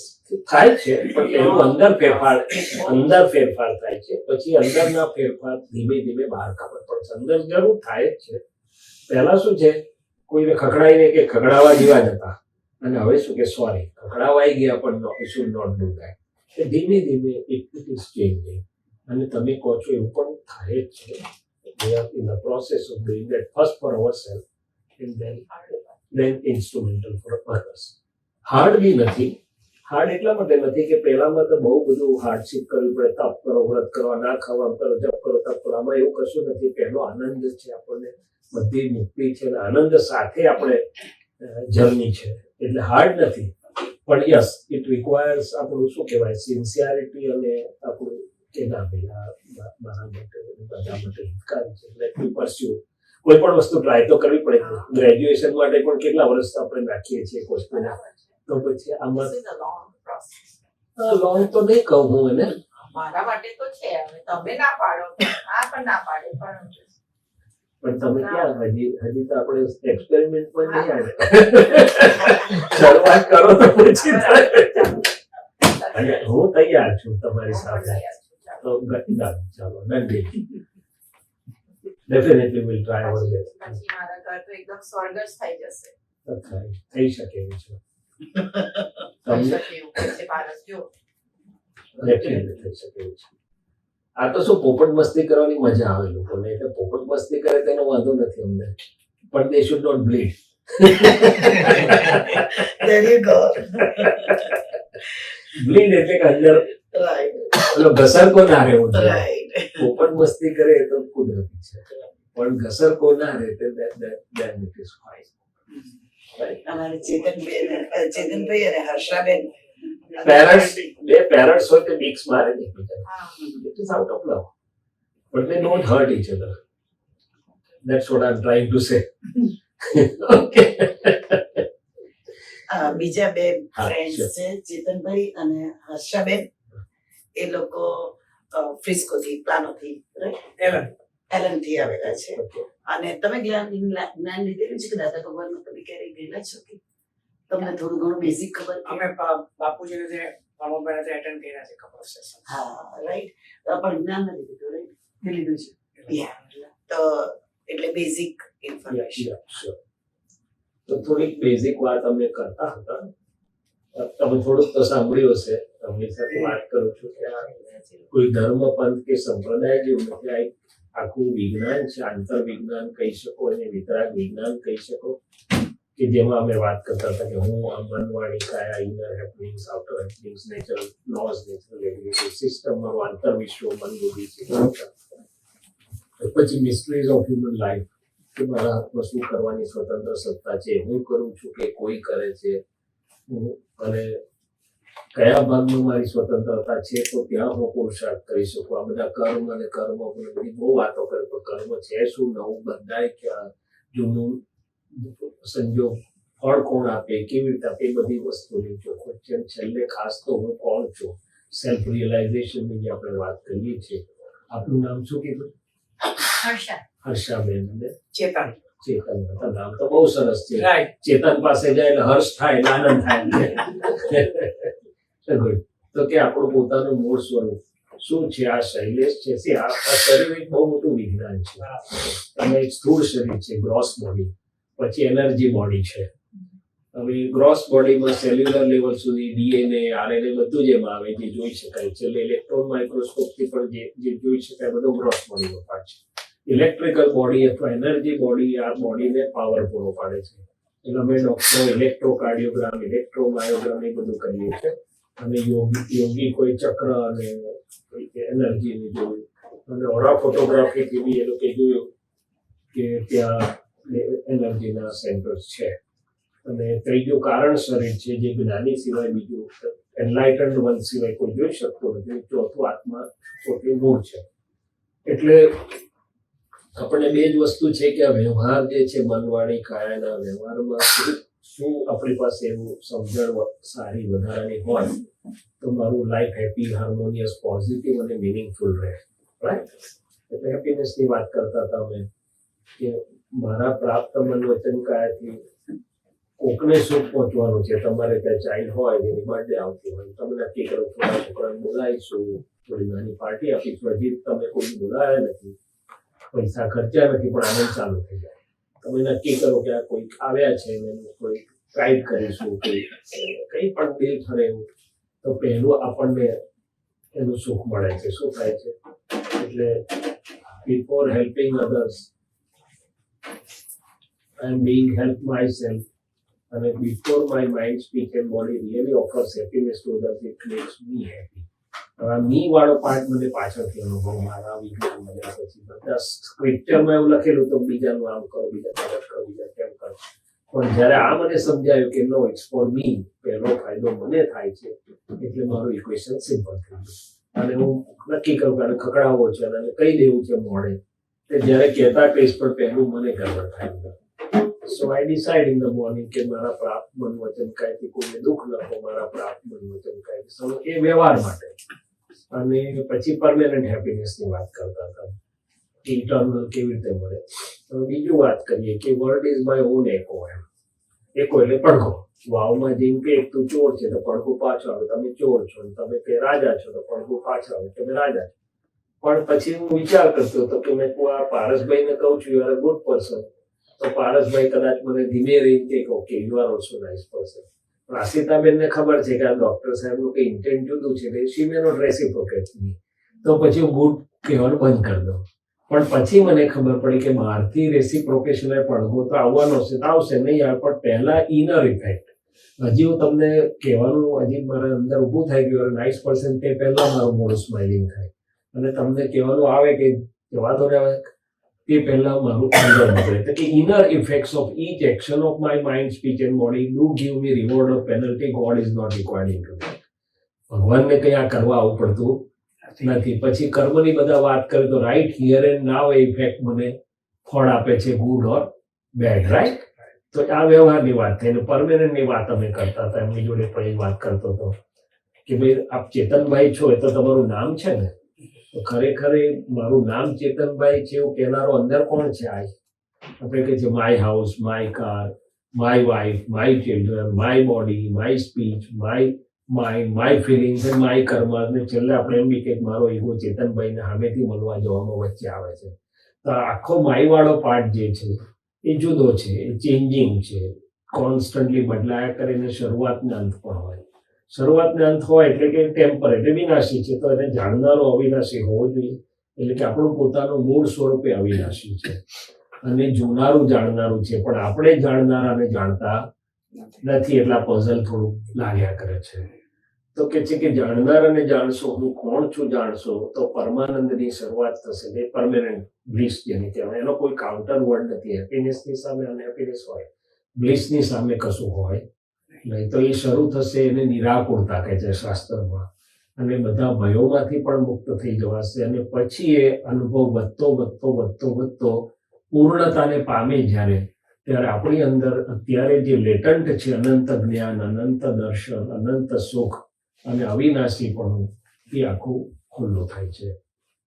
A: થાય છે પણ એનું અંદર ફેરફાર થાય છે. પછી અંદરના ફેરફાર ધીમે ધીમે બહાર ખબર પડશે. અંદર જરૂર થાય જ છે. પહેલા શું છે, કોઈને ખખડાઈને કે ખખડાવા જેવા જ હતા, અને હવે શું કે સોરી ખખડાવાઈ ગયા પણ શુડ નોટ ડુ ધેટ. ધીમે ધીમે ઇટ ઇઝ ચેન્જિંગ. અને તમે કહો છો એવું પણ થાય જ છે. We are in the process of doing that first for ourselves and then instrumental for others. Hard be નથી. હાર્ડ એટલા માટે નથી કે પહેલામાં તો બહુ બધું હાર્ડશીપ કરવી પડે. તપ કરો, વ્રત કરો, ના ખાવા કરો, જપ કરો, તપ કરો. આમાં એવું કશું નથી. પહેલો આનંદ છે, આપણને બધી મુક્તિ છે અને આનંદ સાથે આપણે જર્ની છે. એટલે હાર્ડ નથી. પણ યસ ઇટ રિક્વાયર્સ આપણું શું કહેવાય સિન્સિયરિટી અને આપણું કે ના ભાઈ આ મારા માટે બધા માટે હિતકારી છે. Let me pursue. કોઈ પણ વસ્તુ ટ્રાય તો કરવી પડે. ગ્રેજ્યુએશન માટે પણ કેટલા વર્ષ આપણે નાખીએ છીએ કોઈ વસ્તુને. તો પછી આમાં
I: This is a long process.
A: Long તો નહીં કહું હું એને.
I: મારા માટે તો છે. હવે તમે ના પાડો, આ પણ ના પાડે, પણ
A: પણ તમે ક્યાં હજી તો આપણે એક્સપેરિમેન્ટ પણ નહીં આવે. શરૂઆત કરો તો પછી થાય. અને હું તૈયાર છું તમારી સાથે. તો ચાલો નંદી definitely will try our best.
I: પછી મારા ઘર તો એકદમ સ્વર્ગ જ થઈ જશે.
A: થઈ શકે એવું છે.
I: થઈ શકે એવું છે ભારત જો.
A: ડેફિનેટલી થઈ શકે એવું છે. આ તો શું પોપટ મસ્તી કરવાની મજા આવે લોકોને. એટલે પોપટ મસ્તી કરે તેનો વાંધો નથી અમને. પણ they should not bleed.
C: There you go.
A: Bleed એટલે કે અંદર
C: Right,
A: પેલો ઘસરકો ના રહેવો જોઈએ.
C: right.
A: પોપટ મસ્તી કરે એ તો કુદરતી છે, પણ ઘસરકો ના રહે તો then it is fine. Right?
C: અમારે ચેતનભાઈ અને હર્ષાબેન
A: Parents, બે parents હોય તો mix મારે ને એકબીજાને.
I: હા.
A: It is out of love. But they don't hurt each other. That's what I'm trying to say. Okay.
C: બીજા બે
A: હા,
C: ફ્રેન્ડ્સ
A: sure.
C: છે ચેતનભાઈ અને હર્ષાબેન. એ લોકો ફ્રિસ્કોથી પ્લાનોથી એલન થી આવેલા છે.
A: Okay.
C: અને તમે જ્ઞાન લીધેલું છે કે દાદા ભગવાનમાં તમે ક્યારેય ગયેલા છો કે તમને થોડું ઘણું બેઝિક ખબર છે?
F: અમે બાપુજીને જે પામોબેને એટેન્ડ કર્યા છે કપલ સેશન.
C: હા, રાઈટ. પણ જ્ઞાન નથી લીધું, રાઈટ? લીધું છે. Yeah. તો એટલે basic
A: Yeah,
C: information.
A: yeah, sure. તો થોડીક બેઝિક વાત અમે કરતા હતા. તમે થોડુંક તો સાંભળ્યું હશે. તમારી સાથે વાત કરું છું કે આ કોઈ ધર્મ પંથ કે સંપ્રદાય જેવું નથી. આ એક આખું વિજ્ઞાન છે. આંતર વિજ્ઞાન કહી શકો અને વિતરાગ વિજ્ઞાન કહી શકો, કે જેમાં અમે વાત કરતા હતા કે હું આ મનવાણી કાયા inner happenings outer happenings natural laws natural regulatory system મારું આંતર વિશ્વ મન બુદ્ધિ છે. પછી મિસ્ટ્રીઝ ઓફ હ્યુમન લાઈફ, કે મારા હાથમાં શું કરવાની સ્વતંત્ર સત્તા છે, હું કરું છું કે કોઈ કરે છે, અને કયા ભાગમાં મારી સ્વતંત્રતા છે, તો ત્યાં હું પુરુષાર્થ કરી શકું. આ બધા કર્મ અને કર્મ બધી બહુ વાતો કરે, પણ કર્મ છે શું, નવું બંધાય ક્યાં, જૂનું સંજોગ ફળ કોણ આપે, કેવી રીતે આપે, એ બધી વસ્તુની જો ક્વેશ્ચન. છેલ્લે ખાસ તો હું કોણ છું, સેલ્ફ રિયલાઇઝેશનની જે આપણે વાત કરીએ છીએ. આપનું નામ શું કીધું?
D: હર્ષા.
A: હર્ષાબેન અને
F: ચેતન.
A: ચેતન હતા. નામ તો બહુ સરસ છે. ચેતન પાસે જાય એટલે હર્ષ થાય એટલે આનંદ થાય. Good. તો કે આપણું પોતાનું મૂળ સ્વરૂપ શું છે? આ શૈલેષ છે. આ શરીર એક બહુ મોટું વિજ્ઞાન છે. અને એક સ્થૂળ શરીર છે, ગ્રોસ બોડી. પછી એનર્જી બોડી છે. હવે ગ્રોસ બોડીમાં સેલ્યુલર લેવલ સુધી ડીએનએ આરએનએ બધું જેમાં આવે, જે જોઈ શકાય છે. ઇલેક્ટ્રોન માઇક્રોસ્કોપથી પણ જે જોઈ શકાય બધું ગ્રોસ બોડીનો પાર્ટ છે. ઇલેક્ટ્રિકલ બોડી અથવા એનર્જી બોડી આ બોડીને પાવર પૂરો પાડે છે. એટલે અમે ડોક્ટરો ઇલેક્ટ્રોકાર્ડિયોગ્રામ, ઇલેક્ટ્રોમાયોગ્રામ એ બધું કરીએ છીએ. અને યોગી કોઈ ચક્ર અને એનર્જીની જો અને ઓરા ફોટોગ્રાફીથી બી એ લોકો જોયું કે ત્યાં એનર્જીના સેન્ટર્સ છે. અને ત્રીજું કારણ શરીર છે, જે જ્ઞાની સિવાય બીજું એનલાઇટન્ડ વન સિવાય કોઈ જોઈ શકતો નથી. ચોથું આત્મા પોતે મૂળ છે. એટલે આપણને બે જ વસ્તુ છે કે આ વ્યવહાર જે છે મનવાણી કાયાના વ્યવહારમાં શું આપણી પાસે એવું સમજણ સારી વધારાની હોય તો મારું લાઈફ હેપી, હાર્મોનિયસ, પોઝિટિવ અને મિનિંગફુલ રહે. રાઈટ? એટલે હેપીનેસની વાત કરતા હતા અમે કે મારા પ્રાપ્ત મન વચન કાયાથી કોકને સુખ પહોંચવાનું છે. તમારે ત્યાં ચાઇલ્ડ હોય જેની બર્થડે આવતી હોય, તમે નક્કી કરો થોડા છોકરાને બોલાવીશું, થોડી નાની પાર્ટી આપીશું. હજી તમે કોઈ બોલાયા નથી, પૈસા ખર્ચ્યા નથી, પણ આનંદ ચાલુ થઈ જાય. તમે નક્કી કરો કે આ કોઈ આવ્યા છે ને કોઈ ગાઈડ કરીશું, કોઈ કંઈ પણ દિલ ઠરે એવું, તો પહેલું આપણને એનું સુખ મળે છે. શું થાય છે? એટલે before helping others I am being help my myself before my mind, speech and body really offers happiness to others, it makes me happy. હવે મી વાળો પાર્ટ મને પાછળથી અનુભવ મારા વિજ્ઞાન મળ્યા પછી બધા સ્ક્રિપ્ચરમાં એવું લખેલું તો બીજાનું આમ કરો, બીજા મદદ કરો, બીજા કેમ કરો. પણ જ્યારે આ મને સમજાયું કે નો, ઇટ્સ ફોર મી, પહેલો ફાયદો મને થાય છે, એટલે મારું ઇક્વેશન સિમ્પલ થઈ ગયું. અને હું નક્કી કરું કે આને ખકડાવવો છે અને કહી દેવું છે મોડે, તે જ્યારે કહેતા ટેસ્ટ પર પહેલું મને ગરબડ થાય. So I decide in the morning કે મારા પ્રાપ્ત મન વચન કાયથી કોઈને દુઃખ ન હો, મારા પ્રાપ્ત મન વચન કાયથી એ વ્યવહાર માટે. અને પછી પરમેનન્ટ હેપીનેસની વાત કરતા હતા, ઇન્ટરનલ કેવી રીતે મળે. હવે બીજું વાત કરીએ કે વર્લ્ડ ઇઝ માય ઓન એકો. એમ એકો એટલે પડઘો. વાવમાં જેમ કે તું ચોર છે તો પડઘો પાછો આવે, તમે ચોર છો, તમે કે રાજા છો તો પડઘો પાછો આવે, તમે રાજા છો. પણ પછી હું વિચાર કરતો હતો કે મેં આ પારસભાઈને કહું છું you are a good person, તો પારસભાઈ કદાચ મને ધીમે રહીને કે okay you are also nice person. પણ આશિતાબેનને ખબર છે કે આ ડોક્ટર સાહેબનું કંઈ ઇન્ટેન્ટ જુદું છે, એટલે શી મે નોટ રેસિપ્રોકેટ મી, તો પછી હું ગુડ કહેવાનું બંધ કરી દઉં. પણ પછી મને ખબર પડી કે બહારથી રેસિપ્રોકેશન પડઘો તો આવવાનો છે, તો આવશે, નહીં આવે, પણ પહેલા ઇનર ઇફેક્ટ. હજી હું તમને કહેવાનું, હજી મારા અંદર ઊભું થઈ ગયું નાઇસ પર્સન, તે પહેલા મારું મોડું સ્માઇલિંગ થાય. અને તમને કહેવાનું આવે કે જવા દો આવે, તે પહેલા મારું અંદર નીકળે. એટલે કે inner effects of each action of my mind, speech and body do give me reward of penalty. God is not required in to. ભગવાનને કંઈ આ કરવા આવું પડતું નથી. પછી કર્મની બધા વાત કરે તો right here and now A effect મને ફળ આપે છે, ગુડ ઓર બેડ. રાઈટ? તો આ વ્યવહારની વાત થઈ. પરમેનન્ટની વાત અમે કરતા હતા, એમની જોડે પણ એ વાત કરતો હતો કે ભાઈ આપ ચેતનભાઈ છો, એ તો તમારું નામ છે ને, તો ખરેખર મારું નામ ચેતનભાઈ છે એવું કહેનારો અંદર કોણ છે? આપણે કહે છે my house, my car, my wife, my children, my body, my speech, my mind, my feelings and my karma. ને છેલ્લે આપણે એમ બી કે મારો ઈગો ચેતનભાઈને સામેથી મળવા જવામાં વચ્ચે આવે છે. તો આખો માય વાળો પાર્ટ જે છે એ જુદો છે, એ ચેન્જિંગ છે, કોન્સ્ટન્ટલી બદલાયા કરીને શરૂઆતને અંત પણ હોય. શરૂઆતને અંત હોય એટલે કે ટેમ્પર, એટલે વિનાશી છે, તો એને જાણનારો અવિનાશી હોવો જોઈએ. એટલે કે આપણું પોતાનું મૂળ સ્વરૂપે અવિનાશી છે અને જોનારું જાણનારું છે, પણ આપણે જાણનારાને જાણતા નથી. એટલા પઝલ થોડું લાગ્યા કરે છે. તો કે છે કે જાણનારાને જાણશો, હું કોણ છું જાણશો, તો પરમાનંદની શરૂઆત થશે. એ પરમેનન્ટ બ્લિસ જેને કહેવાય, એનો કોઈ કાઉન્ટર વર્ડ નથી. હેપીનેસની સામે અનહેપીનેસ હોય, બ્લિસની સામે કશું હોય નહીં. તો એ શરૂ થશે, એને નિરાકુરતા કહે છે શાસ્ત્રમાં. અને બધા ભયોમાંથી પણ મુક્ત થઈ જવાશે. અને પછી એ અનુભવ વધતો વધતો વધતો વધતો પૂર્ણતાને પામે જ્યારે, ત્યારે આપણી અંદર અત્યારે જે લેટન્ટ છે અનંત જ્ઞાન, અનંત દર્શન, અનંત સુખ અને અવિનાશીપણું, એ આખું ખુલ્લું થાય છે.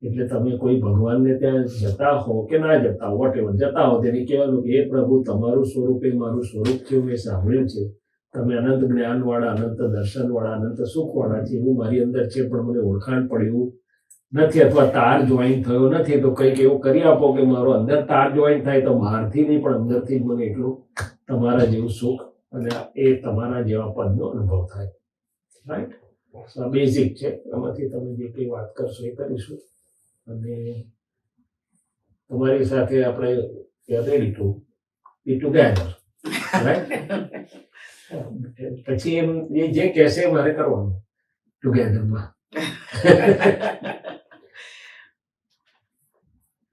A: એટલે તમે કોઈ ભગવાનને ત્યાં જતા હો કે ના જતા હો, વોટ એવર જતા હો, તેને કહેવાનું કે એ પ્રભુ તમારું સ્વરૂપ એ મારું સ્વરૂપ છે, મેં સાંભળ્યું છે, તમે અનંત જ્ઞાનવાળા, અનંત દર્શનવાળા, અનંત સુખવાળા છે, એવું મારી અંદર છે, પણ મને ઓળખાણ પડ્યું નથી, અથવા તાર જોઈન થયો નથી. તો કંઈક એવું કરી આપો કે મારો અંદર તાર જોઈન થાય, તો બહારથી નહીં પણ અંદરથી જ મને એટલું તમારા જેવું સુખ અને એ તમારા જેવા પદનો અનુભવ થાય. રાઈટ? બેઝિક છે, એમાંથી તમે જે કંઈ વાત કરશો એ કરીશું. અને તમારી સાથે આપણે ready to be together. Right? પછી એમ એ જે કહેશે મારે કરવાનું ટુગેધરમાં.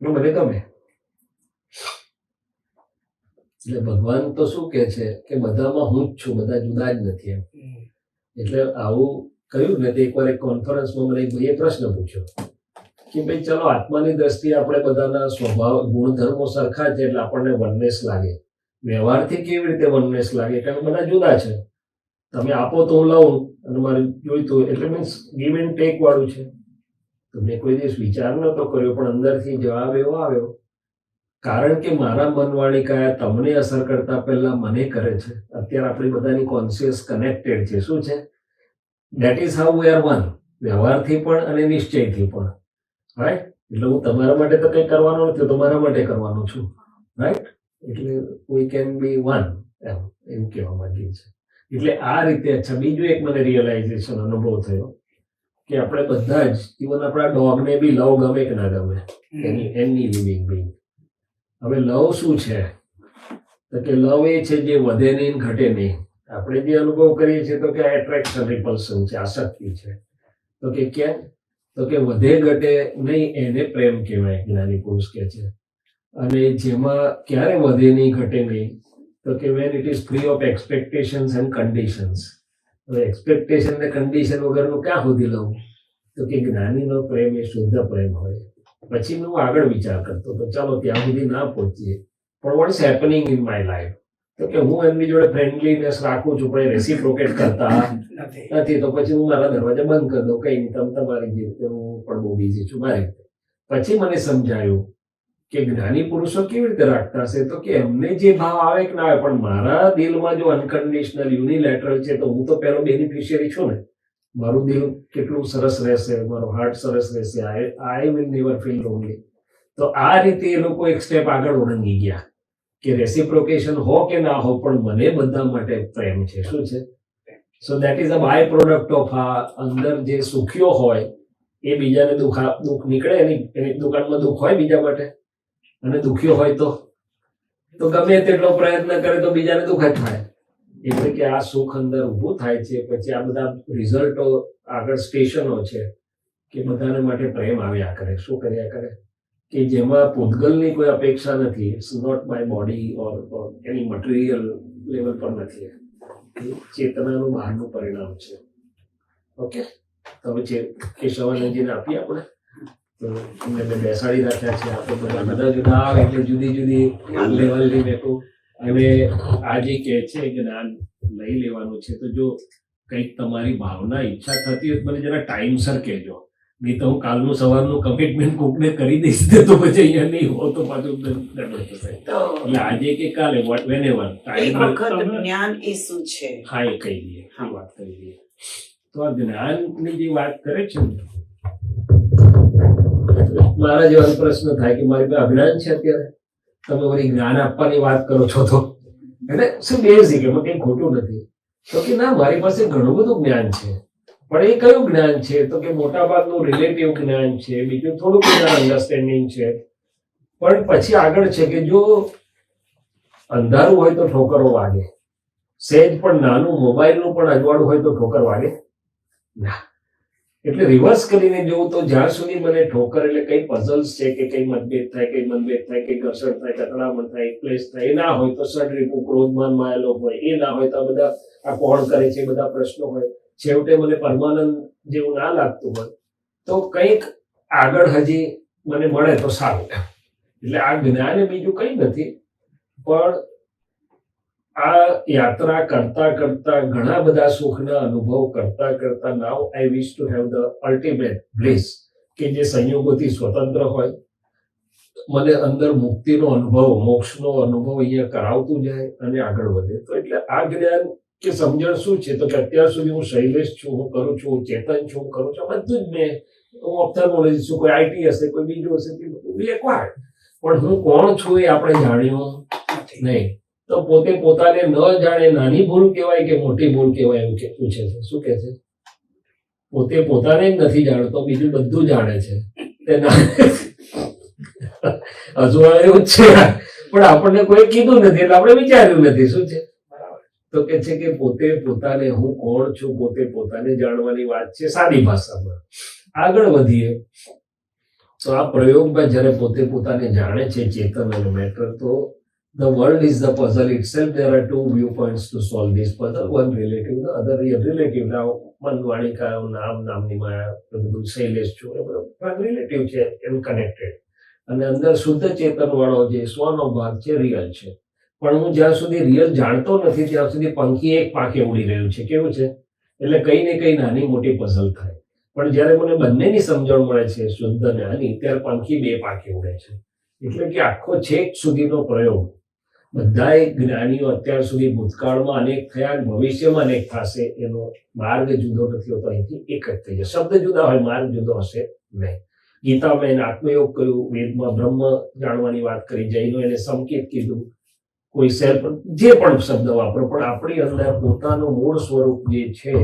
A: મને ગમે. એટલે ભગવાન તો શું કે છે કે બધામાં હું જ છું, બધા જુદા જ નથી એમ. એટલે આવું કહ્યું ને તે એકવાર એક કોન્ફરન્સમાં મને એક ભાઈએ પ્રશ્ન પૂછ્યો કે ભાઈ ચલો આત્માની દ્રષ્ટિએ આપણે બધાના સ્વભાવ ગુણધર્મો સરખા છે એટલે આપણને વનનેસ લાગે, વ્યવહારથી કેવી રીતે વનનેસ લાગે? કારણ કે બધા જુદા છે. તમે આપો તો હું લઉં અને મારે જોઈતું એટલે મીન્સ ગીવ એન્ડ ટેક વાળું છે. તો મેં કોઈ દિવસ વિચાર નતો કર્યો, પણ અંદરથી જવાબ એવો આવ્યો, કારણ કે મારા મનવાળી કાયા તમને અસર કરતા પહેલા મને કરે છે. અત્યારે આપણી બધાની કોન્શિયસ કનેક્ટેડ છે. શું છે? That is how we are one. વ્યવહારથી પણ અને નિશ્ચયથી પણ. રાઈટ? એટલે હું તમારા માટે તો કંઈ કરવાનો નથી, તમારા માટે કરવાનો છું. રાઈટ? એટલે વી કેન બી વન, એમ એવું કહેવા માંગીએ છે. એટલે આ રીતે. અચ્છા, બીજું એક મને રિયલાઇઝેશન અનુભવ થયો કે આપણે બધા જ ઇવન આપણા ડોગને બી લવ ગમે કે ના ગમે, એની લિવિંગ બિંગ. હવે લવ શું છે? તો કે લવ એ છે જે વધે નહીં ઘટે નહીં. આપણે જે અનુભવ કરીએ છીએ તો કે એટ્રેક્શન, રિપલ્શન છે, આસક્તિ છે. તો કે કેમ? તો કે વધે ઘટે નહીં એને પ્રેમ કહેવાય, જ્ઞાની પુરુષ કહે છે. અને જેમાં ક્યારે વધે નહીં ઘટે નહીં તો કે when it is free of expectations and conditions. હવે એક્સપેક્ટેશન ને કન્ડિશન વગરનું ક્યાં સુધી લઉં? તો કે જ્ઞાનીનો પ્રેમ એ શુદ્ધ પ્રેમ હોય. પછી હું આગળ વિચાર કરતો તો ચાલો ત્યાં સુધી ના પહોંચીએ, પણ what is happening in my life? તો કે હું એમની જોડે ફ્રેન્ડલીનેસ રાખું છું પણ રેસિપ્રોકેટ કરતા નથી. તો પછી હું મારા દરવાજા બંધ કરી દઉં, કઈ નહીં, તમે તમારી જે રીતે, હું પણ બહુ બિઝી છું મારી રીતે. પછી મને સમજાયું કે જ્ઞાની પુરુષો કેવી રીતે રાખતા હશે? તો કે એમને જે ભાવ આવે કે ના આવે, પણ મારા દિલમાં જો અનકન્ડિશનલ યુનિલેટરલ છે તો હું તો પહેલો બેનિફિશિયરી છું ને. મારું દિલ કેટલું સરસ રહેશે, મારો હાર્ટ સરસ રહેશે, I will never feel lonely. તો આ રીતે એ લોકો એક સ્ટેપ આગળ ઓળંગી ગયા કે રેસિપ્રોકેશન હો કે ના હો પણ મને બધા માટે પ્રેમ છે. શું છે? So that is a by product of આ અંદર જે સુખ્યો હોય એ બીજાને દુઃખ નીકળે, એની દુકાનમાં દુઃખ હોય બીજા માટે, અને દુખ્યો હોય તો ગમે તેટલો પ્રયત્ન કરે તો બીજાને દુઃખ જ થાય. એટલે કે આ સુખ અંદર ઊભું થાય છે. પછી આ બધા રિઝલ્ટો આગળ સ્ટેશનો છે કે બધાને માટે પ્રેમ આવ્યા કરે. શું કર્યા કરે? કે જેમાં પૂતગલની કોઈ અપેક્ષા નથી. It's not my body or any material level પર નથી. ચેતનાનું બહારનું પરિણામ છે. ઓકે, તો પછી કેશવાનંદજીને આપીએ આપણે. તો એમને મેં બેસાડી રાખ્યા છે. આપણે બધા જુદા આવે એટલે જુદી જુદી લેવલની મેં હવે આજે કહે છે જ્ઞાન લઈ લેવાનું છે. તો જો કંઈક તમારી ભાવના ઈચ્છા થતી હોય મને જરા ટાઈમસર કહેજો, નહીં તો હું કાલનું સવારનું કમિટમેન્ટ કોકને કરી દઈશ તો પછી અહીંયા નહીં હો તો પાછું ગડબડ થશે. એટલે આજે કે કાલે વેન એવર
C: એક વખત જ્ઞાન એ શું છે?
A: હા, એ કહી દઈએ, વાત કરી દઈએ. તો આ જ્ઞાનની જે વાત કરે છે ને, મારા જેવા પ્રશ્ન થાય કે મારી પાસે અજ્ઞાન છે અત્યારે, તમે વળી જ્ઞાન આપવાની વાત કરો છો. તો એટલે શું બેઝિક, એમાં કંઈ ખોટું નથી. તો કે ના, મારી પાસે ઘણું બધું જ્ઞાન છે, પણ એ કયું જ્ઞાન છે? તો કે મોટા ભાગનું રિલેટિવ જ્ઞાન છે, બીજું થોડુંક જ્ઞાન અન્ડરસ્ટેન્ડિંગ છે. પણ પછી આગળ છે કે જો અંધારું હોય તો ઠોકરો વાગે, સહેજ પણ નાનું મોબાઈલનું પણ અજવાળું હોય તો ઠોકર વાગે ના. એટલે રિવર્સ કરીને જોઉં તો જ્યાં સુધી મને ઠોકર એટલે કઈ પઝલ્સ છે કે કઈ મતભેદ થાય, કઈ મનભેદ થાય, કઈ ઘર્ષણ થાય, કતરામણ થાય, ક્લેશ થાય, એ ના હોય તો સડરીપું ક્રોધમાન માયેલો હોય, એ ના હોય તો આ બધા આ કોણ કરે છે બધા પ્રશ્નો હોય, છેવટે મને પરમાનંદ જેવું ના લાગતું હોય તો કંઈક આગળ હજી મને મળે તો સારું. એટલે આ જ્ઞાન બીજું કંઈ નથી, પણ આ યાત્રા કરતા કરતા ઘણા બધા સુખના અનુભવ કરતા કરતા now I wish to have the ultimate bliss કે જે સંયોગોથી સ્વતંત્ર હોય, મને અંદર મુક્તિનો અનુભવ, મોક્ષનો અનુભવ અહીંયા કરાવતું જાય અને આગળ વધે. તો એટલે આ જ્ઞાન કે સમજણ શું છે? તો કે અત્યાર સુધી હું શૈલેષ છું, હું કરું છું, હું ચેતન છું, હું કરું છું, બધું જ મેં, હું ઓપ્થેલ્મોલોજી છું, કોઈ આઈટી હશે, કોઈ બીજું હશે, તે બધું બી એકવાર, પણ હું કોણ છું એ આપણે જાણ્યું નહીં. તો પોતે પોતાને ન જાણે નાની ભૂલ કહેવાય કે મોટી ભૂલ કહેવાય એવું કે પૂછે છે. શું કે છે? પોતે પોતાને જ નથી જાણતો, બીજું બધું જાણે છે. અજવાળ એવું જ છે, પણ આપણને કોઈ કીધું નથી એટલે આપણે વિચાર્યું નથી. શું છે? તો કે છે કે પોતે પોતાને, હું કોણ છું, પોતે પોતાને જાણવાની વાત છે સાદી ભાષામાં. આગળ વધીએ તો આ પ્રયોગમાં જ્યારે પોતે પોતાને જાણે છે ચેતન અને મેટર, તો the world is the puzzle itself. There are two viewpoints to solve this puzzle. One relative, the other relative. Now, મનવાણિકા નામની માયા, બધું શૈલેષ છું, એ બધું રિલેટિવ છે, એમ કનેક્ટેડ. અને અંદર શુદ્ધ ચેતન વાળો જે સ્વનો ભાગ છે, રિયલ છે. પણ હું જ્યાં સુધી રિયલ જાણતો નથી ત્યાં સુધી પંખી એક પાંખે ઉડી રહ્યું છે. કેવું છે? એટલે કઈ ને કઈ નાની મોટી પઝલ થાય. પણ જ્યારે મને બંનેની સમજણ મળે છે, શુદ્ધ અને આની, ત્યારે પંખી બે પાંખે ઉડે છે. એટલે કે આખો છેક સુધીનો પ્રયોગ બધાય જ્ઞાનીઓ અત્યાર સુધી ભૂતકાળમાં અનેક થયા, ભવિષ્યમાં અનેક થશે. એનો માર્ગ જુદો નથી હોતો, અહીંથી એક જ થઈ જાય. શબ્દ જુદા હોય, માર્ગ જુદો હશે નહીં. ગીતામાં એને આત્મયોગ કહ્યું, વેદમાં બ્રહ્મ જાણવાની વાત કરી, જૈનો એને સંકેત કીધું, કોઈ સેલ્ફ, જે પણ શબ્દ વાપરો, પણ આપણી અંદર પોતાનું મૂળ સ્વરૂપ જે છે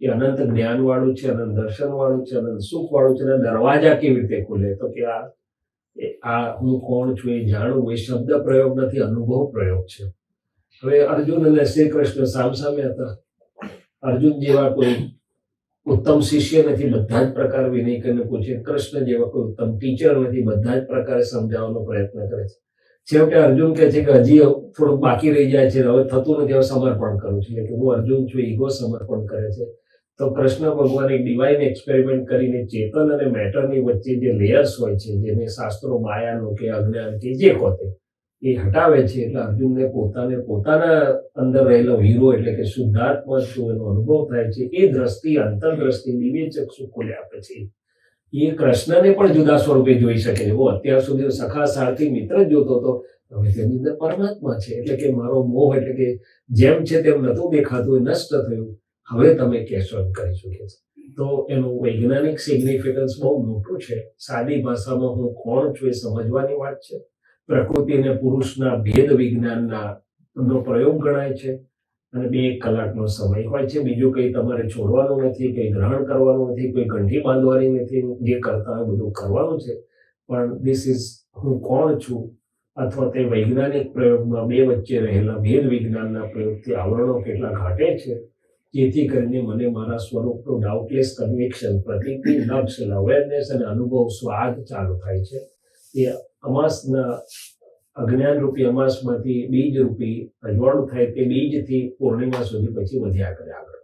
A: એ અનંત જ્ઞાન વાળું છે, અનંત દર્શન વાળું છે, અનંત સુખ વાળું છે. અને દરવાજા કેવી રીતે ખુલે? તો કે આ હું કોણ છું એ જાણવું એ શબ્દ પ્રયોગ નથી, અનુભવ પ્રયોગ છે. હવે અર્જુન અને શ્રી કૃષ્ણ સામસામે હતા. અર્જુન જેવા કોઈ ઉત્તમ શિષ્ય નથી, બધા જ પ્રકાર વિનય કરીને પૂછે. કૃષ્ણ જેવા કોઈ ઉત્તમ ટીચર નથી, બધા જ પ્રકારે સમજાવવાનો પ્રયત્ન કરે છે. છેવટે અર્જુન કહે છે કે હજી થોડુંક બાકી રહી જાય છે, હવે થતું નથી, હવે સમર્પણ કરું છું. એટલે હું અર્જુન છું, ઈગો સમર્પણ કરે છે. તો કૃષ્ણ ભગવાન એક ડિવાઇન એક્સપેરિમેન્ટ કરીને ચેતન અને મેટરની વચ્ચે જે લેયર્સ હોય છે, જેને શાસ્ત્રો માયાનો કે અજ્ઞાન કે જે હોતે એ હટાવે છે. એટલે અર્જુનને પોતાના અંદર રહેલો હીરો એટલે કે શુદ્ધાત્મા શું એનો અનુભવ થાય છે. એ દ્રષ્ટિ, અંતરદ્રષ્ટિ, દિવ્ય ચક્ષુ ખોલી આપે છે. એ કૃષ્ણને પણ જુદા સ્વરૂપે જોઈ શકે છે. હું અત્યાર સુધી સખા સારથી મિત્ર જ જોતો હતો, હવે તેની અંદર પરમાત્મા છે. એટલે કે મારો મોહ એટલે કે જેમ છે તેમ નહોતું દેખાતું, એ નષ્ટ થયું. હવે તમે કહેશો એમ કરી શકે છે. તો એનું વૈજ્ઞાનિક સિગ્નિફિકન્સ બહુ મોટું છે. સાદી ભાષામાં હું કોણ છું એ સમજવાની વાત છે. પ્રકૃતિ અને પુરુષના ભેદ વિજ્ઞાનના પ્રયોગ ગણાય છે. અને 2 કલાકનો સમય હોય છે. બીજું કંઈ તમારે છોડવાનું નથી, કંઈ ગ્રહણ કરવાનું નથી, કોઈ ગંઠી બાંધવાની નથી. જે કરતા હોય બધું કરવાનું છે. પણ ધીસ ઇઝ હું કોણ છું, અથવા તે વૈજ્ઞાનિક પ્રયોગમાં 2 વચ્ચે રહેલા ભેદ વિજ્ઞાનના પ્રયોગથી આવરણો કેટલા ઘાટે છે, જેથી કરીને મને મારા સ્વરૂપનું ડાઉટલેસ કન્વિક્શન, પ્રતિજ્ઞ લક્ષ, અવેરનેસ અને અનુભવ સ્વાદ ચાલુ થાય છે. એ અમાસના અજ્ઞાન રૂપી અમાસમાંથી બીજ રૂપી અજવાળું થાય, તે બીજથી પૂર્ણિમા સુધી પછી વધ્યા કરે આગળ.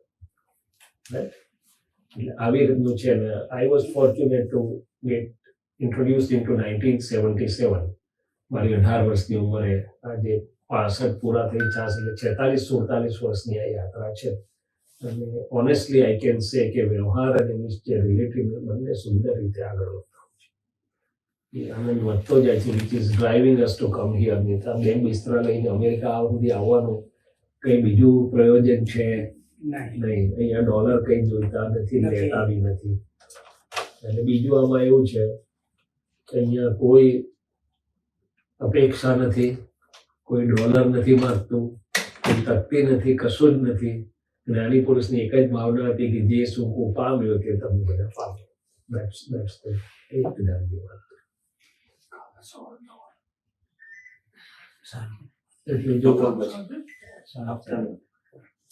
A: એટલે આવી રીતનું છે. ને I was fortunate to get introduced in to 1977. મારી 18 વર્ષની ઉંમરે આજે 65 પૂરા થઈ જશે, એટલે 46-47 વર્ષની આ યાત્રા છે. અને ઓનેસ્ટલી આઈ કેન સે કે વ્યવહાર અને નિશ્ચય રિલેટિવ બંને સુંદર રીતે આગળ વધતા હોય છે. એ આનંદ વધતો જાય છે, which is driving us to come here. બેન બિસ્તરા લઈને અમેરિકા સુધી આવવાનું કંઈ બીજું પ્રયોજન છે નહીં. અહીંયા ડોલર કંઈ જોઈતા નથી, લેતા બી નથી. અને બીજું આમાં એવું છે કે અહીંયા કોઈ અપેક્ષા નથી, કોઈ ડોલર નથી માંગતું, કોઈ તકતી નથી, કશું જ નથી. જ્ઞાની પુરુષની એક જ ભાવના હતી કે જે સુખ હું પામ્યો તે તમે બધા પામ્યો. એક જ્ઞાનની વાત. એટલે જો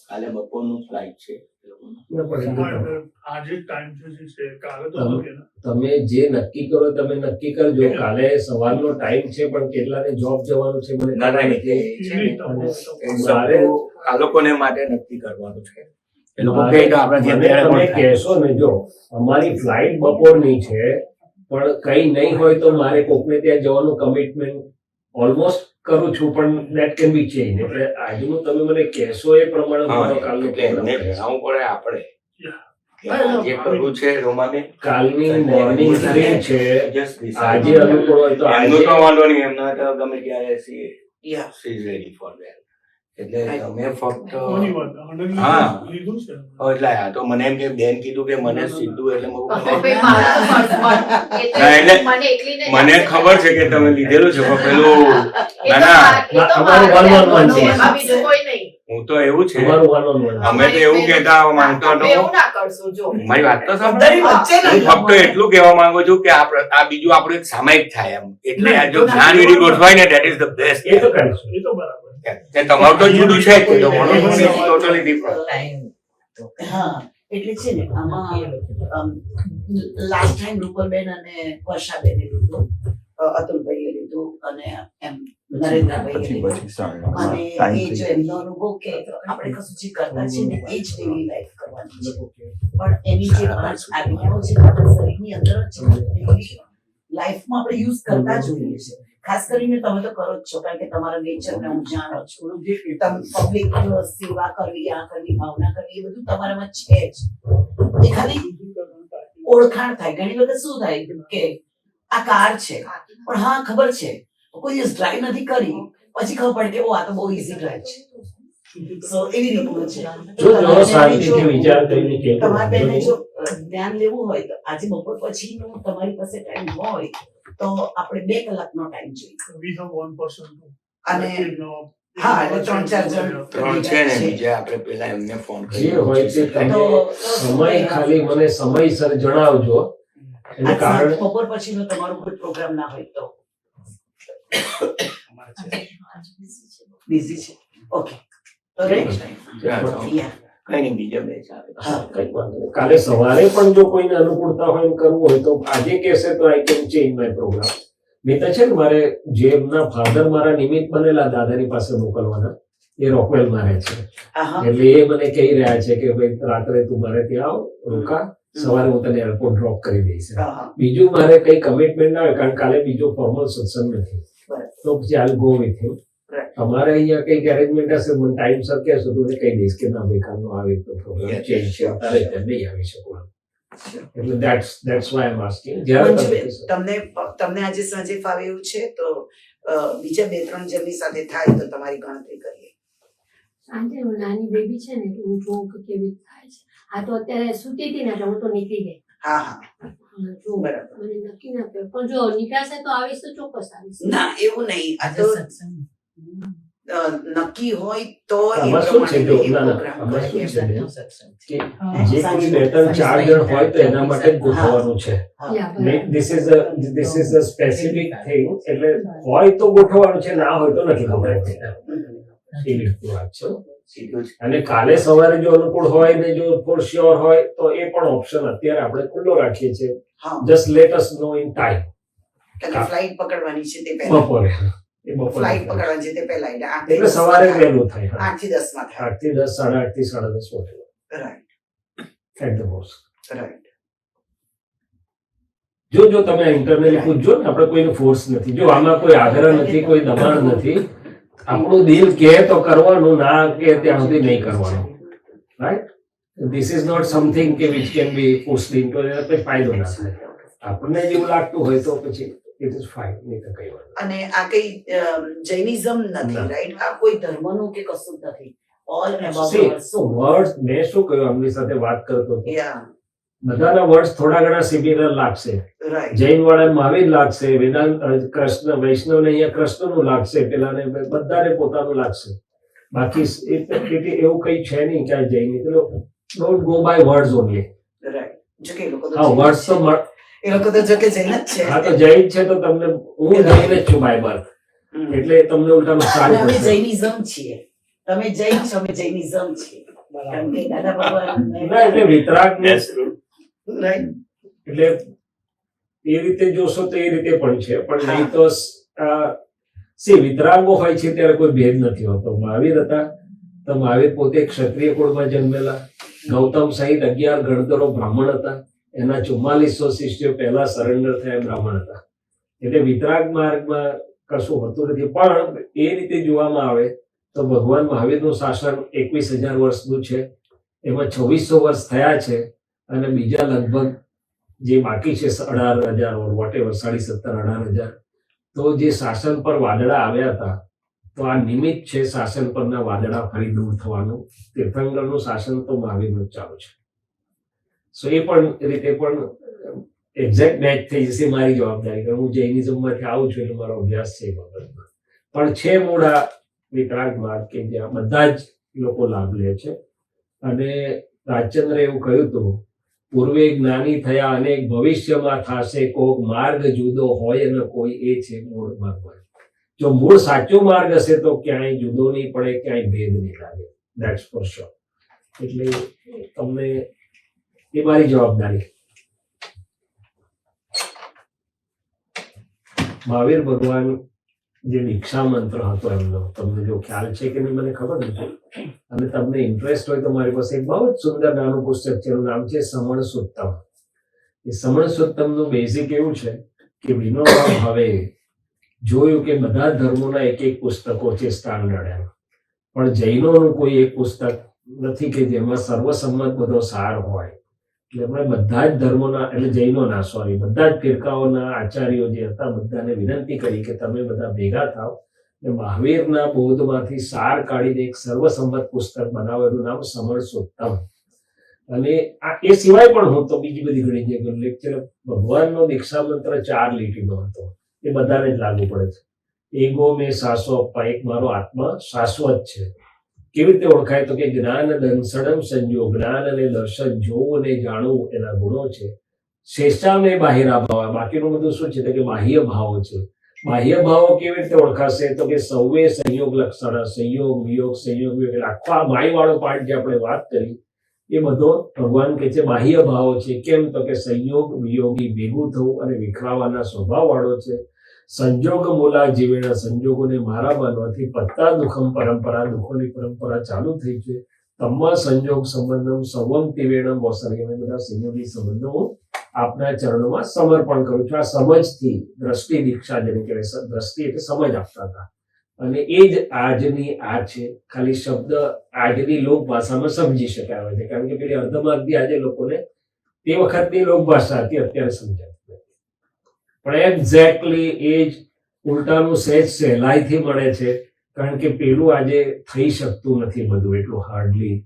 B: કાલે બપોરનું ફ્લાઇટ છે.
A: તમે જે નક્કી કરો તમે નક્કી કરજો. કાલે સવારનો ટાઈમ છે, પણ કેટલાને જોબ જવાનું છે મને
E: આ લોકોને માટે નક્કી કરવાનું છે. એ લોકો
A: તમે કહેશો ને, જો અમારી ફ્લાઇટ બપોરની છે પણ કઈ નહીં હોય તો મારે કોકને ત્યાં જવાનું કમિટમેન્ટ ઓલમોસ્ટ કરું છું, પણ દેટ કેન બી ચેન્જ. એટલે આજનું તમે મને કહેશો એ પ્રમાણે મારો કાલનો પ્રોગ્રામ
E: પડે આપણે જે કરવું છે. રોમાબેન
A: કાલની મોર્નિંગ ટ્રેન છે, આજે અનુકૂળ હોય તો
E: એમનો તો વાંધો નહીં, એમના તો ગમે ત્યારે
C: Yeah.
E: She is ready for that. એટલે તમે ફક્ત એટલે આ તો મને એમ કે બેન કીધું કે મને સીધું એટલે મને ખબર છે કે તમે લીધેલું છે, પણ પેલું હું તો એવું છે, અમે તો એવું કહેતા માંગતો હતો. મારી વાત તો સમજો. હું ફક્ત એટલું કહેવા માંગુ છું કે આ બીજું આપણું એક સામાયિક થાય એમ. એટલે આ જો જ્ઞાન વિધિ ગોઠવાય ને, ધેટ ઇઝ ધ બેસ્ટ.
A: એ તો કરીશું, એ તો બરાબર.
E: તમારું તો જુદું છે, ટોટલી ડિફરન્ટ.
C: હા, એટલે છે ને આમાં લાસ્ટ ટાઈમ રૂપલબેન અને વર્ષાબેને લીધું, અતુલભાઈએ લીધું અને એમ નરેન્દ્રભાઈએ લીધું. અને એ જો એમનો અનુભવ કે આપણે કશું જે કરતા છે ને એ જ ડેલી લાઈફ કરવાની છે, પણ એની જે 5 આજ્ઞાઓ છે આપણા શરીરની અંદર જ છે, લાઈફમાં આપણે યુઝ કરતા જ હોઈએ છીએ. ખાસ કરીને તમે તો કરો જ છો, કારણ કે તમારા નેચરને હું જાણો છું. તમે પબ્લિક સેવા કરવી, આ કરવી, ભાવના કરવી, એ બધું તમારામાં છે જ. એ ખાલી ઓળખાણ થાય. ઘણી વખત શું થાય કે આ કાર છે, પણ હા ખબર છે કોઈ દિવસ ડ્રાઈવ નથી કરી, પછી ખબર પડે કે ઓ આ તો બહુ ઈઝી ડ્રાઈવ છે. સો એવી રીતનું છે.
A: જો શાંતિથી વિચાર કરીને કે
C: તમારે બેને જો ધ્યાન લેવું હોય તો આજે બપોર પછીનો તમારી પાસે ટાઈમ હોય તો આપણે 2 કલાકનો ટાઈમ જોઈએ. અને હા એટલે 3-4 જણ
E: 3 છે ને બીજા આપણે પેલા એમને ફોન
A: જે
E: કરીએ.
A: હોય તે તમે સમય ખાલી મને સમયસર જણાવજો. એનું કારણ
C: બપોર પછીનો તમારો કોઈ પ્રોગ્રામ ના હોય તો બિઝી છે. ઓકે તો નેક્સ્ટ ટાઈમ
E: કઈ નહીં, બીજા 2 ચાલે.
A: કંઈ વાંધો નહીં. કાલે સવારે પણ જો કોઈને અનુકૂળતા હોય એમ કરવું હોય તો આજે કહેશે તો I can change my program. નહીં તો છે ને મારે જે એમના ફાધર મારા નિમિત્ત બનેલા દાદાની પાસે મોકલવાના, એ રોકવેલમાં રહે છે. એટલે એ મને કહી રહ્યા છે કે ભાઈ રાત્રે તું મારે ત્યાં આવ, રોકા, સવારે હું તને એરપોર્ટ ડ્રોપ કરી દઈશ. બીજું મારે કઈ કમિટમેન્ટ ના હોય, કારણ કાલે બીજો ફોર્મલ સત્સંગ નથી, તો પછી આઈ ગો વિથ યુ. તમારે અહીંયા કઈક અરેન્જમેન્ટ હશે, મને ટાઈમ સર કહેશો તો કહી દઈશ કે ના ભાઈ કાલનો આવે તો પ્રોગ્રામ ચેન્જ છે, અત્યારે નહીં આવી શકું. એટલે that's why I'm asking.
C: તમને આજે સાંજે ફાવે એવું છે તો બીજા 2-3 જણની સાથે થાય તો તમારી ગણતરી કરીએ.
H: સાંજે હું નાની બેબી છે ને હું જોઉં કે કેવી થાય છે. આ તો અત્યારે સૂતી હતી ને એટલે હું તો નીકળી ગઈ.
C: હા
H: જો
C: બરાબર.
H: મને નક્કી ના થયું, પણ જો નીકળશે તો આવીશ તો ચોક્કસ આવીશ.
C: ના એવું નહીં, આ તો નક્કી હોય તો એ
A: આમાં શું છે જો ના ના આમાં શું છે ને કે જે કોઈ 2-3-4 જણ હોય તો એના માટે જ ગોઠવવાનું છે. This is a specific thing. એટલે હોય તો ગોઠવવાનું છે, ના હોય તો નથી ગોઠવવાનું. એ રીતની વાત છે. અને કાલે સવારે જો અનુકૂળ હોય ને જો ફોર શ્યોર હોય તો એ પણ ઓપ્શન અત્યારે આપણે ખુલ્લો રાખીએ છીએ. Just let us no in time.
C: Flight પકડવાની છે તે પહેલા
A: બપોરે
C: ફ્લાઇટ પકડવાની છે તે પહેલા
A: એટલે સવારે વહેલું થાય.
C: 8 થી 10 માં થાય.
A: 8 થી 10, 8:30 થી 10:30 whatever.
C: Right
A: At the most.
C: Right.
A: જો તમે ઇન્ટરનલી પૂછજો ને, આપણે કોઈનો ફોર્સ નથી. જો આમાં કોઈ આગ્રહ નથી, કોઈ દબાણ નથી. આપણું દિલ કહે તો કરવાનું, ના કે ત્યાં સુધી નહીં કરવાનું. Right? This is not something કે which can be pushed into, એનો કોઈ ફાયદો ના થાય. આપણને જેવું લાગતું હોય તો પછી ઇટ ઇઝ ફાઇન, નહીં તો કઈ વાત.
C: અને આ કઈ જૈનિઝમ નથી, રાઈટ? આ કોઈ ધર્મનું કે કશું જ નથી. All about
A: words. મેં શું કહ્યું આમની સાથે વાત કરતો હતો,
C: યા
A: બધાના વર્ડ્સ થોડા ઘણા સિમિલર લાગશે.
C: રાઈટ.
A: જૈન વાળાને મહાવીર લાગશે, વેદાંત કૃષ્ણ, વૈષ્ણવને અહીંયા કૃષ્ણનું લાગશે, પેલાને બધાને પોતાનું લાગશે. બાકી એવું કઈ છે નહીં કે Jain. Don't go by words only.
C: Right. જો કે એ લોકો તો
A: હા, વર્ડ્સ તો
C: એ લોકો તો જો કે જૈન જ છે.
A: હા, તો જૈન છે તો તમને હું જૈન જ છું બાય બર્થ, એટલે તમને ઉલટા નુકસાન
C: અમે
A: થશે.
C: જૈનિઝમ છીએ. તમે જૈન છો, અમે જૈનિઝમ છીએ. કારણ કે દાદા ભગવાન
A: ના, એટલે વિતરાગ
C: રાઈટ.
A: એટલે એ રીતે જોશો તો એ રીતે પણ છે, પણ નહીં તો વિતરાગો હોય છે ત્યારે કોઈ ભેદ નથી હોતો. મહાવીર હતા તો મહાવીર પોતે ક્ષત્રિય કુળમાં જન્મેલા. ગૌતમ સહિત 11 ગણધરો બ્રાહ્મણ હતા. એના 4400 શિષ્યો પહેલા સરેન્ડર થયા બ્રાહ્મણ હતા. એટલે વિતરાગ માર્ગમાં કશું હોતું નથી. પણ એ રીતે જોવામાં આવે તો ભગવાન મહાવીરનું શાસન 21,000 વર્ષનું છે. એમાં 2600 વર્ષ થયા છે અને બીજા લગભગ જે બાકી છે 18,000 વોટેવર 17,500-18,000, તો જે શાસન પર વાદળા આવ્યા હતા, તો આ નિમિત્ત છે શાસન પરના વાદળા ફરી દૂર થવાનું. તીર્થંકરનું શાસન તો મહાવીરનું ચાલુ છે. સો એ પણ રીતે પણ એક્ઝેક્ટ મેચ થઈ જશે મારી જવાબદારી. હું જૈનિઝમમાંથી આવું છું એટલે મારો અભ્યાસ છે એ બાબતમાં. પણ છે મૂળા વિતરાગ માર્ગ કે જ્યાં બધા જ લોકો લાભ લે છે. અને રાજચંદ્રે એવું કહ્યું હતું, પૂર્વે જ્ઞાની થયા અનેક, ભવિષ્યમાં થશે કોક, માર્ગ જુદો હોય અને કોઈ એ છે મૂળ માર્ગ. જો મૂળ સાચો માર્ગ હશે તો ક્યાંય જુદો નહીં પડે, ક્યાંય ભેદ નહીં લાગે. That's for sure. એટલે તમને એ મારી જવાબદારી. મહાવીર ભગવાન જે દીક્ષા મંત્ર હતો એમનો, તમને જો ખ્યાલ છે કે નહીં મને ખબર નથી, અને તમને ઇન્ટરેસ્ટ હોય તો મારી પાસે એક બહુ જ સુંદર નાનું પુસ્તક છે, એનું નામ છે સમણ સુત્તમ. એ સમણ સુત્તમનું બેઝિક એવું છે કે વિનોબા ભાવે જોયું કે બધા ધર્મોના એક એક પુસ્તકો છે સ્ટાન્ડર્ડ એમ, પણ જૈનોનું કોઈ એક પુસ્તક નથી કે જેમાં સર્વસંમત બધો સાર હોય. એટલે આપણે બધા જ ધર્મોના, એટલે જૈનોના સોરી, બધા જ ફિરકાઓના આચાર્યો જે હતા બધાને વિનંતી કરી કે તમે બધા ભેગા થાવ અને મહાવીરના બોધમાંથી સાર કાઢીને એક સર્વસંમત પુસ્તક બનાવો, એનું નામ સમણ સુત્તમ. અને એ સિવાય પણ હું તો બીજી બધી ઘણી જગ્યાએ લેક્ચર, ભગવાનનો દીક્ષા મંત્ર 4 લીટીનો હતો, એ બધાને જ લાગુ પડે છે. એગો મેં સાસો અપ્પા, એક મારો આત્મા શાશ્વત છે. કેવી રીતે ઓળખાય તો કે જ્ઞાન દંસણમ સંજોગ, જ્ઞાન અને દર્શન, જોવું અને જાણવું એના ગુણો છે. શેષામે બાહિરા ભાવ, બાકીનું બધું શું છે તો કે બાહ્ય ભાવો છે. બાહ્ય ભાવો કેવી રીતે ઓળખાશે તો કે સૌએ સંયોગ લક્ષણ, સંયોગ વિયોગ, સંયોગ વિયોગ, એટલે આખો આ માય વાળો પાર્ટ જે આપણે વાત કરી એ બધો ભગવાન કહે છે બાહ્ય ભાવો છે. કેમ તો કે સંયોગ વિયોગી, ભેગું થવું અને વિખરાવાના સ્વભાવ વાળો છે. સંજોગ મૂલા જીવેણા, સંજોગોને મારા માનવાથી પત્તા દુઃખમ પરંપરા, દુઃખોની પરંપરા ચાલુ થઈ છે. તમ્મા સંજોગ સંબંધમ સવમ તિવેણમ વસરી, અમે બધા સંયોગી સંબંધો હું આપના ચરણોમાં સમર્પણ કરું છું. આ સમજથી દ્રષ્ટિ દીક્ષા જેને કહેવાય, દ્રષ્ટિ એટલે સમજ આપતા હતા. અને એ જ આજની આ છે, ખાલી શબ્દ આજની લોક ભાષામાં સમજી શકાય હોય છે, કારણ કે પેલી અર્ધમાર્ગી આજે લોકોને તે વખતની લોક ભાષા હતી, અત્યારે સમજાય. પણ એક્ઝેક્ટલી એ જ ઉલટાનું સહેજ સહેલાઈથી મળે છે, કારણ કે પેલું આજે થઈ શકતું નથી બધું એટલું હાર્ડલી.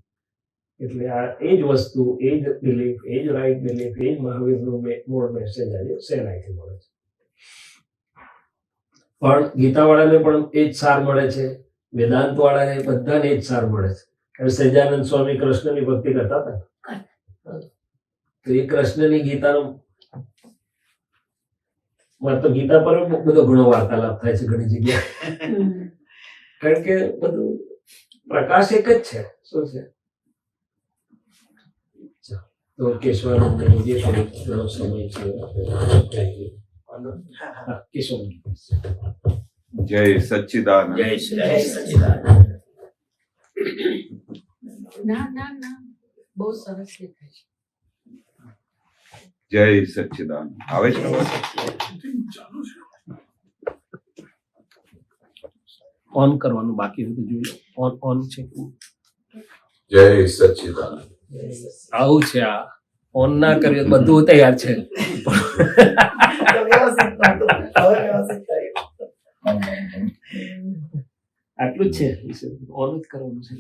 A: એટલે આ એ જ વસ્તુ, એ જ બિલીફ, એ જ રાઈટ બિલીફ, એ જ મહાવીરનું મૂળ મેસેજ આજે સહેલાઈથી મળે છે. પણ ગીતાવાળાને પણ એ જ સાર મળે છે, વેદાંત વાળાને બધાને એ જ સાર મળે છે. હવે સહજાનંદ સ્વામી કૃષ્ણની ભક્તિ કરતા હતા, તો એ કૃષ્ણની ગીતાનો તો ગીતા પર બધો ઘણો વાર્તાલાપ થાય છે ઘણી જગ્યાએ, કારણ કે બધું પ્રકાશ એક જ છે. શું છે તો કેશવાનંદ જે ઘણો સમય છે કેશવ.
B: જય સચ્ચિદાનંદ.
E: જય સચ્ચિદાનંદ.
D: ના ના ના, બહુ સરસ દેખાય છે.
B: જય સચ્ચિદાનંદ. આવે છે
A: ઓન કરવાનું બાકી બધું જોઈએ. ઓન છે.
B: જય સચ્ચિદાનંદ.
A: આવું છે, આ ઓન ના કર્યું બધું તૈયાર છે. આટલું જ છે, ઓન જ કરવાનું છે.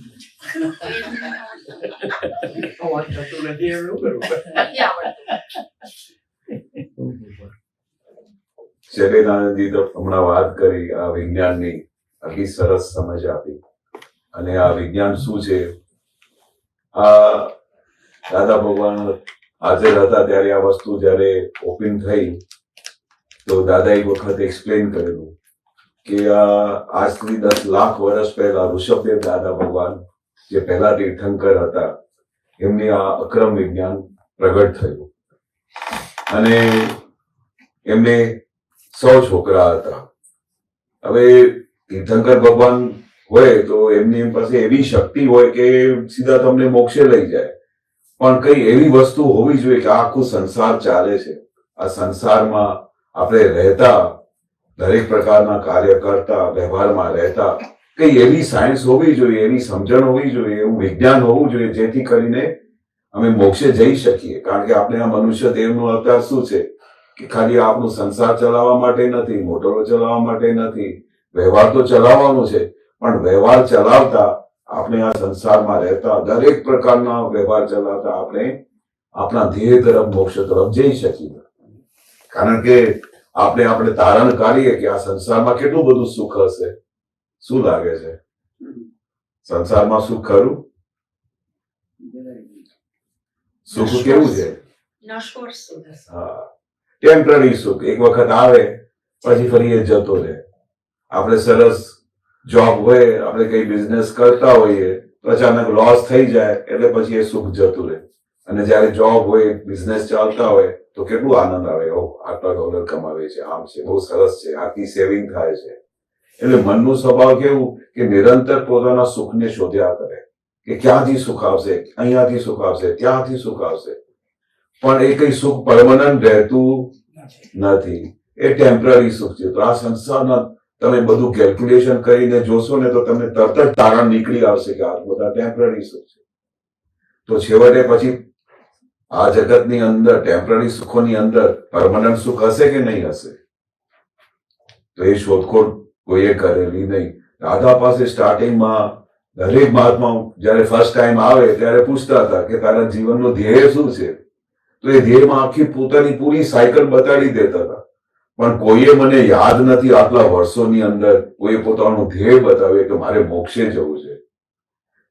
B: શરીરાનંદજી તો હમણાં વાત કરી આ વિજ્ઞાનની, આટલી સરસ સમજ આપી. અને આ વિજ્ઞાન શું છે, આ દાદા ભગવાન હાજર હતા ત્યારે આ વસ્તુ જયારે ઓપન થઈ તો દાદા એક વખત એક્સપ્લેન કરેલું કે આજથી 10 લાખ વર્ષ પહેલા ઋષભદેવ દાદા ભગવાન જે પહેલા તીર્થંકર હતા એમની આ અક્રમ વિજ્ઞાન પ્રગટ થયું. અને એમને 100 છોકરા હતા. હવે તીર્થંકર ભગવાન હોય તો એમની પાસે એવી શક્તિ હોય કે સીધા તમને મોક્ષે લઈ જાય, પણ કઈ એવી વસ્તુ હોવી જોઈએ કે આખું સંસાર ચાલે છે, આ સંસારમાં આપણે રહેતા, દરેક પ્રકારના કાર્ય કરતા, વ્યવહારમાં રહેતા, કઈ એવી સાયન્સ હોવી જોઈએ, એવી સમજણ હોવી જોઈએ, એવું વિજ્ઞાન હોવું જોઈએ જેથી કરીને અમે મોક્ષે જઈ શકીએ. કારણ કે આપણે આ મનુષ્ય દેવનું અવતાર શું છે કે ખાલી આપણું સંસાર ચલાવવા માટે નથી, મોટરો ચલાવવા માટે નથી, વ્યવહાર તો ચલાવવાનો છે, પણ વ્યવહાર ચલાવતા આપણે આ સંસારમાં રહેતા દરેક પ્રકારના વ્યવહાર ચલાવતા આપણે આપણા ધ્યેય તરફ, મોક્ષ તરફ જઈ શકીએ. કારણ કે આપણે તારણ કાઢીએ કે આ સંસારમાં કેટલું બધું સુખ હશે. શું લાગે છે, સંસારમાં સુખ ખરું? સુખ કેવું છે? હા, ટેમ્પરરી સુખ, એક વખત આવે પછી ફરી એ જતો રહે. આપણે સરસ જોબ હોય, આપણે કઈ બિઝનેસ કરતા હોઈએ તો અચાનક લોસ થઈ જાય એટલે પછી એ સુખ જતું રહે. અને જ્યારે જોબ હોય, બિઝનેસ ચાલતા હોય તો કેટલું આનંદ આવે, આટલા ડોલર કમાવે છે, આમ છે, બહુ સરસ છે, આટલી સેવિંગ થાય છે. એટલે મનનું સ્વભાવ કેવું કે નિરંતર પોતાના સુખને શોધ્યા કરે કે ક્યાંથી સુખ આવશે, અહીંયાથી સુખ આવશે, ત્યાંથી સુખ આવશે. પણ એ કઈ સુખ પરમનન્ટ રહેતું નથી, એ ટેમ્પરરી સુખ છે. તો આ સંસારના તમે બધું કેલ્ક્યુલેશન કરીને જોશો ને તો તમને તરત જ તારણ નીકળી આવશે કે આ બધા ટેમ્પરરી સુખ છે. તો છેવટે પછી આ જગતની અંદર ટેમ્પરરી સુખોની અંદર પરમનન્ટ સુખ હશે કે નહીં હશે? તો એ શોધખોળ કોઈએ કરેલી નહીં. દાદા પાસે સ્ટાર્ટિંગમાં દરેક મહાત્મા જયારે ફર્સ્ટ ટાઈમ આવે ત્યારે પૂછતા હતા કે તારા જીવનનો ધ્યેય શું છે? તો એ ધ્યેયમાં આખી પોતાની પૂરી સાયકલ બતાડી દેતા હતા. પણ કોઈએ મને યાદ નથી આટલા વર્ષોની અંદર કોઈએ પોતાનું ધ્યેય બતાવ્યું કે મારે મોક્ષે જવું છે.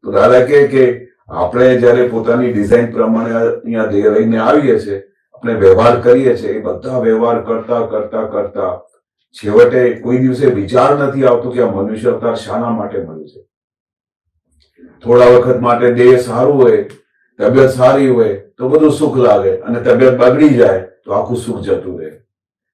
B: તો દાદા કે આપણે જયારે પોતાની ડિઝાઇન પ્રમાણે અહીંયા ધ્યેય લઈને આવીએ છીએ, આપણે વ્યવહાર કરીએ છીએ, એ બધા વ્યવહાર કરતા કરતા કરતા છેવટે કોઈ દિવસે વિચાર નથી આવતો કે આ મનુષ્ય અવતાર શાના માટે મળ્યું છે. થોડા વખત માટે દેહ સારું હોય, તબિયત સારી હોય તો બધું સુખ લાગે, અને તબિયત બગડી જાય તો આખું સુખ જતું રહે.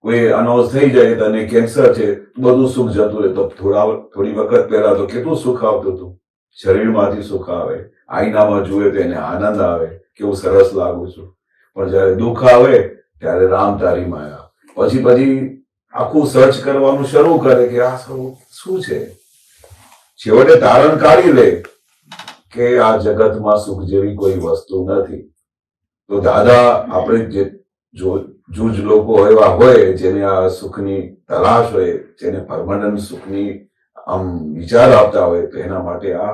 B: કોઈ અનાઉન્સ થઈ જાય તને કેન્સર છે, બધું સુખ જતું રહે. તો થોડી વખત પહેલા તો કેટલું સુખ આવતું હતું, શરીરમાંથી સુખ આવે, આઈનામાં જુએ તો એને આનંદ આવે, કેવું સરસ લાગુ છું. પણ જયારે દુઃખ આવે ત્યારે રામ તારી માયા, પછી આખું સર્ચ કરવાનું શરૂ કરે કે આ શું છે. છેવટે તારણ કાઢી લે કે આ જગતમાં સુખ જેવી કોઈ વસ્તુ નથી. તો દાદા આપણે જે જૂજ લોકો એવા હોય જેને આ સુખની તલાશ હોય, જેને પરમનન્ટ સુખની આમ વિચાર આપતા હોય, તો એના માટે આ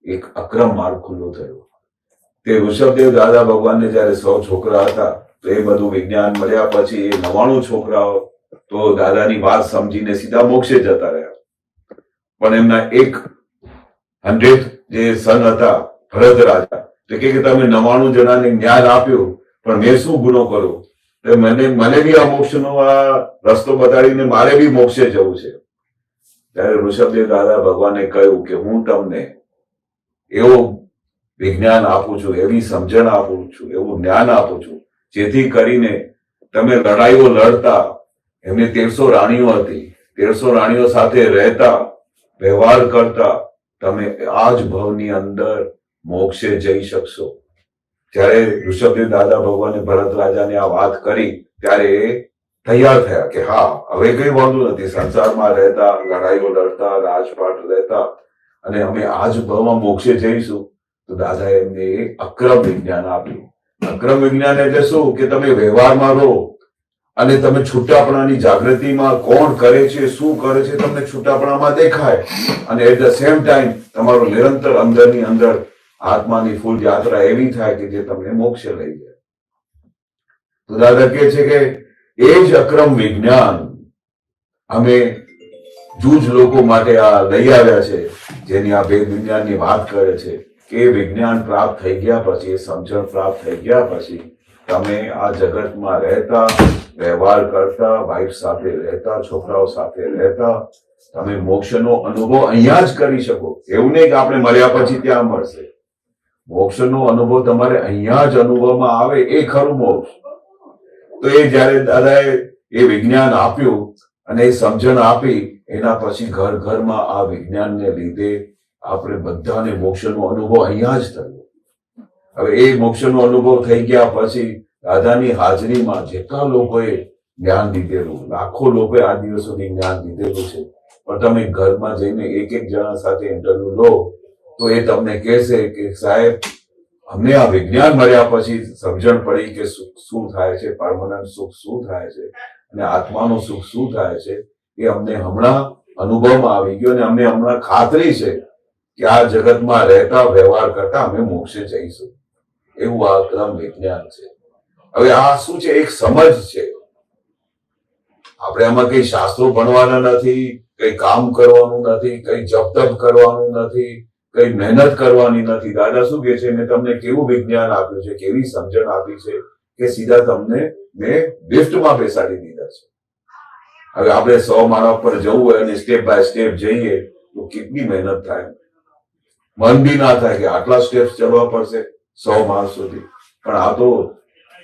B: એક અક્રમ માર્ગ ખુલ્લું થયું. તે ઋષભદેવ દાદા ભગવાનને જયારે 100 છોકરા હતા તો એ બધું વિજ્ઞાન મળ્યા પછી એ 99 છોકરાઓ તો દાદાની વાત સમજીને સીધા મોક્ષે જતા રહ્યા. પણ એમના 100 જે સન હતા ભરત રાજા, તો કે તમે 99 જણાને જ્ઞાન આપ્યું પણ મેં શું ગુનો કર્યો? મને બી આ મોક્ષનો આ રસ્તો બતાડીને મારે બી મોક્ષે જવું છે. ત્યારે ઋષભદેવ દાદા ભગવાને કહ્યું કે હું તમને એવું વિજ્ઞાન આપું છું, એવી સમજણ આપું છું, એવું જ્ઞાન આપું છું, જેથી કરીને તમે લડાઈઓ લડતા, એમની 1300 રાણીઓ હતી, 1300 રાણીઓ સાથે રહેતા, વ્યવહાર કરતા, તમે આ જ ભવની અંદર મોક્ષે જઈ શકશો. જ્યારે ઋષભદેવ દાદા ભગવાને ભરત રાજાને આ વાત કરી ત્યારે એ તૈયાર થયા કે હા, હવે કઈ વાંધો નથી, સંસારમાં રહેતા, લડાઈઓ લડતા, રાજપાટ રહેતા, અને અમે આ જ ભવમાં મોક્ષે જઈશું. તો દાદાએ એમને એક અક્રમ વિજ્ઞાન આપ્યું. અક્રમ વિજ્ઞાન એટલે શું કે તમે વ્યવહારમાં રહો અને તમે છૂટાપણાની જાગૃતિમાં કોણ કરે છે, શું કરે છે, તમને છૂટાપણામાં દેખાય, અને એટ ધ સેમ ટાઈમ તમારો નિરંતર અંદરની અંદર આત્માની ફૂલ યાત્રા એવી થાય કે જે તમને મોક્ષે લઈ જાય. તો દાદા કહે છે કે એ જ અક્રમ વિજ્ઞાન અમે જૂજ લોકો માટે આ લઈ આવ્યા છે, જેની આ ભેદ વિજ્ઞાનની વાત કરે છે કે વિજ્ઞાન પ્રાપ્ત થઈ ગયા પછી, એ સમજણ પ્રાપ્ત થઈ ગયા પછી તમે આ જગતમાં રહેતા, વ્યવહાર કરતા, વાઇફ સાથે રહેતા, છોકરાઓ સાથે રહેતા, તમે મોક્ષનો અનુભવ અહીંયા જ કરી શકો. એવું નહીં કે આપણે મર્યા પછી ત્યાં મળશે. મોક્ષનો અનુભવ તમારે અહીંયા જ અનુભવમાં આવે, એ ખરું મોક્ષ. તો એ જયારે દાદાએ એ વિજ્ઞાન આપ્યું અને એ સમજણ આપી, એના પછી ઘર ઘરમાં આ વિજ્ઞાનને લીધે આપણે બધાને મોક્ષનો અનુભવ અહીંયા જ થયો. હવે એ મોક્ષનો અનુભવ થઈ ગયા પછી દાદાની હાજરીમાં જેટલા લોકોએ જ્ઞાન લીધેલું, લાખો લોકોએ આ દિવસ સુધી જ્ઞાન લીધેલું છે, પણ તમે ઘરમાં જઈને એક જણા સાથે ઇન્ટરવ્યુ લો તો એ તમને કહેશે કે સાહેબ, અમને આ વિજ્ઞાન મળ્યા પછી સમજણ પડી કે શું થાય છે, પરમનન્ટ સુખ શું થાય છે, અને આત્માનું સુખ શું થાય છે, એ અમને હમણાં અનુભવમાં આવી ગયો, અને અમને હમણાં ખાતરી છે કે આ જગતમાં રહેતા, વ્યવહાર કરતા અમે મોક્ષે જઈશું. એવું આ અક્રમ વિજ્ઞાન છે. હવે આ શું છે? એક સમજ છે. આપણે આમાં કઈ શાસ્ત્રો ભણવાના નથી, કઈ કામ કરવાનું નથી, કઈ જપ તપ કરવાનું નથી, કઈ મહેનત કરવાની નથી. દાદા શું કહે છે? મેં તમને કેવું વિજ્ઞાન આપ્યું છે, કેવી સમજણ આપી છે કે સીધા તમને મેં લિફ્ટમાં બેસાડી દીધા છે. હવે આપણે 100 માળા પર જવું હોય અને સ્ટેપ બાય સ્ટેપ જઈએ તો કેટલી મહેનત થાય. મન બી ના થાય કે આટલા સ્ટેપ્સ ચડવા પડશે 100 માળ સુધી. પણ આ તો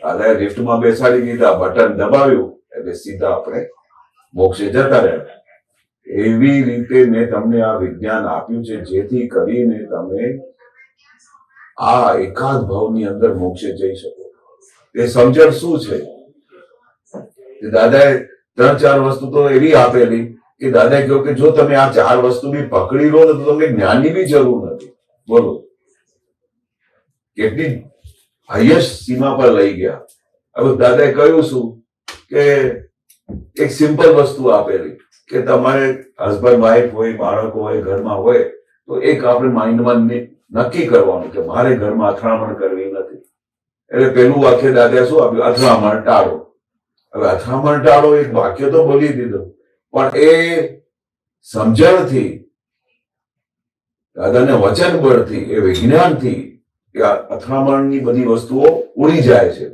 B: દાદાએ લિફ્ટમાં બેસાડી દીધા, બટન દબાવ્યું એટલે સીધા આપણે મોક્ષે જતા રહ્યા. એવી રીતે મેં તમને આ વિજ્ઞાન આપ્યું છે જેથી કરીને તમે આ એકાદ ભાવની અંદર મોક્ષે જઈ શકો. એ સમજણ શું છે? દાદાએ 3-4 વસ્તુ તો એવી આપેલી કે દાદાએ કહ્યું કે જો તમે આ 4 વસ્તુ બી પકડી લો તો તમને જ્ઞાનની બી જરૂર નથી. બોલો કેટલી હાઈએસ્ટ સીમા પર લઈ ગયા. હવે દાદાએ કહ્યું શું કે એક સિમ્પલ વસ્તુ આપેલી કે તમારે હસબન્ડ વાઈફ હોય, બાળકો હોય, ઘરમાં હોય તો એક આપણે માઇન્ડમાં નક્કી કરવાનું કે મારે ઘરમાં અથડામણ કરવી નથી. એટલે પેલું વાક્ય દાદાએ શું આપ્યું? અથડામણ ટાળો. હવે અથડામણ ટાળો એક વાક્ય તો બોલી દીધું, પણ એ સમજણથી, દાદાને વચન બળથી, એ વિજ્ઞાનથી અથડામણની બધી વસ્તુઓ ઉડી જાય છે.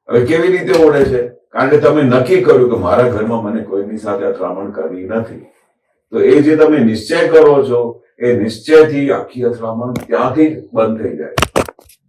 B: હવે કેવી રીતે ઉડે છે? કારણ કે તમે નક્કી કર્યું કે મારા ઘરમાં મને કોઈની સાથે અથડામણ કરવી નથી. તો એ જે તમે નિશ્ચય કરો છો એ નિશ્ચયથી આખી અથડામણ ત્યાંથી બંધ થઈ જાય.